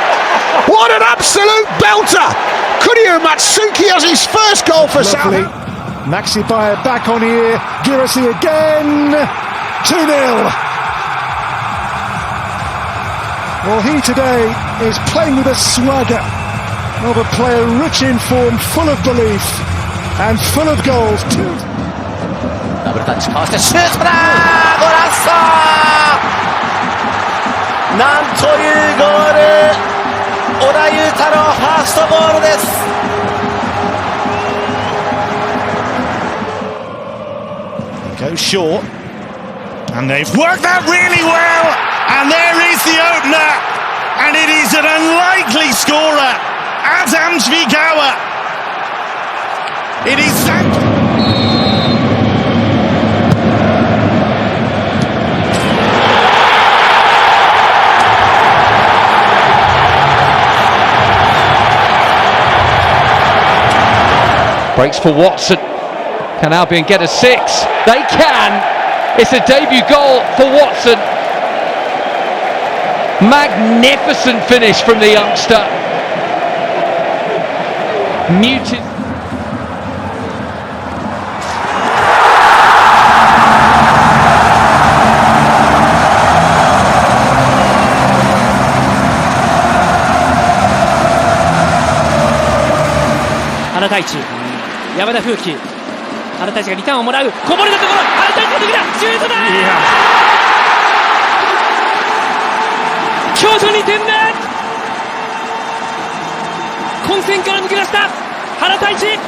What an absolute belter! Kuryo Matsuki has his first goal for Saudi. Maxi Bayer back on here. Girassi again. 2-0. Well, he today is playing with a swagger of a player rich in form, full of belief, and full of goals too. なんというゴール、小田裕太のファーストゴールです。Goes short, and they've worked that really well, and there is the opener, and it is an unlikely scorer, Adam Zwigawa. It is breaks for Watson. Can Albion get a 6? They can. It's a debut goal for Watson. Magnificent finish from the youngster. Muted.原太一、山田風紀、原太一がリターンをもらう、こぼれたところ、原太一の時だ、シュートだ、京都2点目、混戦から抜け出した原太一。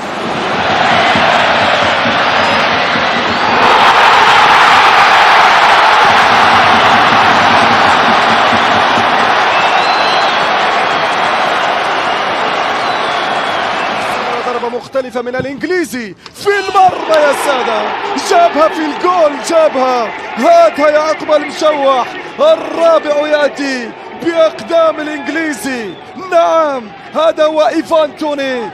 مختلفة من الإنجليزي في المرمى يا سادة، جابها في الجول، جابها. هاتها يا عقب المشوح، الرابع يأتي بأقدام الإنجليزي. نعم، هذا هو إيفان توني.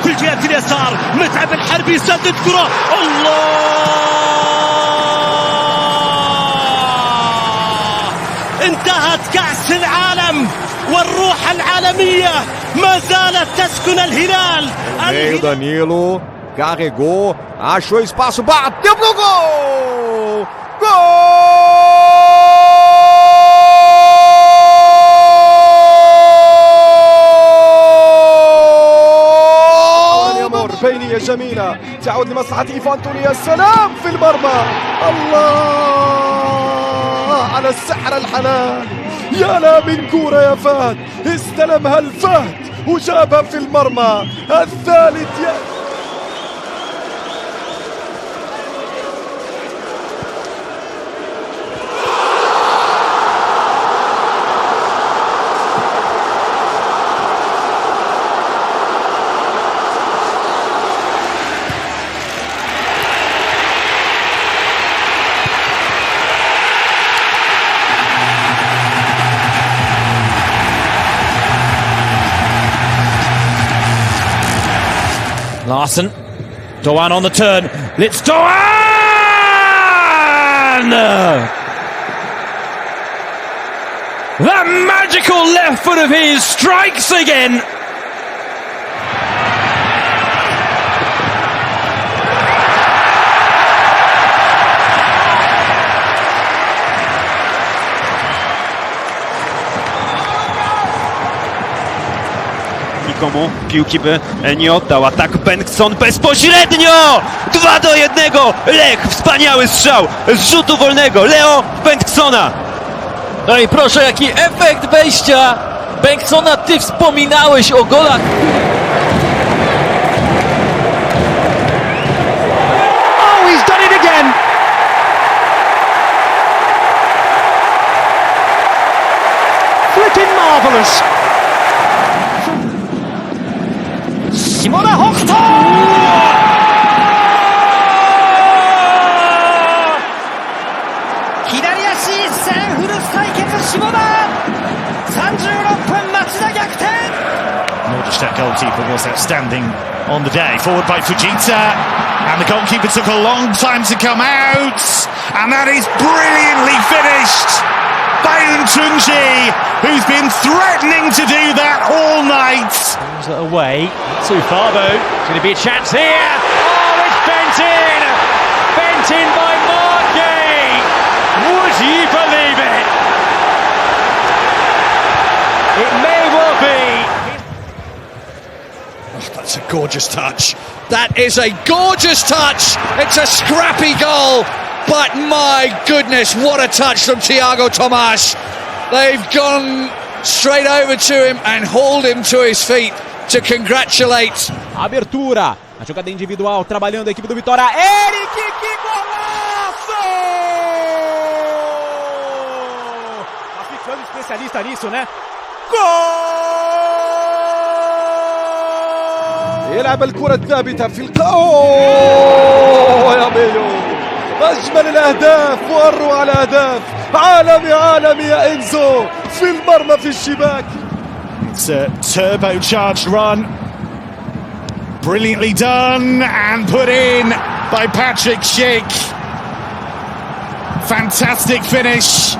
في الجهة اليسار متعب الحربي يسدد كرة، الله، انتهت كأس العالم والروح العالمية ما زالت تسكن الهلال. Meio Danilo, carregou, achou espaço, bateu pro gol! Gol! بينية جميلة تعود لمصلحة إيفان توني. يا سلام في المرمى، الله على السحر الحلال. يا لامين كورة يا فهد، استلمها الفهد وجابها في المرمى الثالث. Larson, Doan on the turn, it's Doan! That magical left foot of his strikes again! Nikomu piłki by nie oddał. Atak Bengtson bezpośrednio! 2-1! Lech, wspaniały strzał z rzutu wolnego. Leo Bengtsona. No i proszę, jaki efekt wejścia Bengtsona. Ty wspominałeś o golach. Oh, he's done it again. Flipping marvellous. Shimoda Hokuto! 左足一閃、フルス対決下田、36分町田逆転。Nordic goalkeeper was outstanding on the day. Forward by Fujita, and the goalkeeper took a long time to come out, and that is brilliantly finished by Untunji, who's been threatening to do that all night. Pulls it away, too far though. It's going to be a chance here. Oh, it's bent in! Bent in by Markey! Would you believe it? It's a gorgeous touch. That is a gorgeous touch. It's a scrappy goal, but my goodness, what a touch from Thiago Tomás. They've gone straight over to him and hauled him to his feet to congratulate. Abertura, a jogada individual, trabalhando a equipe do Vitória. Eric, que golaço! Tá ficando especialista nisso, né? يلعب الكرة الثابتة في أوه يا ميلو، أجمل الأهداف وأروع الأهداف، عالمي يا إنزو، في المرمى في الشباك. It's a turbocharged run, brilliantly done and put in by Patrick Schick. Fantastic finish.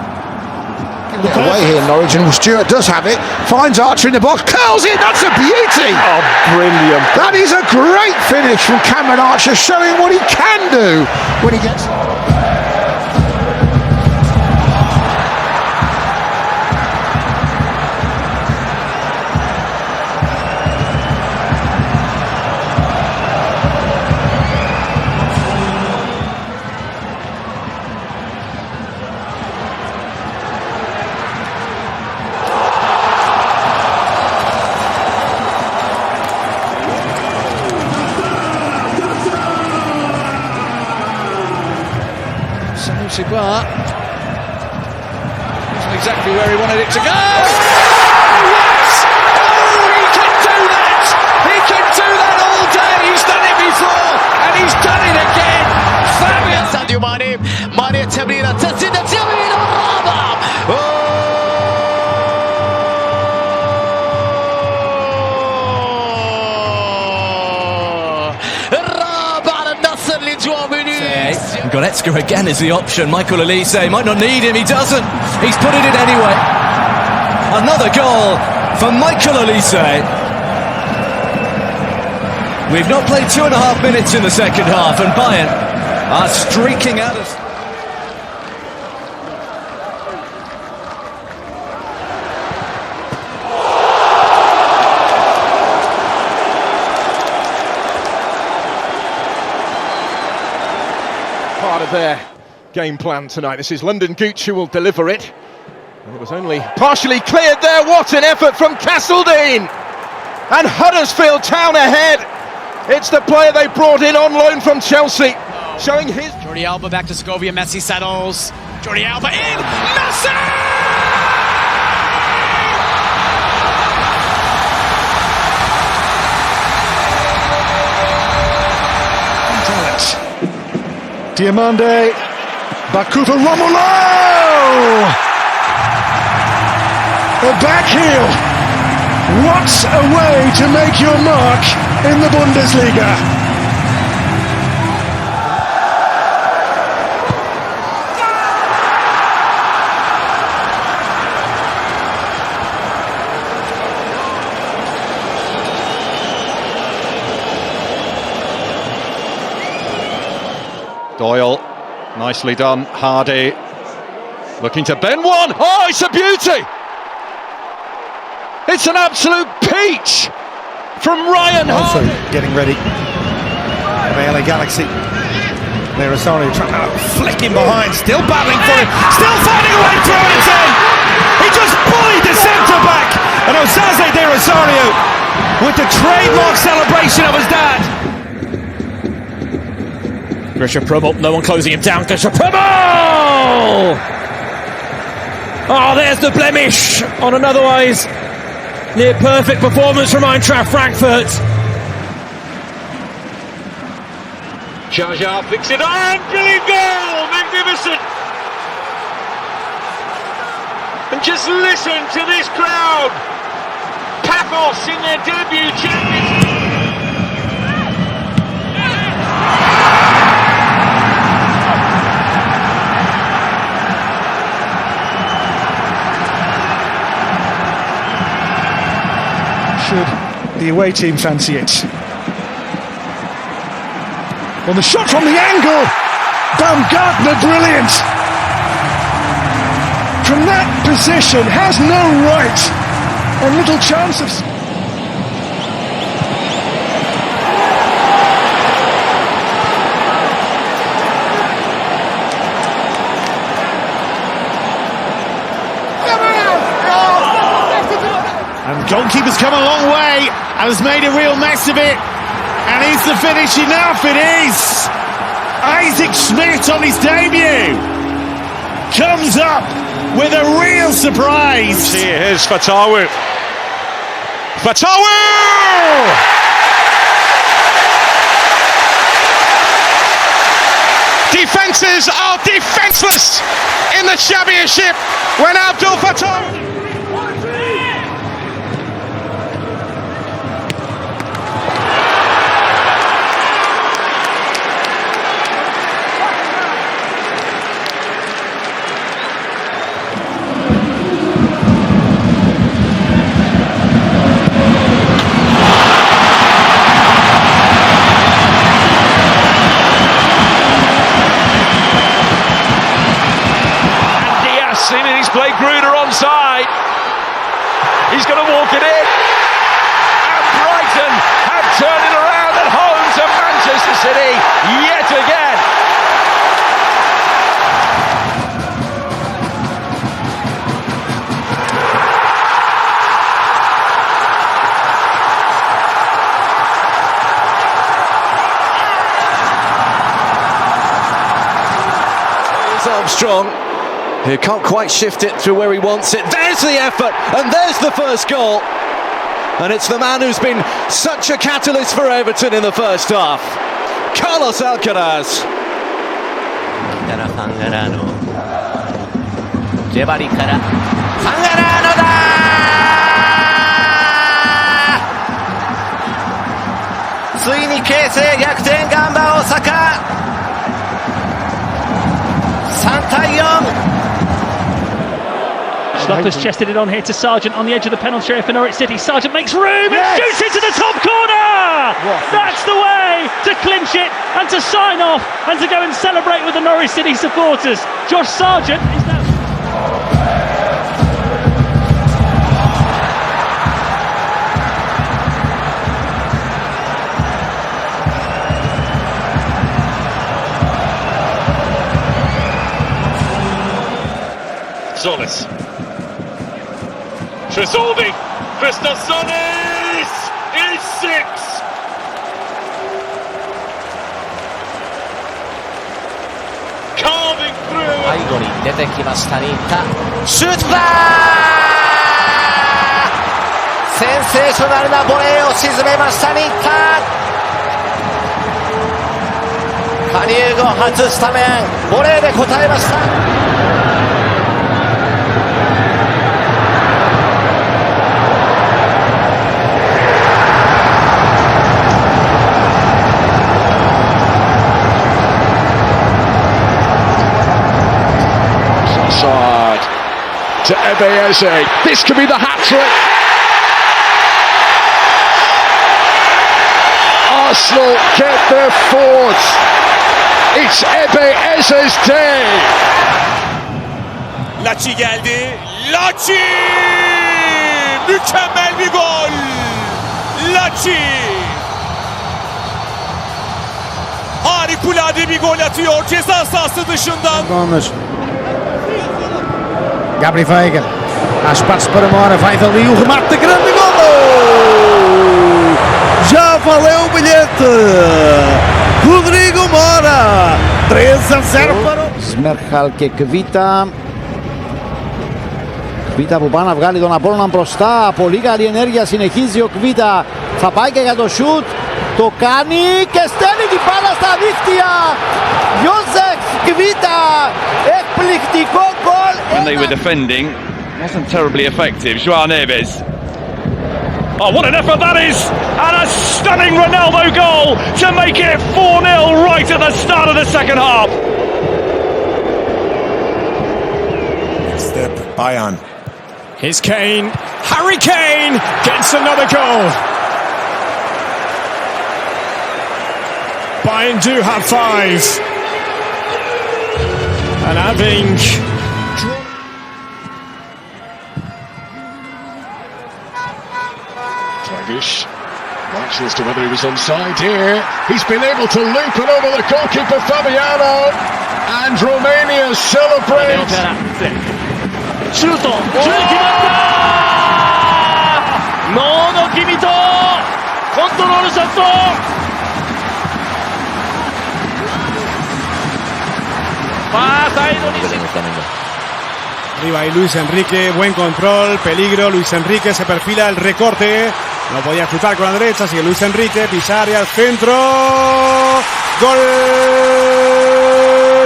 Away here, Norwich, and Stewart does have it. Finds Archer in the box, curls it. That's a beauty. Oh, brilliant! That is a great finish from Cameron Archer, showing what he can do when he gets. Cibar wasn't exactly where he wanted it to go. Oh, yes! Oh, he can do that! He can do that all day. He's done it before, and he's done it again. Fabulous. diomande, Mane تمريرة تسديدة يمين الرابع. Goretzka again is the option. Michael Olise might not need him, he doesn't. He's put it in anyway. Another goal for Michael Olise. We've not played 2.5 minutes in the second half, and Bayern are streaking at us. Part of their game plan tonight. This is London Gooch who will deliver it. And it was only partially cleared there. What an effort from Castledine! And Huddersfield Town ahead. It's the player they brought in on loan from Chelsea, showing his... Jordi Alba back to Segovia, Messi settles. Jordi Alba in! Messi! Diomande, Bakufa, Romulo! A back heel. What a way to make your mark in the Bundesliga. Doyle, nicely done. Hardy, looking to bend one. Oh, it's a beauty! It's an absolute peach from Ryan Also Hardy. getting ready. The LA Galaxy. There is Rosario trying to flick him behind, still battling for it, still finding a way through, and it's in! He just bullied the centre-back, and Osaze de Rosario with the trademark celebration of his dad. Grisha Pribble, no one closing him down. Grisha Pribble! Oh, there's the blemish on an otherwise near perfect performance from Eintracht Frankfurt. Jaja flicks it on, brilliant goal, magnificent. And just listen to this crowd. Paphos in their debut Champions League. Should the away team fancy it? Well, the shot from the angle, Baumgartner, brilliant. From that position, has no right, and little chance of... Goalkeeper's come a long way and has made a real mess of it. And is the finish enough? It is. Isaac Schmidt on his debut comes up with a real surprise. Here's Fatawu. Fatawu! Defences are defenceless in the championship when Abdul Fatawu. He's played Gruder onside. He's going to walk it in. And Brighton have turned it around at home to Manchester City yet again. It's Armstrong, who can't quite shift it to where he wants it. There's the effort, and there's the first goal. And it's the man who's been such a catalyst for Everton in the first half, Carlos Alcaraz. ジェバリからハンガラーノだー。ついに形勢逆転、ガンバ大阪3対4。Schluppers chested it on here to Sargent on the edge of the penalty area for Norwich City. Sargent makes room and shoots into the top corner! That's the way to clinch it and to sign off and to go and celebrate with the Norwich City supporters. Josh Sargent is now... Solis. Tresoldi, Christosonis is 6. Carving through. 背後に出てきました新田。シュートだー。センセーショナルなボレーを沈めました新田。加入後初スタメン、ボレーで応えました。To Ebeeze. This could be the hat-trick. Arsenal get their fourth. It's Ebeeze's day. Laci geldi. Laci! Mükemmel bir gol. Laci! Harikulade bir gol atıyor ceza sahası dışından. Gabri Veiga, há espaço para Mora, vai dali o remate de grande golo! Já valeu o bilhete! Rodrigo Mora, 3-0 para ο Σμέρχαλ και Κβίτα. Κβίτα που πάει να βγάλει τον Απόλλωνα μπροστά, πολύ καλή ενέργεια, συνεχίζει ο Κβίτα, θα πάει και για το σουτ, το κάνει και στέλνει την μπάλα στα δίχτυα! Ιώσεφ Κβίτα, εκπληκτικό γκολ! When they were defending, wasn't terribly effective. Joao Neves. Oh, what an effort that is! And a stunning Ronaldo goal to make it 4-0 right at the start of the second half. Step Bayern. Here's Kane. Harry Kane gets another goal. Bayern do have 5. And having Dragic watch as to whether he was onside here. He's been able to loop it over the goalkeeper Fabiano, and Romania celebrates. シュート決まったキミトコントロールショット。Arriba ahí Luis Enrique, buen control, peligro, Luis Enrique se perfila el recorte, no podía chutar con la derecha, sigue Luis Enrique, Pisari al centro, gol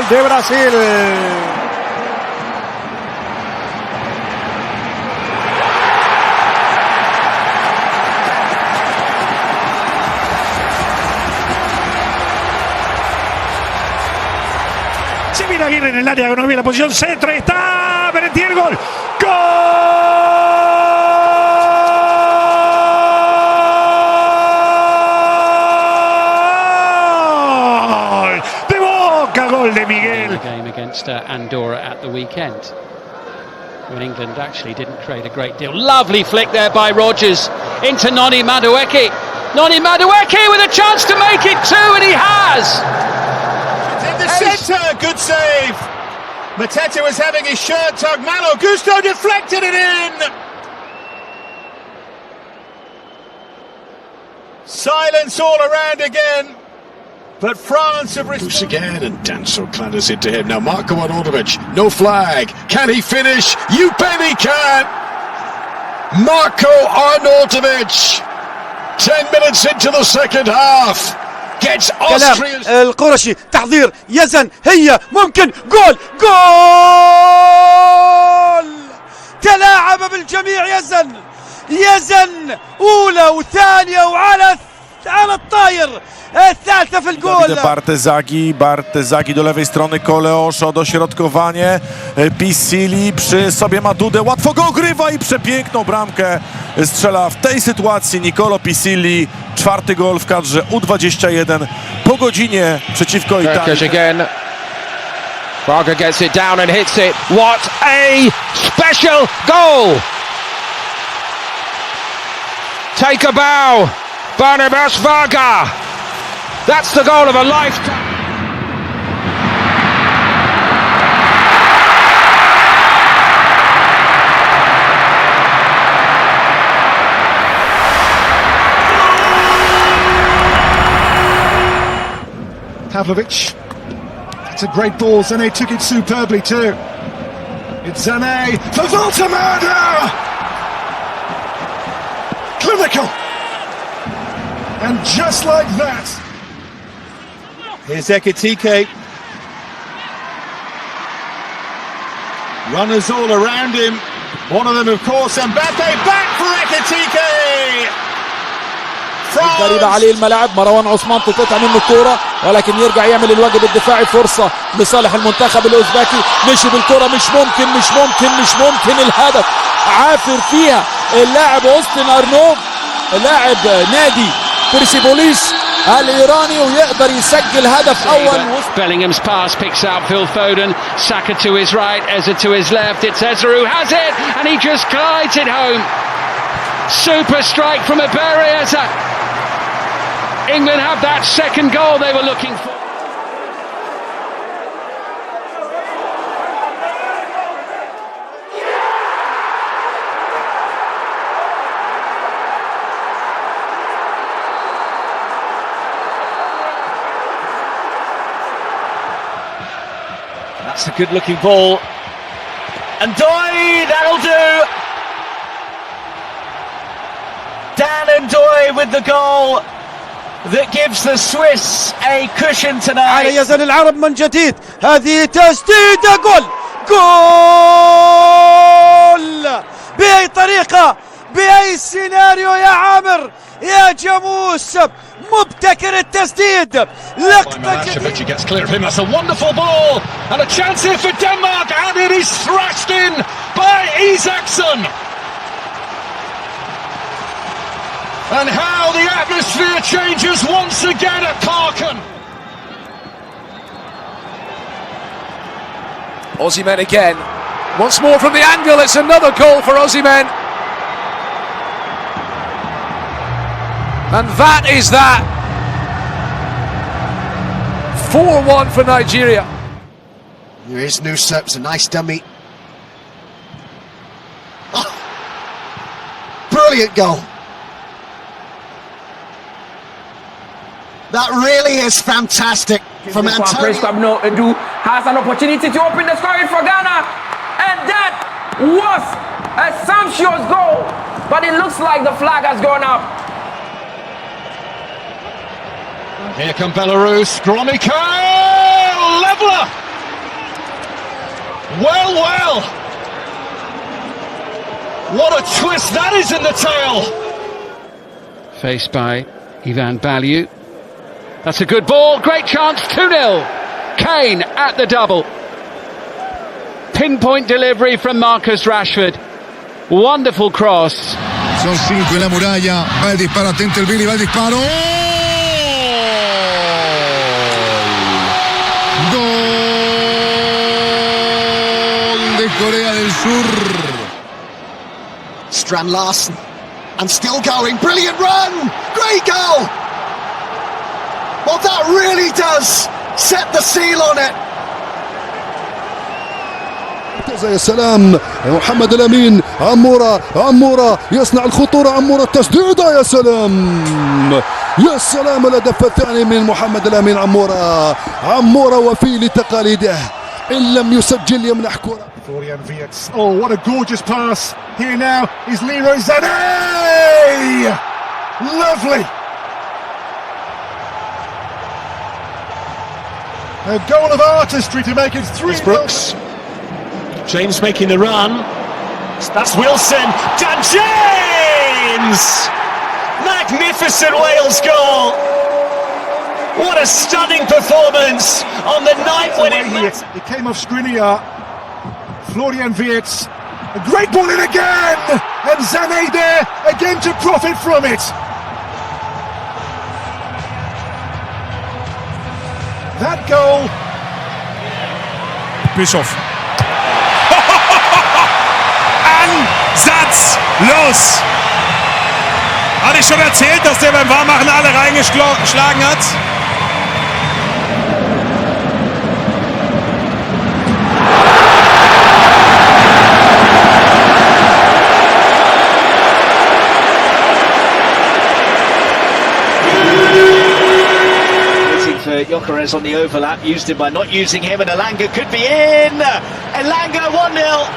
de Brasil. Se viene Aguirre en el área, no viene la posición centro, está Berenti el gol. ¡Gol! De Boca, gol de Miguel. The game against Andorra at the weekend, when England actually didn't create a great deal. Lovely flick there by Rodgers into Noni Madueke. Noni Madueke with a chance to make it two, and he has. In the centre, good save. Mateta was having his shirt tugged. Malo Gusto deflected it in. Silence all around again. But France have Push again, and Danso clatters into him. Now Marko Arnautovic, no flag. Can he finish? You bet he can. Marko Arnautovic, 10 minutes into the second half, gets Austria. القرشي تحضير يزن هي ممكن جول تلاعب بالجميع يزن أولى وثانية وعلى الطاير الثالثة في الجول. Bartezagi do lewej strony, Koleoszo, dośrodkowanie, Pisili przy sobie ma Dudę, łatwo go ogrywa i przepiękną bramkę strzela w tej sytuacji Nicolo Pisili. Czwarty gol w kadrze U21 po godzinie przeciwko Italii. Again. Braga gets it down and hits it. What a special goal! Take a bow, Barnabas Varga. That's the goal of a lifetime. Pavlovic. That's a great ball. Zane took it superbly too. It's Zane for Voltemada. Clinical. And just like that. Here's Ekitike. Runners all around him. One of them, of course, Mbappe. Back for Ekitike. غريبة عليه الملعب. مروان عثمان تقطع منه الكورة، ولكن يرجع يعمل الواجب الدفاعي. فرصة لصالح المنتخب الأوزبكي. مشي بالكرة، مش ممكن الهدف. عافر فيها اللاعب أوستن أرنوف، لاعب نادي بيرسيبوليس الإيراني، ويقدر يسجل هدف أول. Bellingham's pass picks out Phil Foden. Saka to his right, Eza to his left. It's Eza who has it, and he just glides it home. Super strike from Abere Eza. England have that second goal they were looking for. That's a good looking ball. And Ndoye, that'll do. Dan Ndoye with the goal that gives the Swiss a cushion tonight. على يزن العرب من جديد، هذه تسديدة جول بأي طريقة، بأي سيناريو يا عامر يا جاموس، مبتكر التسديد. لقطة He gets clear of him. That's a wonderful ball and a chance here for Denmark, and it is thrashed in by Isaacson. And how the atmosphere changes once again at Parken. Osimhen again. Once more from the angle, it's another goal for Osimhen. And that is that. 4-1 for Nigeria. Here is Nusep, it's a nice dummy. Oh, brilliant goal. That really is fantastic from Antonio. Edu has an opportunity to open the scoring for Ghana, and that was a sumptuous goal, but it looks like the flag has gone up. Here come Belarus, Gromyko, leveler. Well, what a twist that is in the tail. Faced by Ivan Balyu. That's a good ball, great chance, 2-0. Kane at the double. Pinpoint delivery from Marcus Rashford. Wonderful cross. Son 5 la muralla, va el disparo, atento el Billy, va el disparo. Gol de Corea del Sur. Strand Larsen, and still going, brilliant run, great goal. Well, that really does set the seal on it. يا سلام محمد لامين، عمورة يصنع الخطورة، عمورة التسديدة، يا سلام الهدف الثاني من محمد لامين. عمورة وفي لتقاليده، إن لم يسجل يمنح كرة. Florian Wirtz. Oh, what a gorgeous pass. Here now is Leroy Sané. Lovely. A goal of artistry to make it 3-0. Brooks. James making the run. That's Wilson. Dan James! Magnificent Wales goal. What a stunning performance on the night when it came off Skriniar. Florian Wirtz. A great ball in again! And Sané there again to profit from it. That goal. Bischof. Ansatzlos! Hatte ich schon erzählt, dass der beim Warmmachen alle reingeschlagen hat? Gyökeres on the overlap, used him by not using him, and Elanga could be in. Elanga 1-0.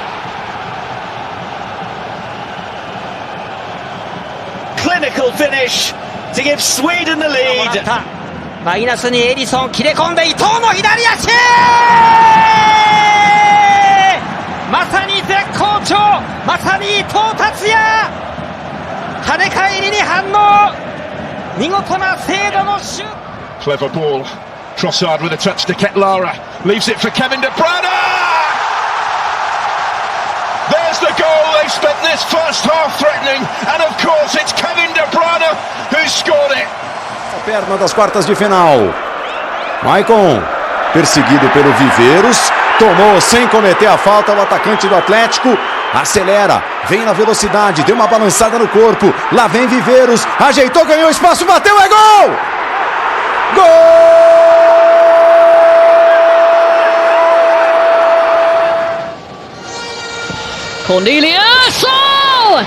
Clinical finish to give Sweden the lead. マイナスにエリソン切れ込んで伊藤の左足。まさに絶好調。まさに伊藤達也。跳ね返りに反応。見事な精度のシュート。 Clever ball. Trossard with a touch to Ketlara. Leaves it for Kevin De Bruyne. There's the goal. They spent this first half threatening. And of course it's Kevin De Bruyne who scored it. Perna das quartas de final. Maicon, perseguido pelo Viveiros. Tomou sem cometer a falta o atacante do Atlético. Acelera, vem na velocidade, deu uma balançada no corpo. Lá vem Viveiros. Ajeitou, ganhou espaço, bateu, é gol! Gol! Cornelius! Oh!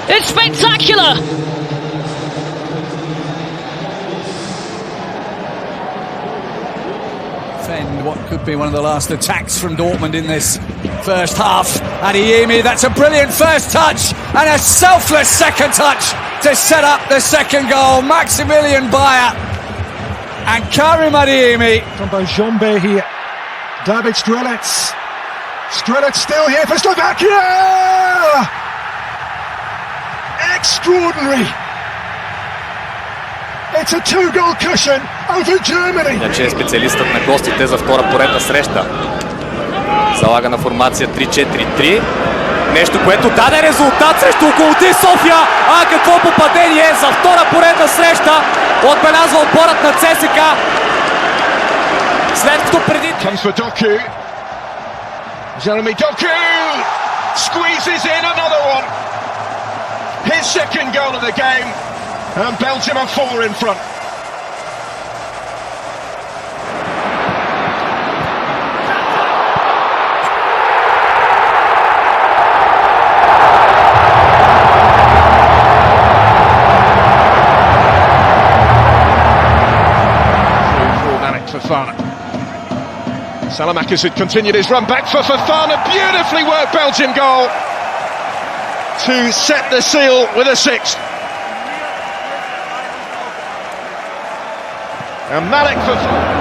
It's spectacular! Defend what could be one of the last attacks from Dortmund in this first half. Adeyemi, that's a brilliant first touch and a selfless second touch to set up the second goal. Maximilian Bayer and Karim Adeyemi. From Bojombe here. David Strelec. Strelec still here for Slovakia! Extraordinary! It's a 2-goal cushion over Germany. Иначе е специалистът на гостите за втора поредна среща. Залага на формация 3-4-3. Нещо, което даде резултат срещу Локомотив София. А какво попадение за втора поредна среща. Отбелязва отборът на ЦСКА. След като преди... Comes for Doku. Jeremy Doku squeezes in another one. His second goal of the game. And Belgium are 4 in front. Salamakis had continued his run back for Fofana. Beautifully worked Belgian goal to set the seal with a sixth. And Malik Fofana.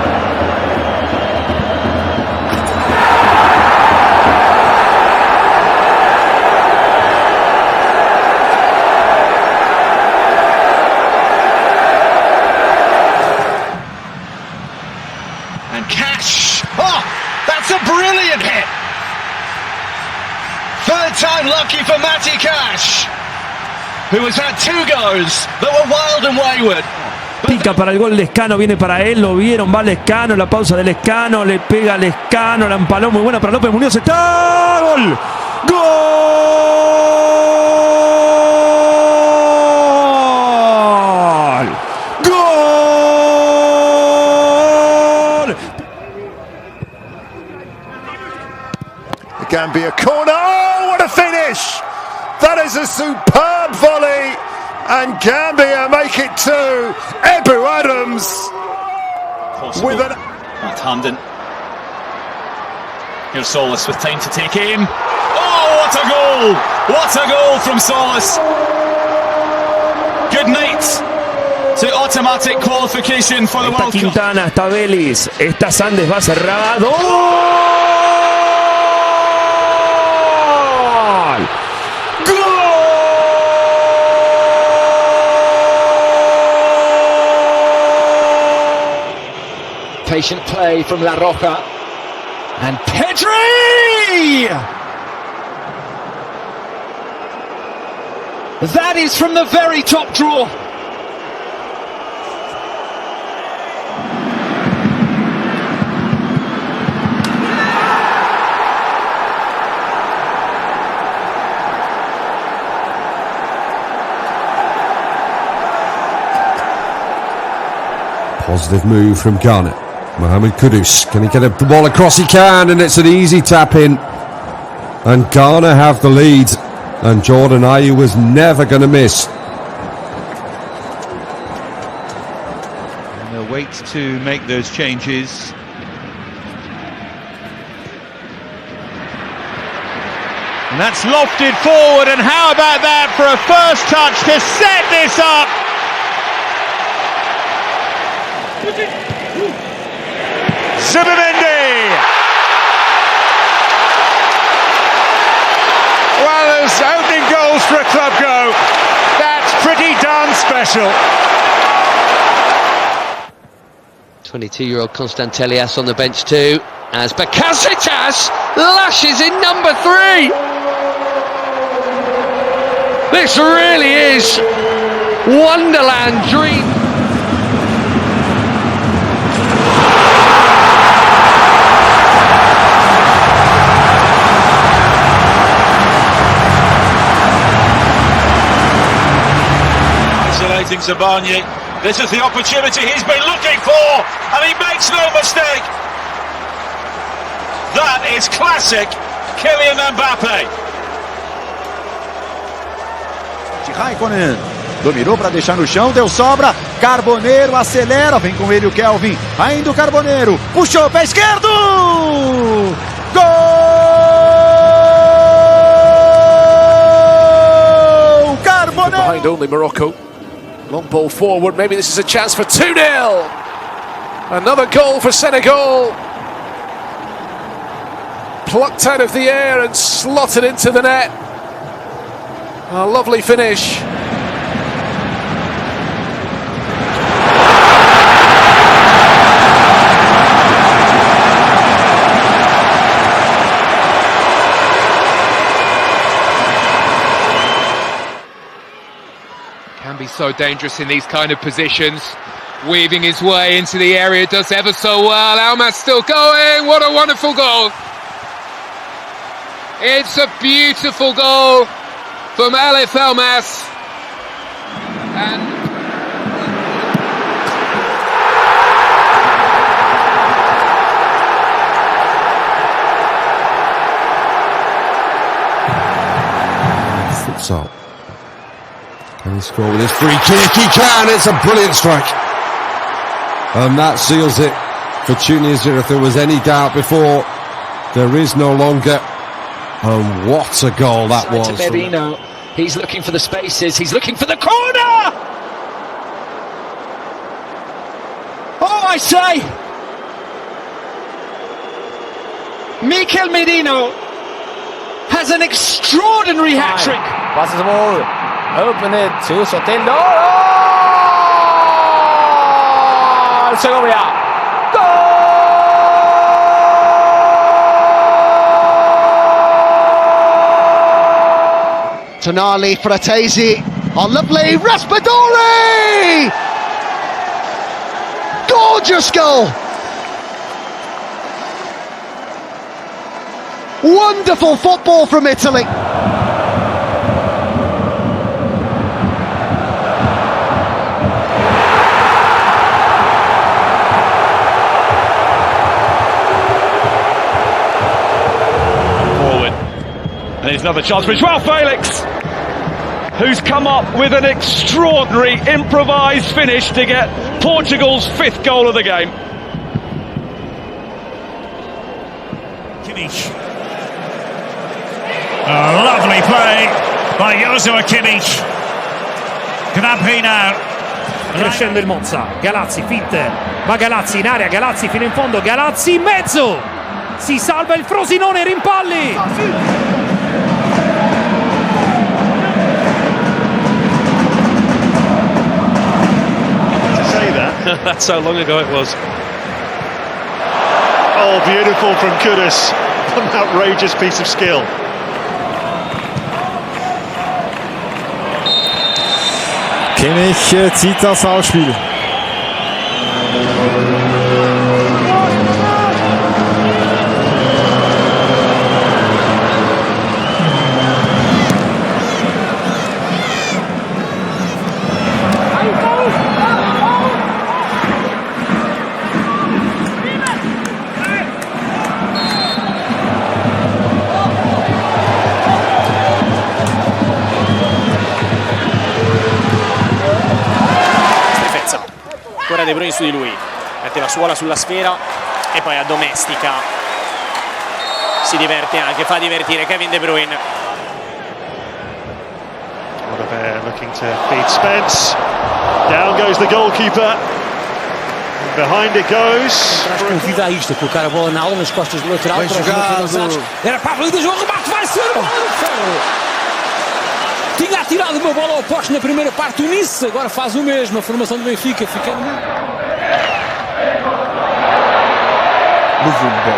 And Cash. Oh, that's a brilliant hit. Third time lucky for Matty Cash, who has had two goes that were wild and wayward. Pica para el gol Lescano, viene para él, lo vieron, va Lescano, la pausa de Lescano, le pega Lescano, la empaló muy buena para López Muñoz, está gol. ¡Gol! ¡Gol! It can be a corner. Oh, what a finish! That is a superb volley, and Gambia make it 2. Ebu Adams with an left-handed. Here's Solis with time to take aim. Oh, what a goal! What a goal from Solis! Good night to automatic qualification for the World Cup. Quintana, está Vélez, está Sandes, va cerrado. Patient play from La Roca. And Pedri! That is from the very top drawer. Positive move from Ghana. Mohamed Kudus, can he get a ball across? He can, and it's an easy tap in. And Ghana have the lead. And Jordan Ayew was never going to miss. And they'll wait to make those changes. And that's lofted forward, and how about that for a first touch to set this up? Zubimendi! Well, as opening goals for a club go, that's pretty darn special. 22-year-old Constantelias on the bench too, as Bakasetas lashes in number 3. This really is Wonderland dream. Zabanye. This is the opportunity he's been looking for, and he makes no mistake. That is classic Kylian Mbappe. Raikkonen dominou para deixar no chão, deu sobra. Carboneiro acelera, vem com ele o Kelvin. Ainda o Carboneiro, puxou pé esquerdo. Gol! Carboneiro. Behind only Morocco. Long ball forward, maybe this is a chance for 2-0. Another goal for Senegal. Plucked out of the air and slotted into the net. A lovely finish. Can be so dangerous in these kind of positions. Weaving his way into the area, does ever so well. Almas still going. What a wonderful goal. It's a beautiful goal from Alif Elmas. And futsal. Can he score with his free kick? He can! It's a brilliant strike. And that seals it for Tunisia if there was any doubt before. There is no longer. And what a goal that was. To Merino. He's looking for the spaces. He's looking for the corner. Oh, I say. Mikel Merino has an extraordinary hat-trick. Passes the ball. Open it to Soteldo. Oh! Segovia. Tonali, Fratesi, oh lovely, Raspadori! Gorgeous goal! Wonderful football from Italy. Forward. And here's another chance for Joao Felix, who's come up with an extraordinary improvised finish to get Portugal's 5th goal of the game. Kimmich. A lovely play by Joshua Kimmich. Gnabry now. Crescendo il Monza, Galazzi, finte, va Galazzi in area, Galazzi fino in fondo, Galazzi in mezzo, si salva il Frosinone, rimpalli. That's how long ago it was. Oh, beautiful from Kudus. An outrageous piece of skill. Kimmich zieht das Ausspiel. Ancora De Bruyne su di lui, mette la suola sulla sfera e poi addomestica, si diverte anche, fa divertire Kevin De Bruyne. What looking to feed Spence. Down goes the goalkeeper. Behind it goes. Convida a isto, colocar a bola na aula nas costas do lateral. Era para a frente do jogo, remate, vai ser o tinha atirado uma bola ao poste na primeira parte do Nice, agora faz o mesmo, a formação do Benfica fica Luvumbo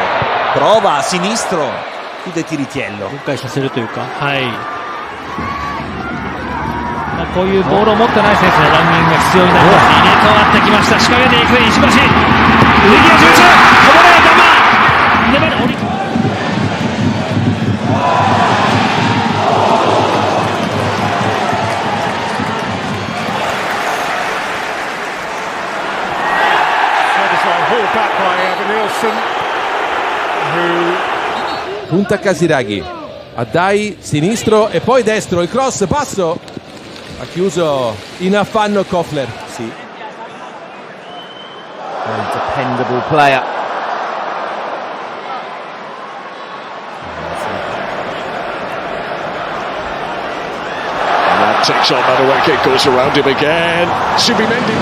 prova a sinistro, chiude Tiritiello. 回させるというか、はい。こういうボールを持ってない選手のランニングが必要になります。入れ替わってきました。仕掛けていく石橋。右足打つ。こぼれ球。粘る。Punta Casiraghi, Addai sinistro e poi destro, il cross, passo, ha chiuso in affanno Kofler. Sì. A dependable player. And that takes on Madueke, goes around him again. Subimendi.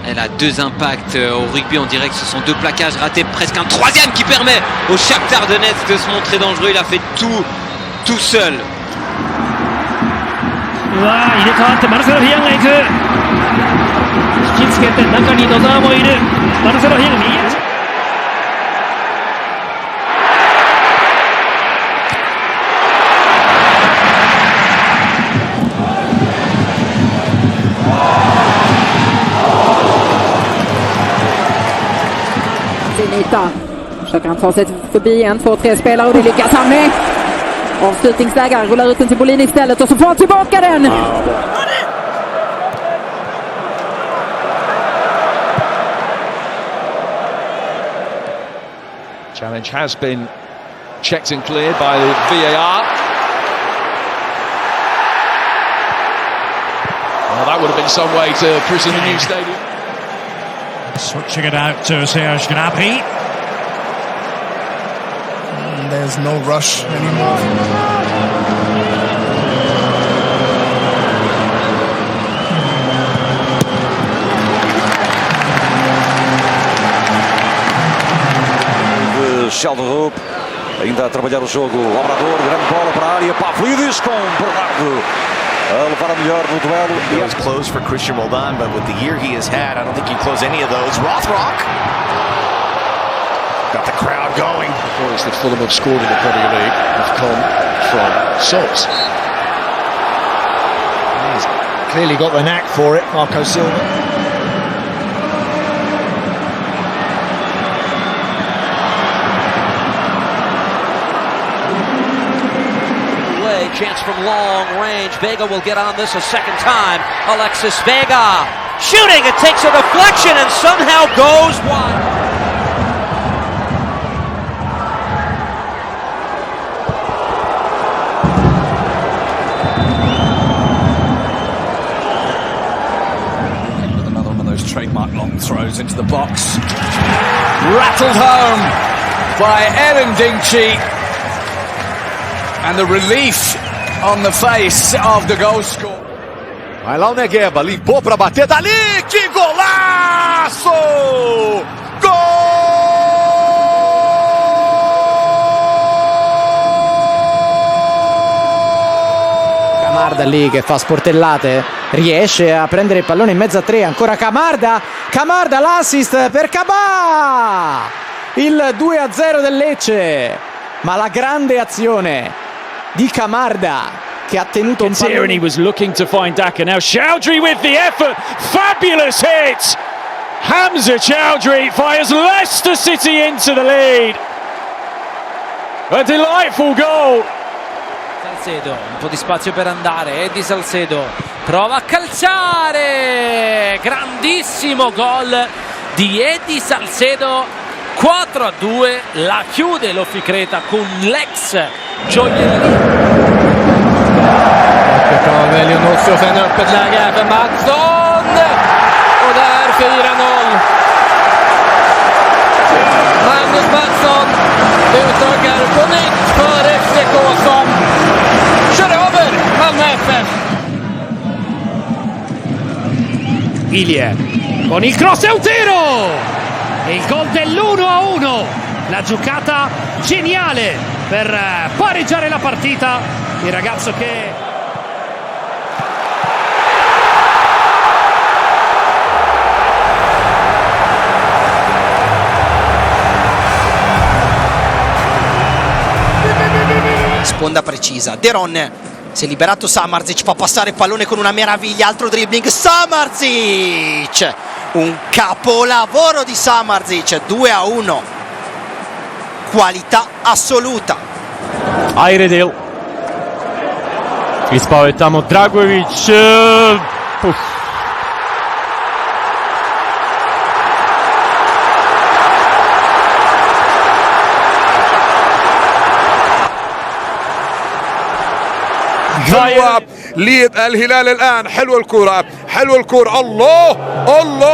Elle a deux impacts au rugby, on dirait que ce sont deux plaquages ratés, presque un troisième qui permet au Shakhtar Donetsk de se montrer dangereux. Il a fait tout seul. うわー、入れ替わってマルセロ・ヒアンが行く。引きつけて中に野沢もいる。マルセロ・ヒアンが右足。Yta. Försöker han ta sig förbi 1-2-3 spelare och det lyckas han med. Avslutningsläge, rullar ut den till Bolin istället och så får han tillbaka den. Challenge has been checked and cleared by the VAR. Well, that would have been some way to christen the new stadium. Switching it out to Serge Gnabry. There's no rush anymore. Sheldon ainda a trabalhar o jogo. O Obrador, grande bola para a área. Pavlidis com Bernardo a levar a melhor no duelo. It was closed for Christian Roldan, but with the year he has had, I don't think you close any of those. Rothrock got the crowd going. The points that Fulham have scored in the Premier League have come from subs. He's clearly got the knack for it, Marco Silva. Chance from long range. Vega will get on this a second time. Alexis Vega shooting. It takes a deflection and somehow goes wide. With another one of those trademark long throws into the box. Rattled home by Ellen Dingchi. And the relief on the face of the goal score. Vai lá o Negueba, limpou para bater dali, que golaço! Gol! Camarda lì che fa sportellate, riesce a prendere il pallone in mezzo a tre, ancora Camarda l'assist per Cabà! Il 2-0 del Lecce, ma la grande azione di Camarda che ha tenuto il pallone. And he was looking to find Daka. Now Chowdhury with the effort. Fabulous hit. Hamza Chowdhury fires Leicester City into the lead. A delightful goal. Salcedo, un po' di spazio per andare. Eddie Salcedo prova a calciare. Grandissimo gol di Eddie Salcedo. 4-2, la chiude l'Oficreta con l'ex gioiellino. Lionel står för en öppet läge här för Mattsson. Och där 4-0. Magnus Mattsson utökar på nytt för FCK som kör över Malmö FF. Ilie con il cross è un tiro! E il gol dell'1-1, la giocata geniale per pareggiare la partita, il ragazzo che... Sponda precisa, De Ron si è liberato Samardzic, fa passare il pallone con una meraviglia, altro dribbling, Samardzic! Un capolavoro di Samardzic, 2-1, qualità assoluta. Ayredil. Ispao je tamo Dragović. حلوة للهلال الآن. حلوة الكرة، حلوة الكرة. الله الله،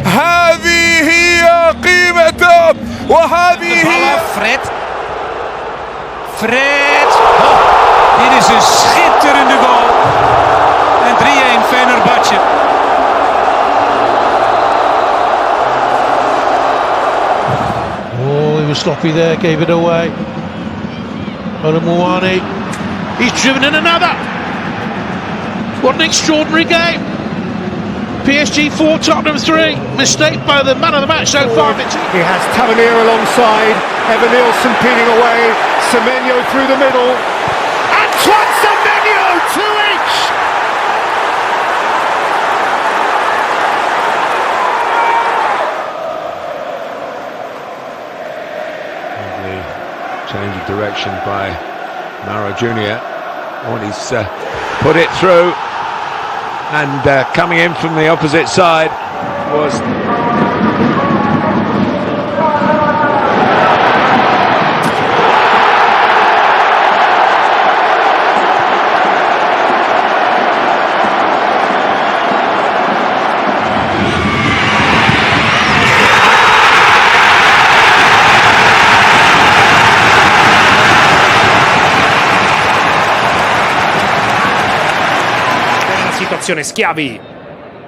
هذه هي قيمته وهذه هي Fred. Dit is een schitterende goal. En 3-1 Fenerbahce. Oh, he was sloppy there, gave it away. Moani, he's driven in another. What an extraordinary game. PSG 4, Tottenham 3. Mistake by the man of the match so far. He has Tavernier alongside, Evan Nielsen peeling away, Semenyo through the middle. Antoine Semenyo, 2-each! Change of direction by Mara Jr. He's put it through, and coming in from the opposite side was situazione, Schiavi,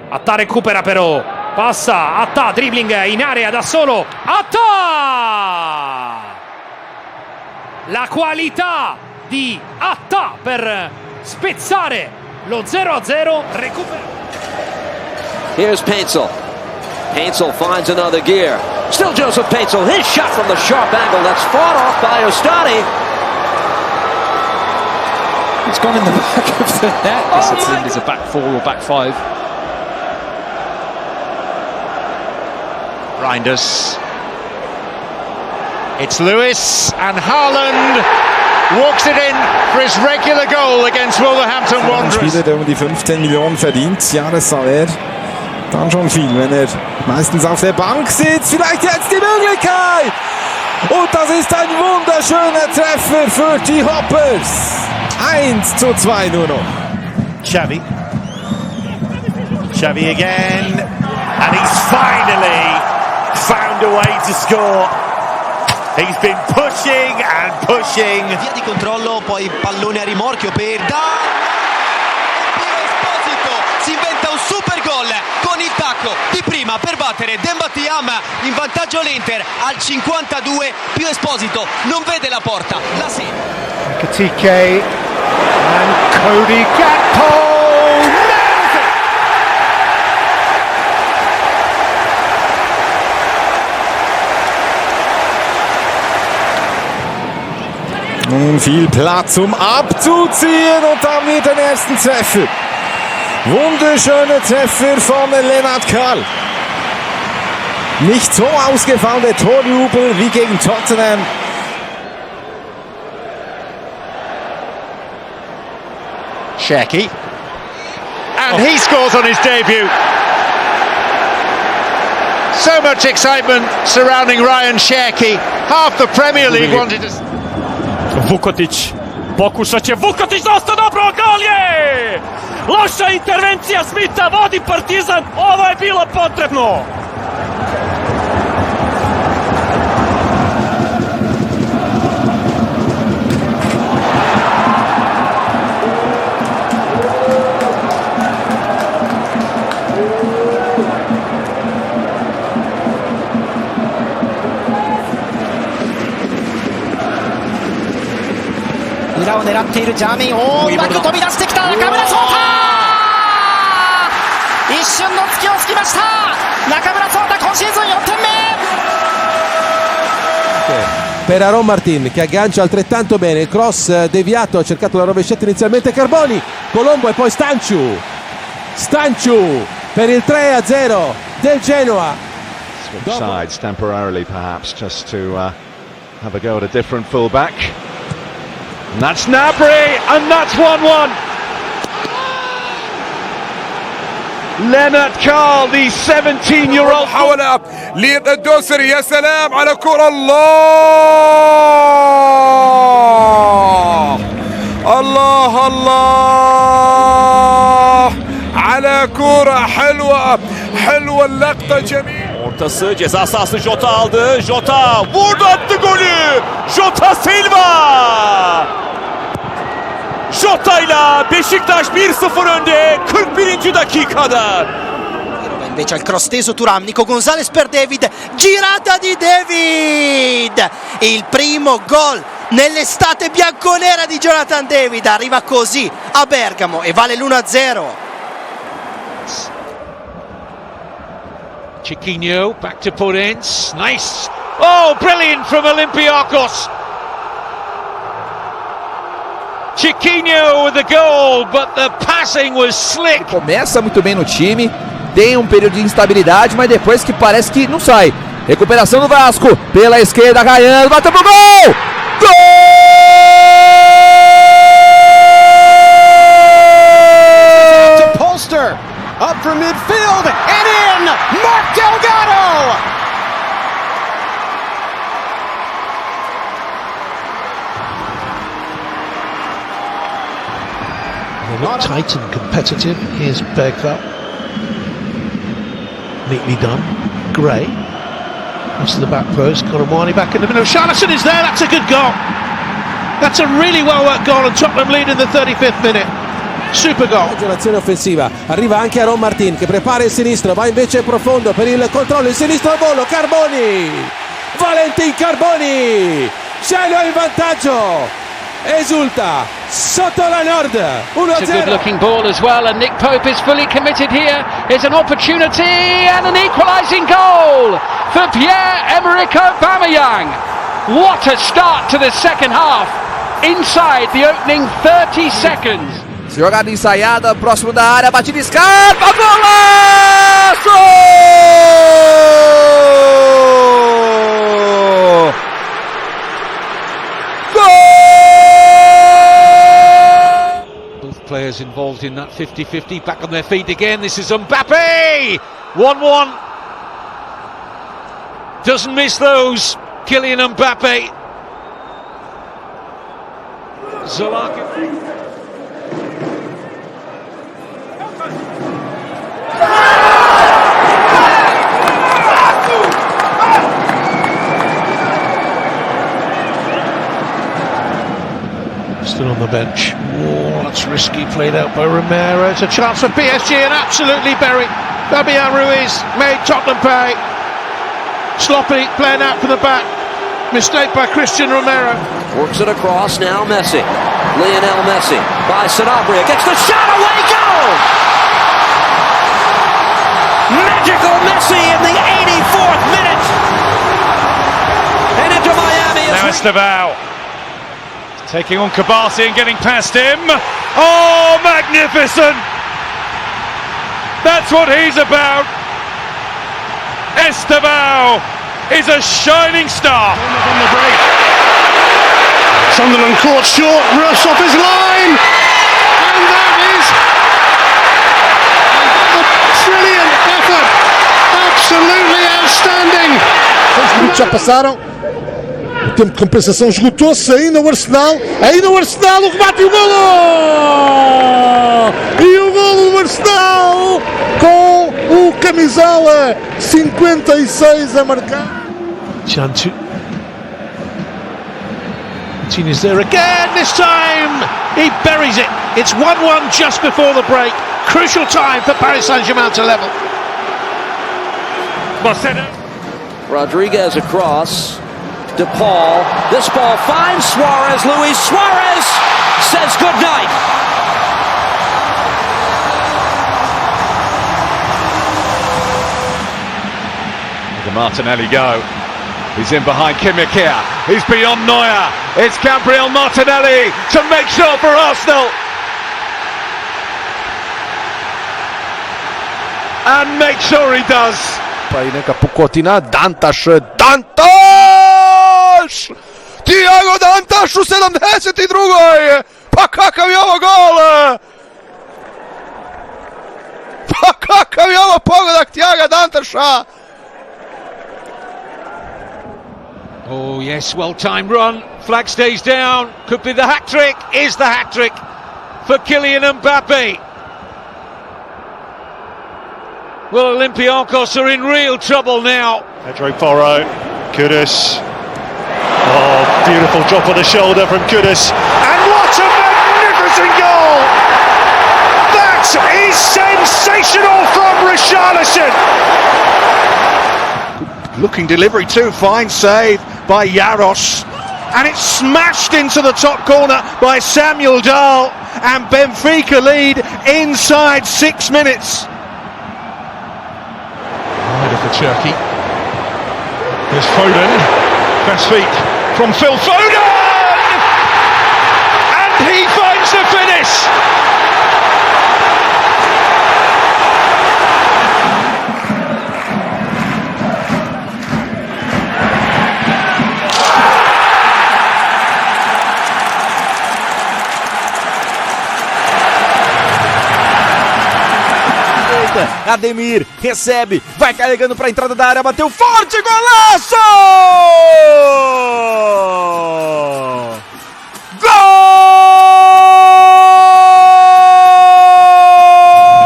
Atta recupera però, passa, Atta, dribbling in area da solo, Atta! La qualità di Atta per spezzare lo 0-0, recupera. Here's Paintsel. Paintsel finds another gear. Still Joseph Paintsel. His shot from the sharp angle. That's fought off by Ostani. It's gone in the back of the net. It's a back four or back five. Reinders. It's Lewis and Haaland walks it in for his regular goal against Wolverhampton Wanderers. Ein Spieler, der um die 15 Millionen verdient, Jahressalär, dann schon viel, wenn er meistens auf der Bank sitzt. Vielleicht jetzt die Möglichkeit! Und das ist ein wunderschöner Treffer für die Hoppers. 1:2 nur noch. Xavi. Xavi again. And he's finally found a way to score. He's been pushing and pushing. Via di controllo, poi pallone a rimorchio per Esposito. Si inventa un super gol con il tacco di prima per battere Demba Thiam, in vantaggio l'Inter al 52, più Esposito non vede la porta. La Katike and Cody Gakpo. Nun viel Platz, um abzuziehen, und da haben wir den ersten Treffer. Wunderschöner Treffer von Lennart Karl. Nicht so ausgefallen der Torjubel wie gegen Tottenham. Cherki. And he scores on his debut. So much excitement surrounding Ryan Cherki. Half the Premier League wanted to... Vukotić, pokušat će Vukotić, dosta dobro, gol je! Loša intervencija Smitha, vodi Partizan, ovo je bilo potrebno!裏を狙っているジャーメイン、うまく飛び出してきた中村颯太、一瞬の隙を突きました。中村颯太、今シーズン4点目。 Per Aaron Martin, che aggancia altrettanto bene il cross deviato, ha cercato la rovesciata inizialmente Carboni, Colombo e poi Stanciu per il 3-0 del Genoa. Switch sides temporarily, perhaps, just to have a go at a different fullback. And that's Gnabry, and that's 1-1. Lennart Karl, the 17-year-old. محاولة للدوسري، يا سلام على كرة، الله على كرة حلوة اللقطة، جميل. Ortası ceza sahası, Jota aldı. Jota vurdu, attı golü. Jota Silva. Jota'yla Beşiktaş 1-0 önde 41. dakikada. Invece al cross teso Thuram, Nico Gonzalez per David, girata di David, il primo gol nell'estate bianconera di Jonathan David, arriva così a Bergamo e vale l'1-0. Chiquinho back to Podence. Nice. Oh, brilliant from Olympiacos. Chiquinho with the goal, but the passing was slick. Começa muito bem no time, tem um período de instabilidade, mas depois que parece que não sai. Recuperação do Vasco, pela esquerda, Ryan, bateu pro gol! Gol! To Polster, up from midfield, and in! Mark Delgado! They look tight and competitive. Here's Bergvall. Neatly done. Gray. Across to the back post. Koromani back in the middle. Charlison is there. That's a good goal. That's a really well worked goal, and Tottenham lead in the 35th minute. Super goal. L'azione offensiva arriva anche a Ron Martin che prepara il sinistro, va invece profondo per il controllo, il sinistro al volo, Carboni, Valentin Carboni, cielo in vantaggio, esulta sotto la Nord, 1-0. It's a good looking ball as well, and Nick Pope is fully committed here. It's an opportunity and an equalising goal for Pierre-Emerick Aubameyang. What a start to the second half inside the opening 30 seconds. Jogada ensaiada, próximo da área, batida escapa, golaço! Both players involved in that 50-50, back on their feet again. This is Mbappe! 1-1. Doesn't miss those. Kylian Mbappe. Zalaka. Still on the bench. Oh, that's risky, played out by Romero. It's a chance for PSG and absolutely buried. Fabian Ruiz made Tottenham pay. Sloppy, playing out from the back. Mistake by Cristiano Romero. Works it across, now Messi. Lionel Messi by Sanabria. Gets the shot away, goal! Magical Messi in the 84th minute! And into Miami. Now Estevao taking on Kabasi and getting past him. Oh, magnificent! That's what he's about. Estevao is a shining star. On the break. Sunderland caught short, Russ off his line, and that is a brilliant effort, absolutely outstanding. Os minutos já passaram, o tempo de compensação esgotou-se, ainda o Arsenal, o remate e o golo! E o golo do Arsenal com o camisola 56 a marcar. Chantu. Martinez there again, this time he buries it. It's 1-1 just before the break. Crucial time for Paris Saint-Germain to level. Rodriguez across. De Paul. This ball finds Suarez. Luis Suarez says goodnight. Look at Martinelli go. He's in behind Kimmich here. He's beyond Neuer. It's Gabriel Martinelli to make sure for Arsenal. And make sure he does. Neka pukotina, Dantaš! Tiago Dantaš u 72. Pa kakav je ovo gol! Pa kakav je ovo pogodak Tiaga Dantaša! Oh yes, well-timed run. Flag stays down. Could be the hat-trick. Is the hat-trick for Kylian Mbappe. Well, Olympiacos are in real trouble now. Pedro Porro, Kudus. Oh, beautiful drop on the shoulder from Kudus. And what a magnificent goal! That is sensational from Richarlison. Looking delivery too, fine save by Jaros, and it's smashed into the top corner by Samuel Dahl, and Benfica lead inside 6 minutes. Wide for Turkey. There's Foden, best feet from Phil Foden, and he finds the finish. Ademir recebe, vai carregando para a entrada da área, bateu forte, golaço! Gol!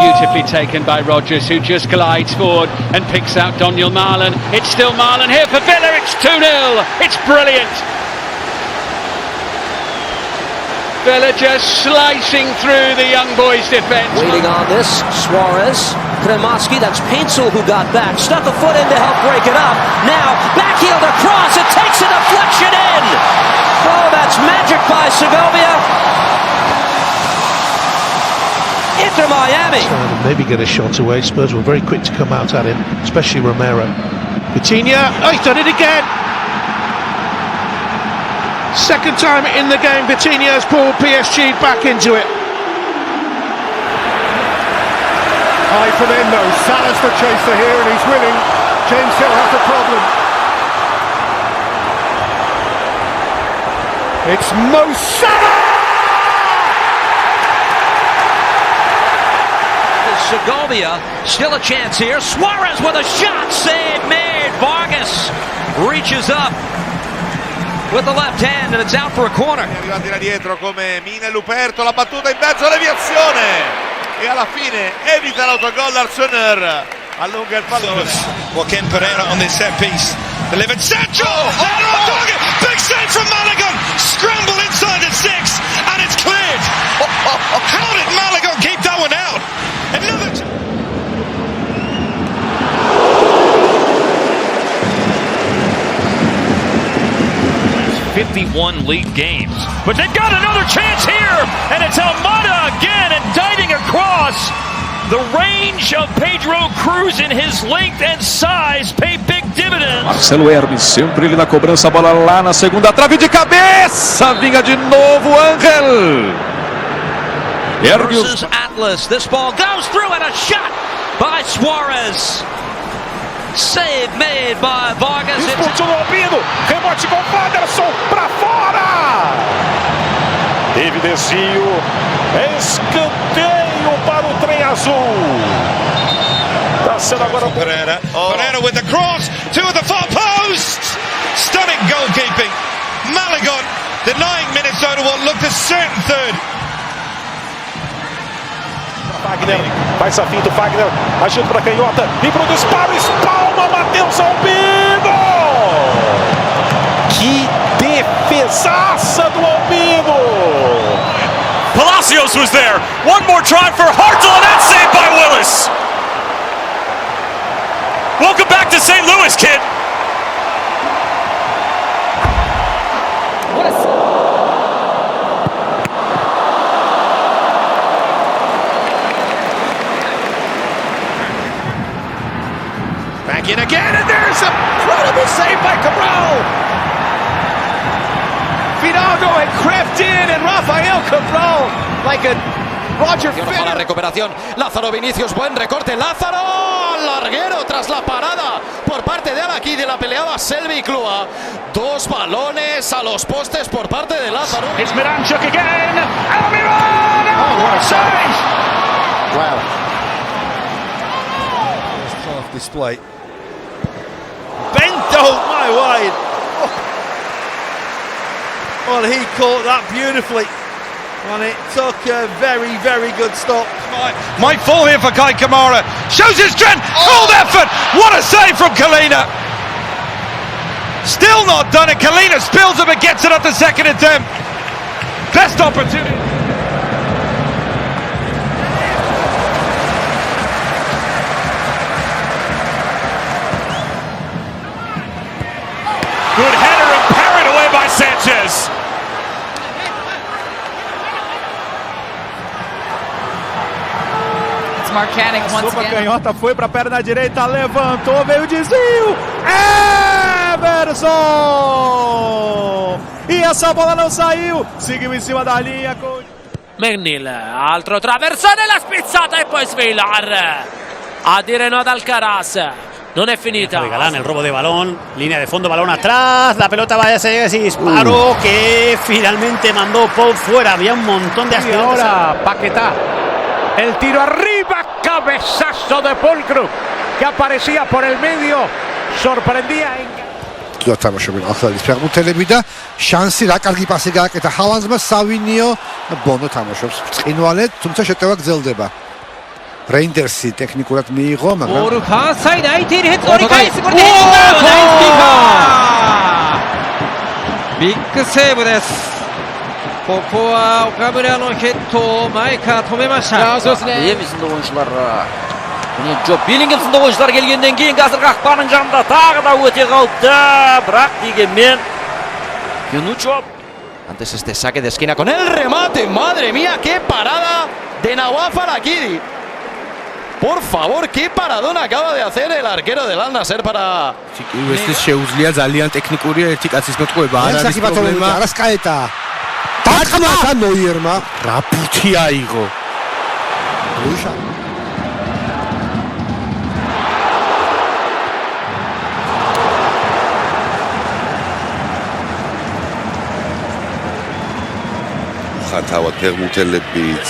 Beautifully taken by Rodgers, who just glides forward and picks out Daniel Marlon. It's still Marlon here for Villa. It's 2-0. It's brilliant. Villa just slicing through the young boys' defence. Waiting on this, Suarez, Kremoski, that's Paintsel who got back, stuck a foot in to help break it up. Now, backheel across, it takes a deflection in. Oh, that's magic by Segovia. Into Miami. Maybe get a shot away. Spurs were very quick to come out at him, especially Romero. Coutinho, oh, he's done it again. Second time in the game, Coutinho's pulled PSG back into it. High from Endo, Salah's the chaser here and he's winning. James Hill has a problem. It's Mo Salah! Segovia, still a chance here. Suarez with a shot, save made. Vargas reaches up with the left hand and it's out for a corner. Arrivati da dietro come Mine Luperto, la battuta in mezzo, deviazione e alla fine evita l'autogol Arsenal, allunga il pallone. Joaquin Pereira on this set piece, delivered Sancho, big save from Malagon, scramble inside the 6 and it's cleared. How did Malagon keep that one out? Another 51 league games, but they've got another chance here, and it's Almada again indicting across. The range of Pedro Cruz in his length and size pay big dividends. Marcelo Hermes, sempre ele na cobrança, a bola lá na segunda trave de cabeça, vinha de novo Ángel. Versus Atlas, this ball goes through and a shot by Suarez. Save made by Vargas. Expulsou o Albino, rebote com Wanderson pra fora. Teve desvio, escanteio para o trem azul. Tá sendo agora Pereira. Pereira with the cross, two at the far post. Stunning goalkeeping. Malagon denying Minnesota what looked a certain third. Fagner, vai Safinto, Fagner, ajuda para canhota, e pro disparo, espalma, Matheus Albino! Que defesaça do Albino! Palacios was there, one more try for Hartel, and that's saved by Willis! Welcome back to St. Louis, kid! Back in again, and there's a incredible save by Cabral. Fidalgo had crept in, and Rafael Cabral, like a Roger Federer. La recuperación, Lázaro Vinicius, buen recorte, Lázaro, larguero tras la parada por parte de Alaki, de la peleaba Selvi Klua. Dos balones a los postes por parte de Lázaro. It's Miranchuk again, Almiron! Oh, what a save! Wow. Off display. Bento, my wide. Oh. Well, he caught that beautifully. And it took a very, very good stop. Might fall here for Kai Kamara. Shows his strength. Full effort. What a save from Kalina. Still not done it. Kalina spills him and gets it at the second attempt. Best opportunity. Good header and parried away by Sanchez. It's Marcanic once Sopa again. canhota, foi pra perna direita, levantou, veio o desvio. Everson! E essa bola não saiu, seguiu em cima da linha com... Menil, altro traversone, la spizzata e poi Svilar a dire no ad Alcaraz. Non è finita. Galán, el robo de balón, línea de fondo, balón atrás, la pelota va a ese disparo que finalmente mandó Pau fuera. Había un montón de accidentes. Y ahora Paquetá, el tiro arriba, cabezazo de Pulcro, que aparecía por el medio, sorprendía en... თამაშობენ ახალი ფეხბურთელები და შანსი რა კარგი პასი გააკეთა ჰალანდმა, სავინიო ბონო თამაშობს ბრწყინვალედ, თუმცა შეტევა გრძელდება. რეინდერსი ტექნიკურად მიიღო, მაგრამ 오르카 사이드 아이티를 했더니 빅セーブです。ここは岡村のヘッドを前から止めました。 Bellingham sindi oyuncular. Buni Job Bellingham sindi oyuncular kelgandan keyin hozir qahpaning janida tag'i da o'te qoldi. Biroq deganmen Job. Antes este saque de esquina con el remate. Madre mía, qué parada de Nawaf Al-Akidi. Por favor, qué paradón acaba de hacer el arquero del Al Nassr para... უესლის შეუძლია ძალიან ტექნიკურია ერთი კაცის მეთქობა არ არის პრობლემა არას კაეტა დაწყმა ნოიერმა რა ფუთი აიღო ლუშა ხათავად ფეხბურთელებიც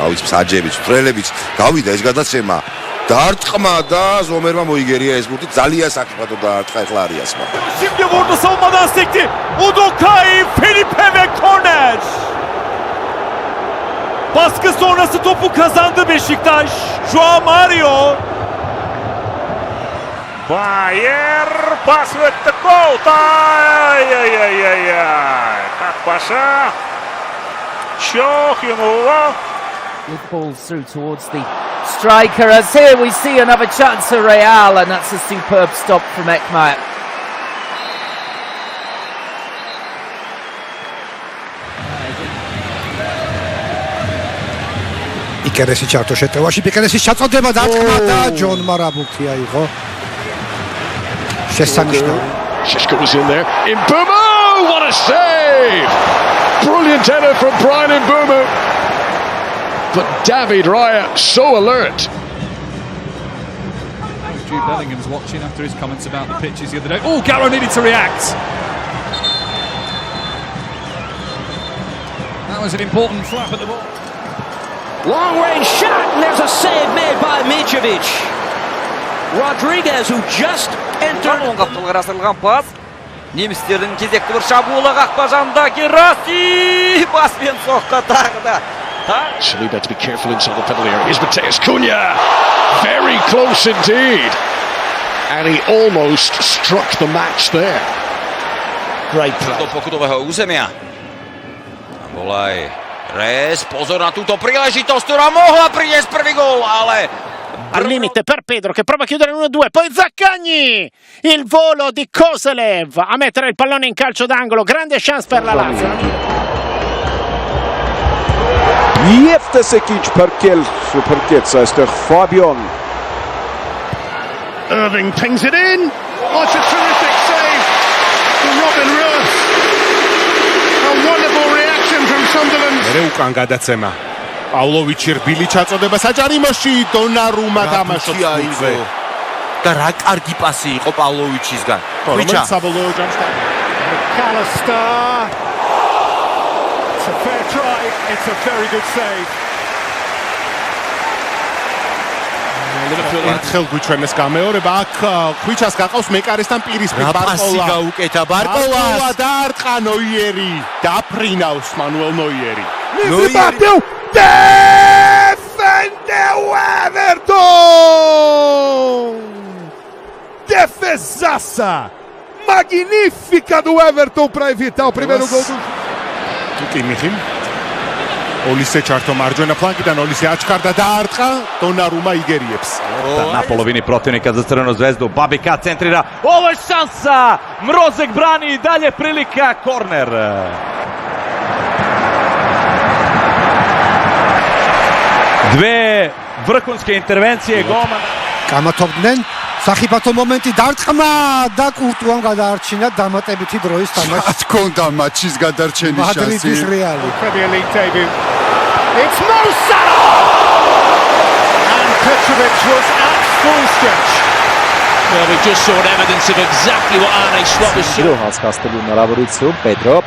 აუც საჯებიც ფრელებიც გავიდა ეს გადაცემა დაარტყმა და ზომერმა მოიგერია ეს ბურთი ძალიან საფრთხო დაარტყა ეხლა არიასმა Şimdi vurdu savunmadan sekti. Udokay Felipe ve korner. Baskı sonrası topu kazandı Beşiktaş. João Mario. Bayer pas öttü gol. Ay. Как паша. Çok yumruğu. Good balls through towards the striker, as here we see another chance for Real, and that's a superb stop from Ekmair. იკერესი ჩართო შეტევაში პიკერესის ჩაწოდება დაწყმა და ჯონ მარაბუთი აიღო შესანიშნავი Shishko was in there. Mbumo! What a save! Brilliant header from Brian Mbumo. But David Raya so alert. Jude Bellingham's watching after his comments about the pitches the other day. Oh, Garro needed to react. That was an important flap at the ball. Long range shot, and there's a save made by Mitrovic. Rodriguez, who just entered. Qapılar asılgan pas. Nemislerin kezekli bir şabuğula qaqpa jandaki Rossi. Basmen soqqa taqda. Saliba to be careful inside the penalty area. Here's Mateus Cunha. Very close indeed. And he almost struck the match there. Great play. Dopo Kudového územia. Volaj. Res, pozor na túto príležitosť, ktorá mohla priniesť prvý gól, ale... Al limite per Pedro che prova a chiudere 1-2, poi Zaccagni, il volo di Koselev a mettere il pallone in calcio d'angolo, grande chance per la Lazio. Jeftesekic parkets as the Fabian. Irving pings it in. Oh, it's a terrific save for Robin Roos. A wonderful reaction from Sunderland. მე უკან გადაცემა. პავლოვიჩი რბილი ჩაწოდება საჭარიმოში დონარუმა თამაშობს აიღო. და რა კარგი პასი იყო პავლოვიჩისგან. ხუჩა საბოლოო ჯამში McAllister. It's a fair try. It's a very good save. ერთხელ გვიჩვენეს გამეორება აქ ხუჩას გაყავს მეკარესთან პირისპირ ბარკოლა. პასი გაუკეთა ბარკოლას. დაარტყა ნოიერი, დაფრინავს მანუელ ნოიერი. Bateu! Defendeu Everton! Defesaça! Magnífica do Everton para evitar o primeiro gol do... კიმიხი ოლისე ჩართო მარჯვენა ფლანგიდან ოლისე აჩქარდა დაარტყა დონარუმა იგერიებს na polovini protivnika za Crvenu zvezdu. Babika centrira. Ovo je šansa. Mrozek brani i dalje prilika. Korner. Dve vrhunske intervencije golmana. გამათობდნენ სახიფათო მომენტი დარტყმა და კურტუამ გადაარჩინა დამატებითი დროის თამაში. რა თქონდა მატჩის გადარჩენის შანსი. მადრიდის რეალი. Premier League debut. It's Mo Salah! And Petrovic was at full stretch. Well, we just saw evidence of exactly what Arne Slot was saying. հասկացնելու հնարավորություն Պետրո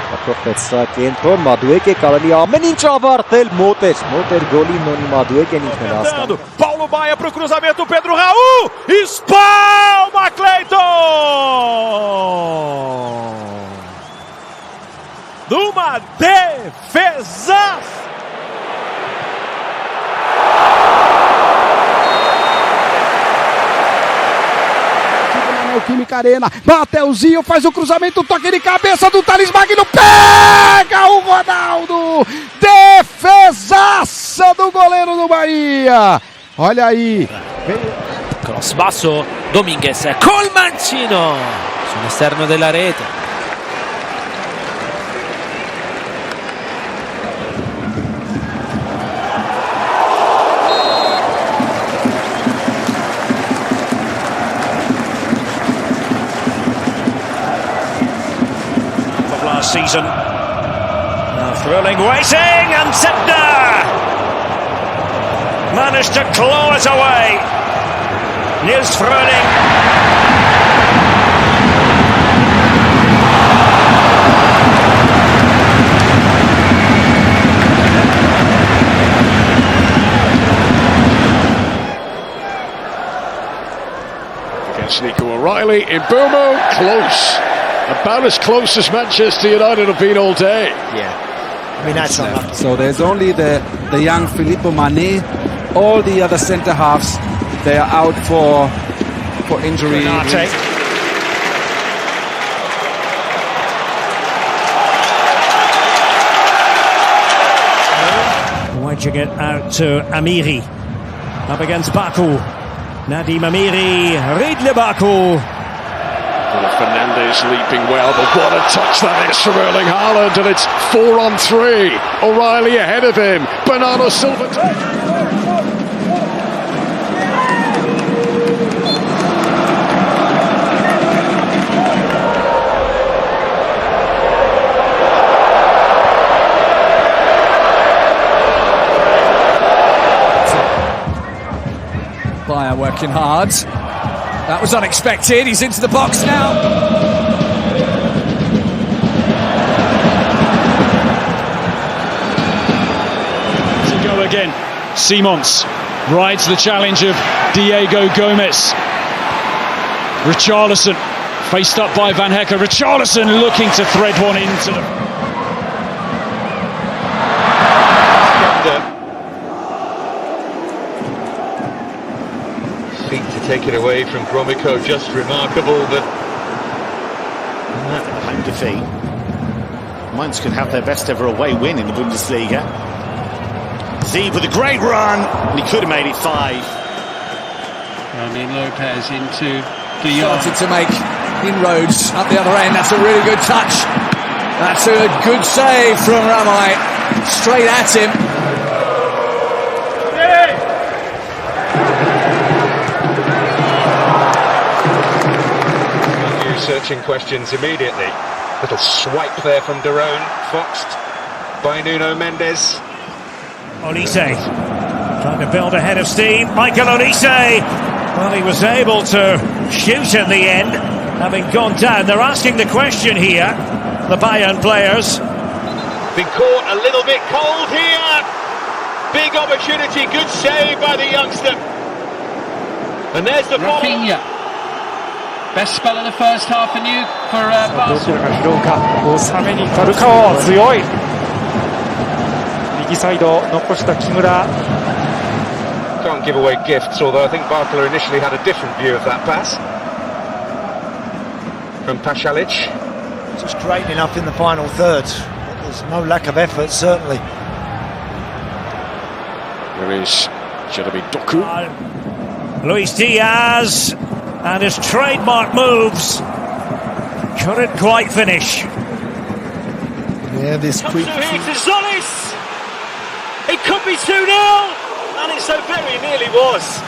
Ակրոֆեցա կենտրոն Մադուեկե կարելի ամեն ինչ ավարտել մոտ էր գոլի նոնի Մադուեկեն ինքն էր հասկանում. Paulo Baia pro cruzamento, Pedro Raul. Espalma Cleiton! Numa defesa! Neoquímica Arena, Mateuzinho faz o cruzamento, toque de cabeça do Thales Magno, pega o Ronaldo, defesaça do goleiro do Bahia, olha aí. Cross basso, Dominguez col mancino sull'esterno della rete. Last season. Now thrilling waiting, and Zebner managed to claw it away. Nils Fröling. Against Nico O'Reilly in Burmo, close. About as close as Manchester United have been all day. Yeah, I mean that's not lucky. So there's only the young Filippo Mane. All the other centre halves, they are out for injury. Wedging it out to Amiri. Up against Baku. Nadim Amiri, Ridle Baku. Fernandes leaping well, but what a touch that is from Erling Haaland, and it's 4-on-3. O'Reilly ahead of him. Bernardo Silva. Bayern working hard. That was unexpected. He's into the box now. To go again. Simons rides the challenge of Diego Gomez. Richarlison faced up by Van Hecke. Richarlison looking to thread one into them. To take it away from Gromyko, just remarkable, but home defeat. Mainz could have their best ever away win in the Bundesliga. Zeeb with a great run, and he could have made it 5. Romain Lopez into De Jong. Started to make inroads up the other end. That's a really good touch. That's a good save from Ramai. Straight at him. searching questions immediately. Little swipe there from Derone, foxed by Nuno Mendes. Olise trying to build ahead of steam. Michael Olise, well, he was able to shoot in the end, having gone down. They're asking the question here, the Bayern players. Been caught a little bit cold here. Big opportunity, good save by the youngster. And there's the Rafinha. Best spell in the first half for you for Barcelona. Can't give away gifts, although I think Barcelona initially had a different view of that pass. From Pasalic. Just great enough in the final third. There's no lack of effort, certainly. There is Jeremy Doku. Luis Diaz and his trademark moves couldn't quite finish. Yeah, this quick. To Solis. It could be 2-0, and it so very nearly was.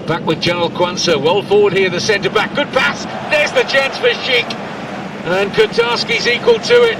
Back with Joel Kwanzaa, well forward here, the centre-back, good pass, there's the chance for Sheik, and Kotarski's equal to it.